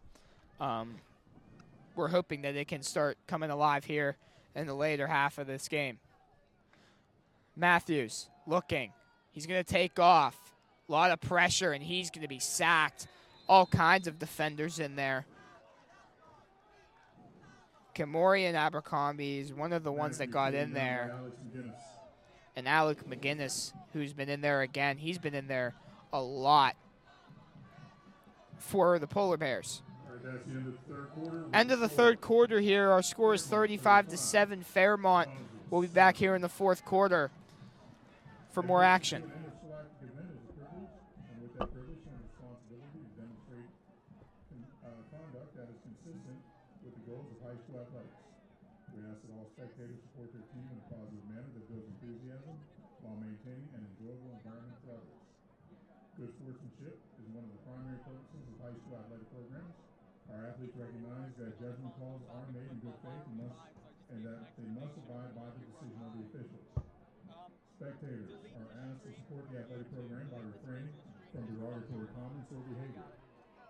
[SPEAKER 1] we're hoping that it can start coming alive here in the later half of this game. Matthews looking. He's going to take off. A lot of pressure, and he's going to be sacked. All kinds of defenders in there. Kamori and Abercrombie is one of the ones that got in there. And Alec McGinnis, who's been in there again. He's been in there a lot for the Polar Bears. End of the third quarter here. Our score is 35-7. Fairmont will be back here in the fourth quarter for more action.
[SPEAKER 5] Spectators support their team in a positive manner that builds enthusiasm while maintaining an enjoyable environment for others. Good sportsmanship is one of the primary purposes of high school athletic programs. Our athletes recognize that judgment calls are made in good faith and that they must abide by the decision of the officials. Spectators are asked to support the athletic program by refraining from derogatory comments or behavior.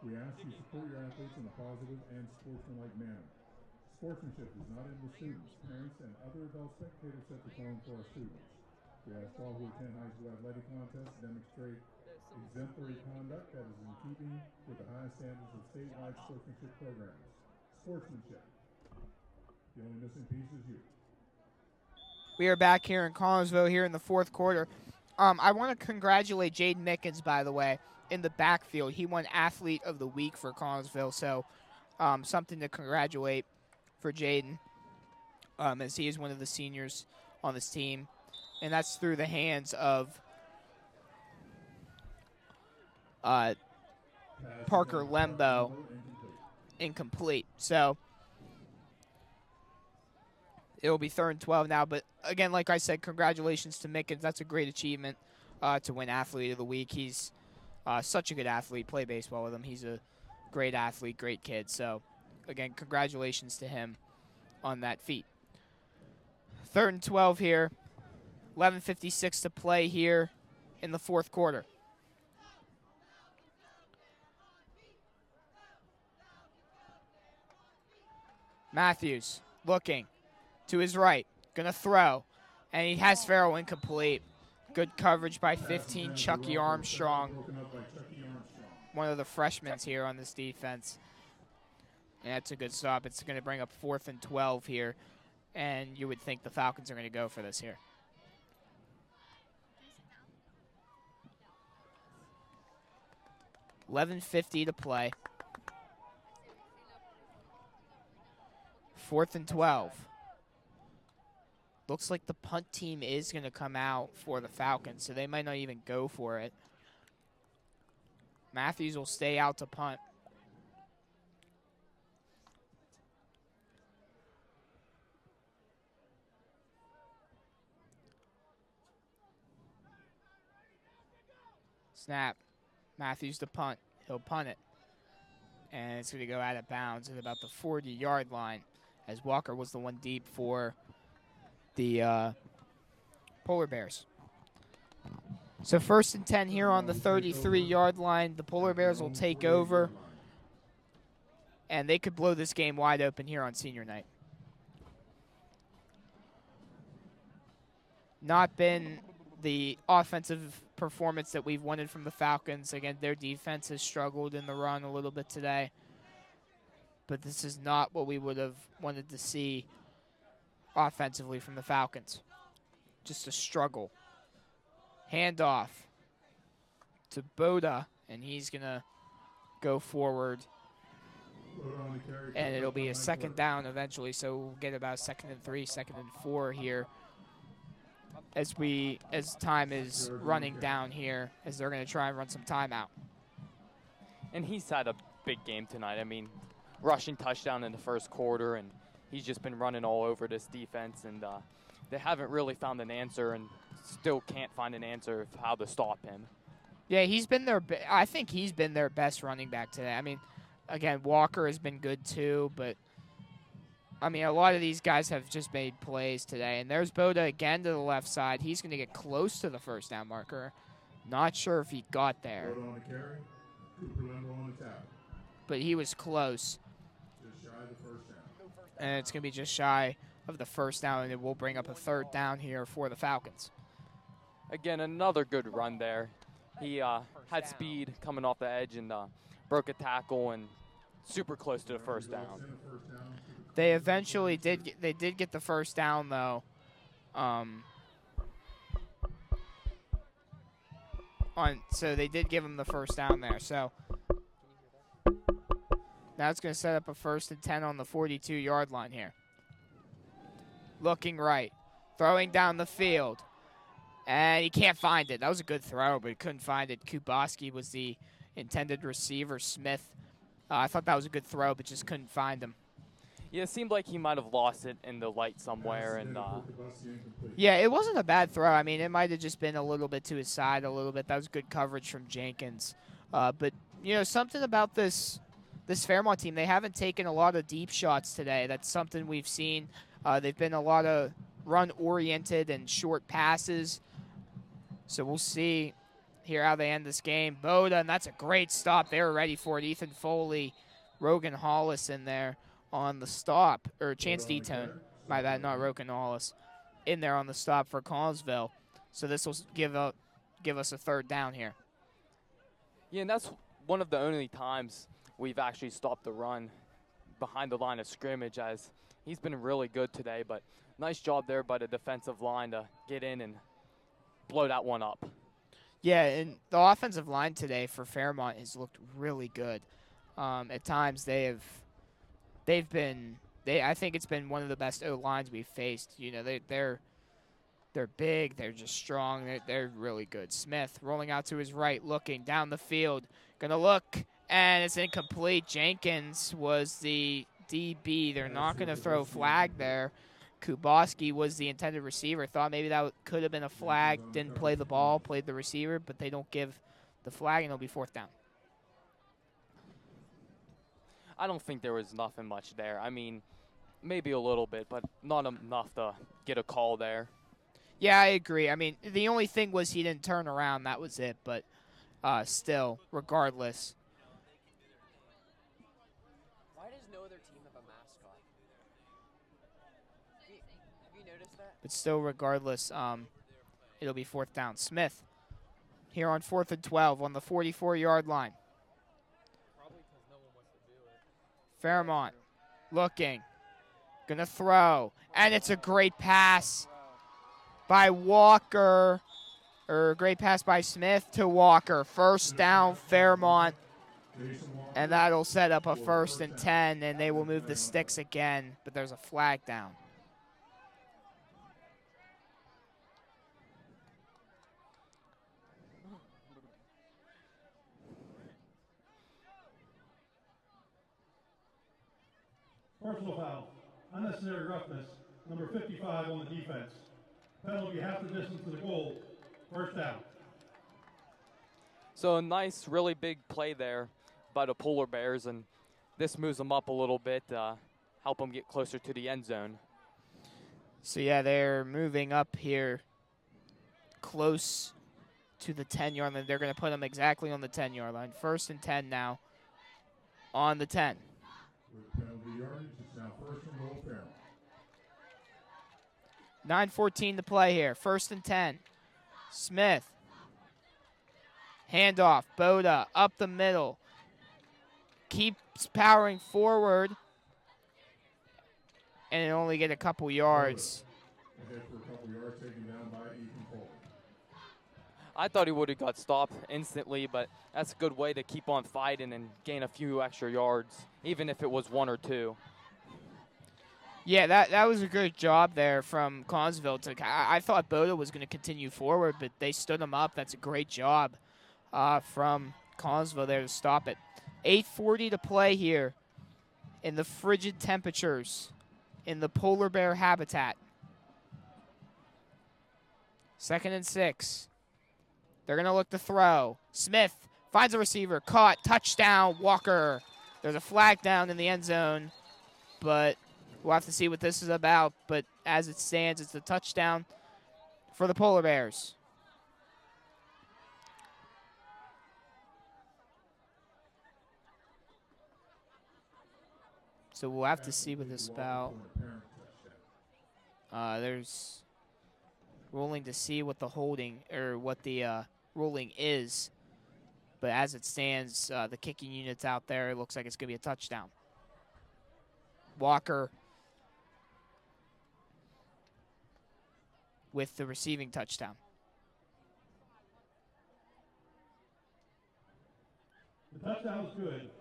[SPEAKER 5] We ask you to support your athletes in a positive and sportsmanlike manner. Sportsmanship does not end with students. Parents and other adult spectators set the tone for our students. We ask all who attend high school athletic contests to demonstrate exemplary conduct that is in keeping with the highest standards of statewide sportsmanship programs. Sportsmanship. The only missing piece is you.
[SPEAKER 1] We are back here in Collinsville here in the fourth quarter. I want to congratulate Jaden Mickens, by the way, in the backfield. He won Athlete of the Week for Collinsville, so something to congratulate for Jaden, as he is one of the seniors on this team. And that's through the hands of Parker Lembo, incomplete. So it'll be 3rd and 12 now. But again, like I said, congratulations to Mickens. That's a great achievement to win Athlete of the Week. He's such a good athlete. Play baseball with him. He's a great athlete, great kid. So again, congratulations to him on that feat. 3rd and 12 here. 11:56 to play here in the fourth quarter. Matthews looking to his right. Going to throw. And he has Farrell incomplete. Good coverage by 15, Chucky Armstrong. One of the freshmen here on this defense. And that's a good stop. It's going to bring up 4th and 12 here. And you would think the Falcons are going to go for this here. $11:50 to play. 4th and 12. Looks like the punt team is going to come out for the Falcons, so they might not even go for it. Matthews will stay out to punt. Snap. Matthews to punt. He'll punt it. And it's going to go out of bounds at about the 40-yard line, as Walker was the one deep for the Polar Bears. So 1st and 10 here on the 33-yard line. The Polar Bears will take over, and they could blow this game wide open here on senior night. Not been the offensive performance that we've wanted from the Falcons. Again, their defense has struggled in the run a little bit today. But this is not what we would have wanted to see offensively from the Falcons. Just a struggle. Handoff to Boda, and he's going to go forward. And it'll be a 2nd down eventually, so we'll get about 2nd and 3, 2nd and 4 here as time is running down here, as they're going to try and run some timeout.
[SPEAKER 4] And he's had a big game tonight. I mean, rushing touchdown in the 1st quarter, and he's just been running all over this defense, and they haven't really found an answer and still can't find an answer of how to stop him.
[SPEAKER 1] Yeah, I think he's been their best running back today. I mean, again, Walker has been good too, but I mean, a lot of these guys have just made plays today. And there's Boda again to the left side. He's going to get close to the 1st down marker. Not sure if he got there.
[SPEAKER 5] Boda on the carry. Cooper Limbo on the tap.
[SPEAKER 1] But he was close.
[SPEAKER 5] Just shy of the 1st down.
[SPEAKER 1] And it's going to be just shy of the 1st down, and it will bring up a 3rd down here for the Falcons.
[SPEAKER 4] Again, another good run there. He had speed coming off the edge and broke a tackle and super close to the 1st down.
[SPEAKER 1] They eventually did get the 1st down, though. So they did give him the 1st down there. So now it's going to set up a 1st and 10 on the 42-yard line here. Looking right. Throwing down the field. And he can't find it. That was a good throw, but he couldn't find it. Kuboski was the intended receiver. Smith, I thought that was a good throw, but just couldn't find him.
[SPEAKER 4] Yeah, it seemed like he might have lost it in the light somewhere. And
[SPEAKER 1] yeah, it wasn't a bad throw. I mean, it might have just been a little bit to his side a little bit. That was good coverage from Jenkins. But, you know, something about this Fairmont team, they haven't taken a lot of deep shots today. That's something we've seen. They've been a lot of run-oriented and short passes. So we'll see here how they end this game. Boda, and that's a great stop. They were ready for it. Ethan Foley, Rogan Hollis in there on the stop, or Chance Detone, my bad, not Rogan Hollis, in there on the stop for Collinsville. So this will give us a 3rd down here.
[SPEAKER 4] Yeah, and that's one of the only times we've actually stopped the run behind the line of scrimmage, as he's been really good today. But nice job there by the defensive line to get in and blow that one up.
[SPEAKER 1] Yeah, and the offensive line today for Fairmont has looked really good. At times I think it's been one of the best O-lines we've faced. You know, they're big, they're just strong, they're really good. Smith rolling out to his right, looking down the field, gonna look, and it's incomplete. Jenkins was the DB. They're not gonna throw a flag there. Kuboski was the intended receiver. Thought maybe that could have been a flag. Didn't play the ball, played the receiver, but they don't give the flag, and it'll be 4th down.
[SPEAKER 4] I don't think there was nothing much there. I mean, maybe a little bit, but not enough to get a call there.
[SPEAKER 1] Yeah, I agree. I mean, the only thing was he didn't turn around. That was it. But still, regardless.
[SPEAKER 13] Why does no other team have a mascot? Have you noticed that?
[SPEAKER 1] But still, regardless, it'll be 4th down. Smith here on 4th and 12 on the 44-yard line. Fairmont looking, gonna throw, and it's a great pass by Walker, or a great pass by Smith to Walker. 1st down, Fairmont, and that'll set up a 1st and 10, and they will move the sticks again, but there's a flag down.
[SPEAKER 2] Personal foul, unnecessary roughness, number 55 on the defense. Penalty half the distance to the goal, 1st down.
[SPEAKER 4] So a nice, really big play there by the Polar Bears, and this moves them up a little bit, help them get closer to the end zone.
[SPEAKER 1] So, yeah, they're moving up here close to the 10-yard line. They're going to put them exactly on the 10-yard line. 1st and 10 now on the 10.
[SPEAKER 5] With penalty yardage, it's now first and goal Fairmont.
[SPEAKER 1] 9:14 to play here. 1st and 10. Smith. Handoff. Boda up the middle. Keeps powering forward. And it only get a couple yards.
[SPEAKER 5] Ahead for a couple yards, taken down by Ethan Foley.
[SPEAKER 4] I thought he would have got stopped instantly, but that's a good way to keep on fighting and gain a few extra yards, even if it was 1 or 2.
[SPEAKER 1] Yeah, that was a good job there from Connsville. I thought Boda was going to continue forward, but they stood him up. That's a great job from Connsville there to stop it. 8:40 to play here in the frigid temperatures in the polar bear habitat. 2nd and 6. They're going to look to throw. Smith finds a receiver. Caught. Touchdown, Walker. There's a flag down in the end zone, but we'll have to see what this is about. But as it stands, it's a touchdown for the Polar Bears. So we'll have to see what this is about. There's ruling to see what the holding or what the ruling is. But as it stands, the kicking unit's out there. It looks like it's going to be a touchdown. Walker with the receiving touchdown.
[SPEAKER 2] The touchdown was good.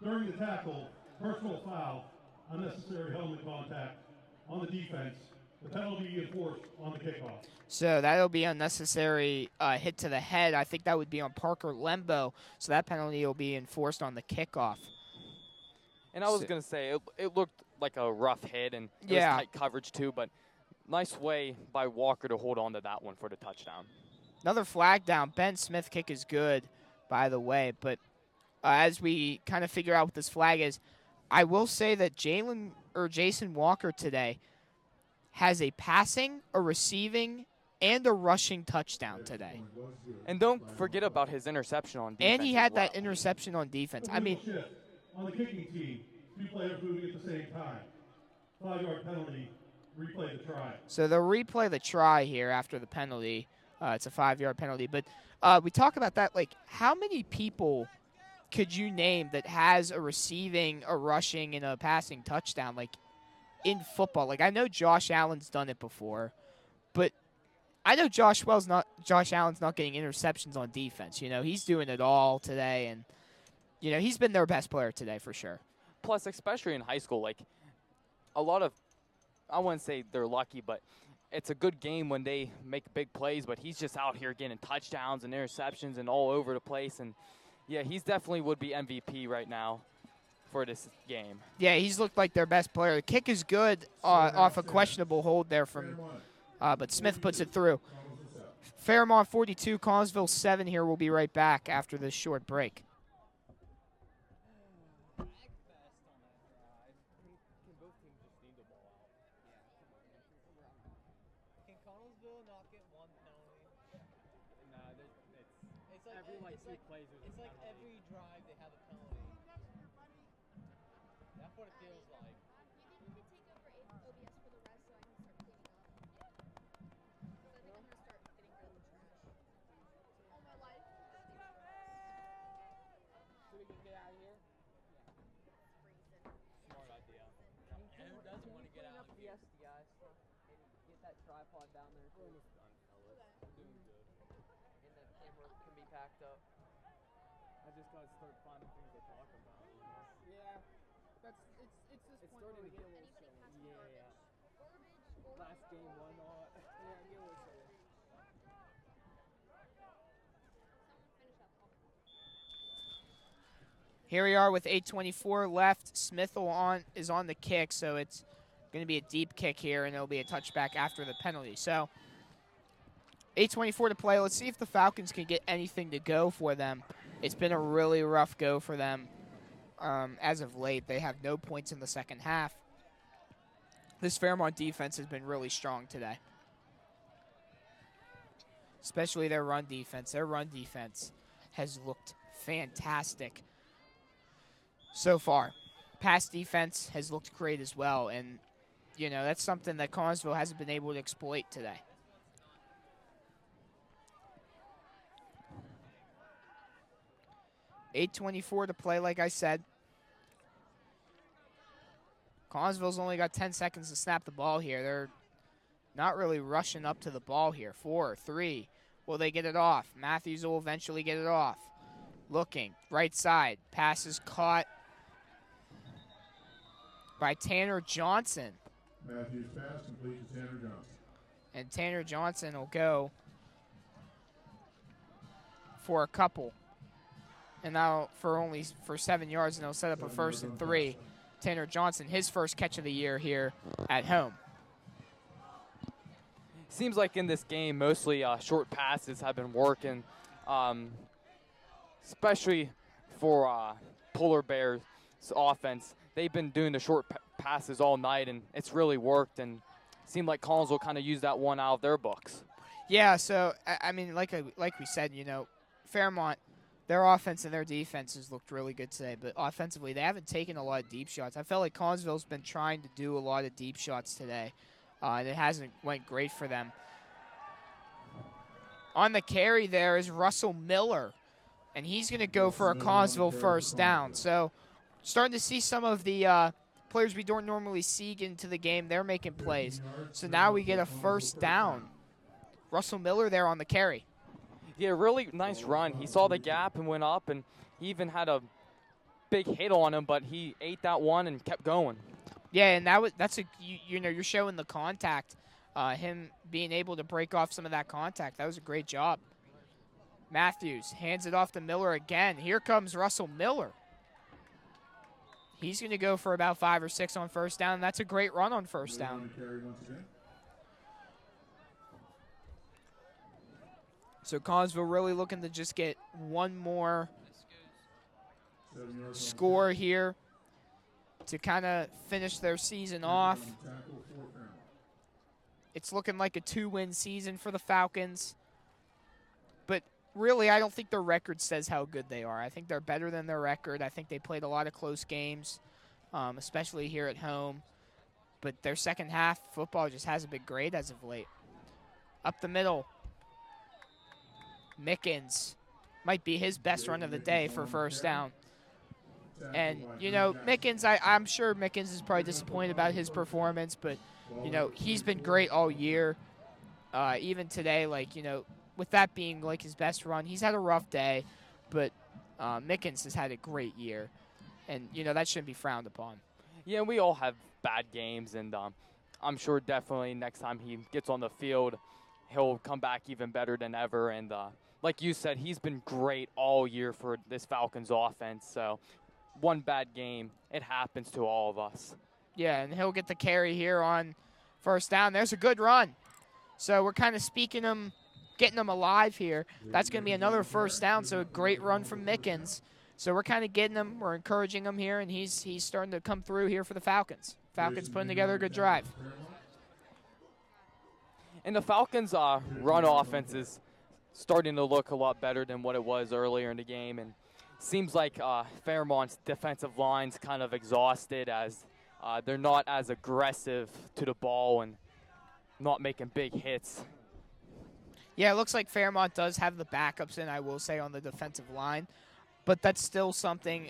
[SPEAKER 2] During the tackle, personal foul, unnecessary helmet contact on the defense. The penalty enforced on the kickoff.
[SPEAKER 1] So that'll be unnecessary hit to the head. I think that would be on Parker Lembo. So that penalty will be enforced on the kickoff.
[SPEAKER 4] And I was going to say, it looked like a rough hit, and it was tight coverage too, but nice way by Walker to hold on to that one for the touchdown.
[SPEAKER 1] Another flag down. Ben Smith kick is good, by the way. But as we kind of figure out what this flag is, I will say that Jason Walker today has a passing, a receiving, and a rushing touchdown today.
[SPEAKER 4] And don't forget about his interception on defense.
[SPEAKER 1] And he had that interception on defense. I mean,
[SPEAKER 2] on the kicking team, 2 players moving at the same time. 5-yard penalty, replay the try.
[SPEAKER 1] So they'll replay the try here after the penalty. It's a 5-yard penalty. But we talk about that, like, how many people could you name that has a receiving, a rushing, and a passing touchdown, like, in football? Like, I know Josh Allen's done it before, but I know Josh Allen's not getting interceptions on defense. You know, he's doing it all today, and, you know, he's been their best player today for sure.
[SPEAKER 4] Plus, especially in high school, like, a lot of, I wouldn't say they're lucky, but it's a good game when they make big plays, but he's just out here getting touchdowns and interceptions and all over the place. And, yeah, he's definitely would be MVP right now for this game.
[SPEAKER 1] Yeah, he's looked like their best player. The kick is good off a questionable hold there from, but Smith puts it through. Fairmont 42, Connsville 7 here. We'll be right back after this short break.
[SPEAKER 6] It's like every drive they have a penalty. That's what it feels like.
[SPEAKER 12] Maybe we could take over OBS for the rest so I can start cleaning up. Because I think I'm going to start getting rid of the trash. All my life.
[SPEAKER 6] So we can get out of here? Smart idea. And who doesn't want to get out of here?
[SPEAKER 13] guys. Get that tripod down there. We're almost done, fellas.
[SPEAKER 6] We're doing good.
[SPEAKER 13] And the camera can be packed up.
[SPEAKER 6] I just gotta start finding things to talk about. You know? Yeah, it's this point where we get a little silly. Yeah. Last game, why not? Yeah, get a little silly.
[SPEAKER 1] Here we are with 8:24 left. Smith is on the kick, so it's going to be a deep kick here, and it'll be a touchback after the penalty. So 8:24 to play. Let's see if the Falcons can get anything to go for them. It's been a really rough go for them as of late. They have no points in the second half. This Fairmont defense has been really strong today, especially their run defense. Their run defense has looked fantastic so far. Pass defense has looked great as well, and, you know, that's something that Collinsville hasn't been able to exploit today. $8:24 to play, like I said. Collinsville's only got 10 seconds to snap the ball here. They're not really rushing up to the ball here. 4, 3. Will they get it off? Matthews will eventually get it off. Looking, right side. Pass is caught by Tanner Johnson.
[SPEAKER 5] Matthews pass complete to Tanner Johnson.
[SPEAKER 1] And Tanner Johnson will go for a couple. And now for 7 yards, and they'll set up a 1st and 3. Tanner Johnson, his first catch of the year here at home.
[SPEAKER 4] Seems like in this game, mostly short passes have been working, especially for Polar Bears offense. They've been doing the short passes all night, and it's really worked, and seemed like Collinsville kind of used that one out of their books.
[SPEAKER 1] Yeah, so, I mean, like we said, you know, Fairmont, their offense and their defense has looked really good today, but offensively, they haven't taken a lot of deep shots. I felt like Collinsville's been trying to do a lot of deep shots today, and it hasn't went great for them. On the carry there is Russell Miller, and he's going to go for a Collinsville first down. So starting to see some of the players we don't normally see get into the game. They're making plays. So now we get a first down. Russell Miller there on the carry.
[SPEAKER 4] Yeah, really nice run. He saw the gap and went up, and he even had a big hit on him, but he ate that one and kept going.
[SPEAKER 1] Yeah, and you know, you're showing the contact. Him being able to break off some of that contact. That was a great job. Matthews hands it off to Miller again. Here comes Russell Miller. He's going to go for about 5 or 6 on first down. That's a great run on first down. So Collinsville really looking to just get one more score here to kind of finish their season off. It's looking like a 2-win season for the Falcons. But really, I don't think their record says how good they are. I think they're better than their record. I think they played a lot of close games, especially here at home. But their second half football just hasn't been great as of late. Up the middle. Mickens might be his best run of the day for first down. And, you know, Mickens, I'm sure Mickens is probably disappointed about his performance, but, you know, he's been great all year. Even today, like, you know, with that being, like, his best run, he's had a rough day, but Mickens has had a great year. And, you know, that shouldn't be frowned upon.
[SPEAKER 4] Yeah, we all have bad games, and I'm sure definitely next time he gets on the field, he'll come back even better than ever. And like you said, he's been great all year for this Falcons offense. So one bad game, it happens to all of us.
[SPEAKER 1] Yeah, and he'll get the carry here on first down. There's a good run. So we're kind of getting him alive here. That's going to be another first down, so a great run from Mickens. So we're kind of getting him, we're encouraging him here, and he's starting to come through here for the Falcons. Falcons putting together a good drive.
[SPEAKER 4] And the Falcons' run offense is starting to look a lot better than what it was earlier in the game. And seems like Fairmont's defensive line's kind of exhausted as they're not as aggressive to the ball and not making big hits.
[SPEAKER 1] Yeah, it looks like Fairmont does have the backups in, I will say, on the defensive line. But that's still something,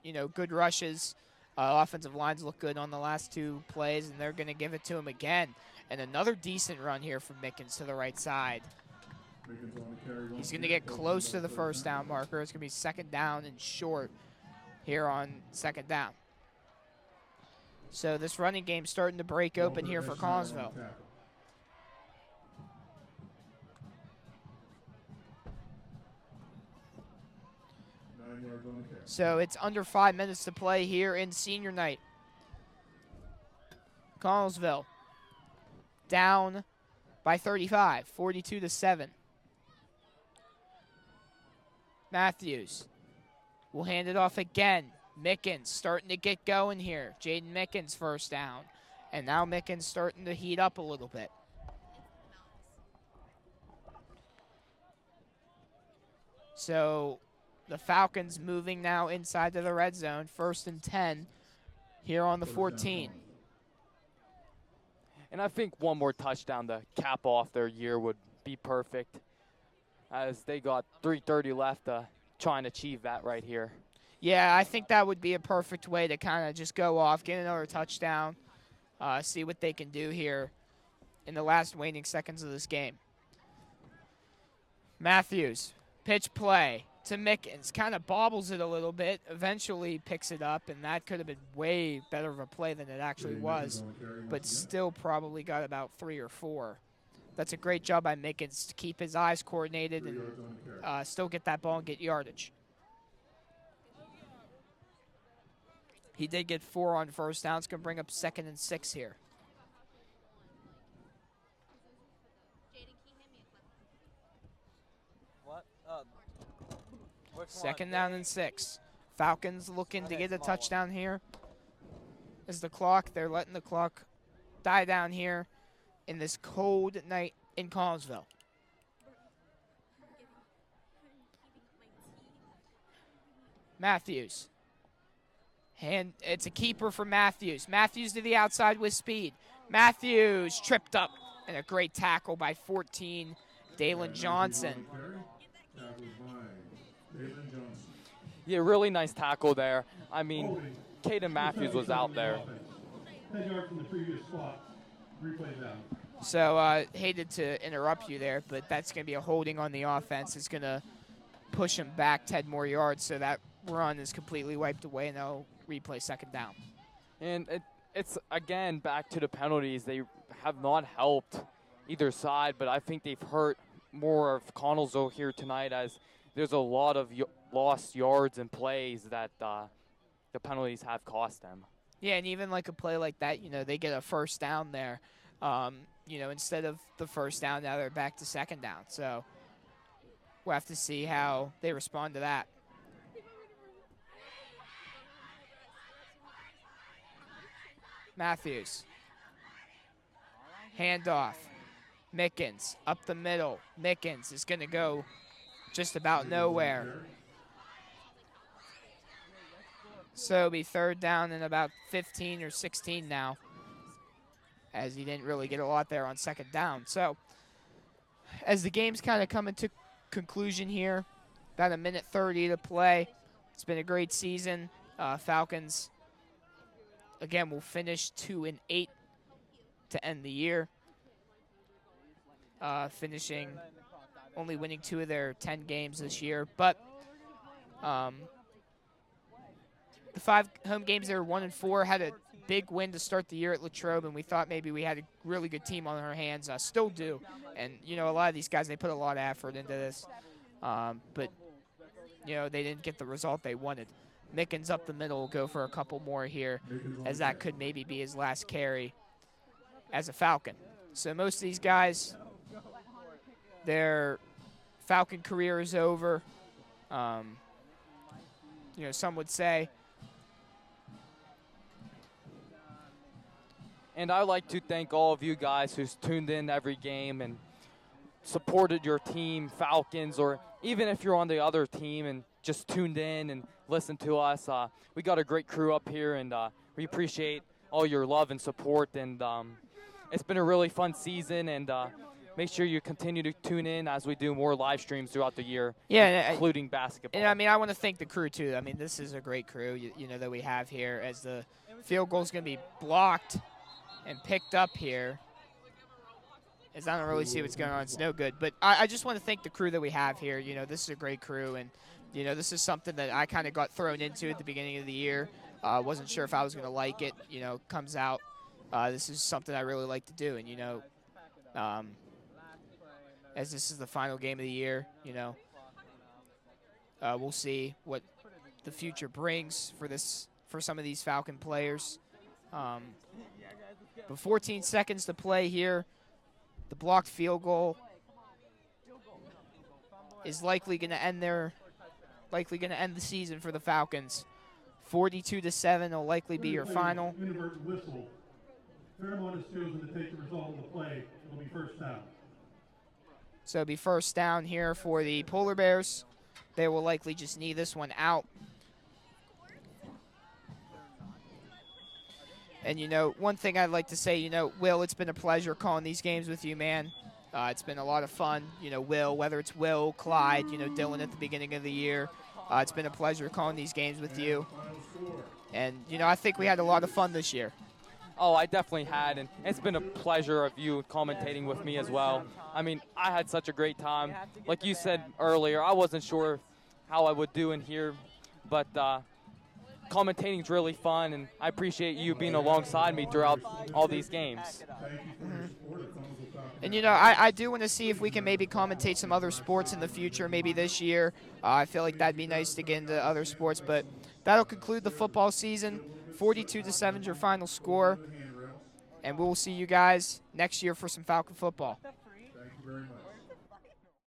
[SPEAKER 1] you know, good rushes. Offensive lines look good on the last 2 plays, and they're going to give it to him again. And another decent run here from Mickens to the right side. He's going to get close to the first down marker. It's going to be second down and short here on second down. So this running game's starting to break open here for Collinsville. So it's under 5 minutes to play here in senior night. Collinsville down by 35, 42-7. Matthews will hand it off again. Mickens starting to get going here. Jaden Mickens first down. And now Mickens starting to heat up a little bit. So the Falcons moving now inside to the red zone. 1st and 10 here on the 14.
[SPEAKER 4] And I think one more touchdown to cap off their year would be perfect, as they got 3:30 left to try and achieve that right here.
[SPEAKER 1] Yeah, I think that would be a perfect way to kind of just go off, get another touchdown, see what they can do here in the last waning seconds of this game. Matthews, pitch play to Mickens, kind of bobbles it a little bit, eventually picks it up, and that could have been way better of a play than it actually was, but still probably got about 3 or 4. That's a great job by Mickens to keep his eyes coordinated and still get that ball and get yardage. He did get 4 on first down. It's going to bring up 2nd and 6 here.
[SPEAKER 11] What?
[SPEAKER 1] 2nd down and 6. Falcons looking to get a touchdown here. As the clock, they're letting the clock die down here in this cold night in Collinsville. Matthews. It's a keeper for Matthews. Matthews to the outside with speed. Matthews tripped up, and a great tackle by 14, Dalen Johnson.
[SPEAKER 4] Yeah, really nice tackle there. I mean, Caden Matthews was out there.
[SPEAKER 2] 10 yards from the previous spot. Replay down.
[SPEAKER 1] So hated to interrupt you there, but that's going to be a holding on the offense. It's going to push him back 10 more yards, so that run is completely wiped away, and they'll replay 2nd down.
[SPEAKER 4] And it's, again, back to the penalties. They have not helped either side, but I think they've hurt more of Connellsville here tonight, as there's a lot of lost yards and plays that the penalties have cost them.
[SPEAKER 1] Yeah, and even like a play like that, you know, they get a first down there. You know, instead of the first down, now they're back to 2nd down. So we'll have to see how they respond to that. Matthews. Handoff. Mickens up the middle. Mickens is going to go just about nowhere. So it'll be 3rd down and about 15 or 16 now, as he didn't really get a lot there on 2nd down. So as the game's kind of coming to conclusion here, about 1:30 to play. It's been a great season. Falcons, again, will finish 2-8 to end the year, finishing only winning 2 of their 10 games this year. But the 5 home games, they were 1-4, had a big win to start the year at Latrobe, and we thought maybe we had a really good team on our hands. Still do. And, you know, a lot of these guys, they put a lot of effort into this. But, you know, they didn't get the result they wanted. Mickens up the middle will go for a couple more here, as that could maybe be his last carry as a Falcon. So most of these guys, their Falcon career is over. You know, some would say.
[SPEAKER 4] And I'd like to thank all of you guys who's tuned in every game and supported your team, Falcons, or even if you're on the other team and just tuned in and listened to us. We got a great crew up here, and we appreciate all your love and support. And it's been a really fun season, and make sure you continue to tune in as we do more live streams throughout the year, including basketball.
[SPEAKER 1] And, I mean, I want to thank the crew, too. I mean, this is a great crew, you know, that we have here, as the field goal is going to be blocked and picked up here. As I don't really see what's going on. It's no good. But I just want to thank the crew that we have here. You know, this is a great crew, and, you know, this is something that I kind of got thrown into at the beginning of the year. Wasn't sure if I was going to like it. You know, comes out. This is something I really like to do, and, you know, as this is the final game of the year, you know, we'll see what the future brings for some of these Falcon players. But 14 seconds to play here The blocked field goal is likely going to end the season for the Falcons. 42-7 will likely be your final.
[SPEAKER 2] Inadvertent whistle. Fairmont has chosen to take the result of the play. It'll be first down.
[SPEAKER 1] So it'll be first down here for the Polar Bears. They will likely just knee this one out. And, you know, one thing I'd like to say, you know, Will, it's been a pleasure calling these games with you, man. It's been a lot of fun. You know, Will, whether it's Will, Clyde, you know, Dylan at the beginning of the year. It's been a pleasure calling these games with you. And, you know, I think we had a lot of fun this year.
[SPEAKER 4] Oh, I definitely had, and it's been a pleasure of you commentating with me as well. I mean, I had such a great time. Like you said earlier, I wasn't sure how I would do in here, but commentating's really fun, and I appreciate you being alongside me throughout all these games.
[SPEAKER 1] And, you know, I do want to see if we can maybe commentate some other sports in the future, maybe this year. I feel like that'd be nice to get into other sports, but that'll conclude the football season. 42-7 is your final score, and we'll see you guys next year for some Falcon football.
[SPEAKER 5] Thank you very much.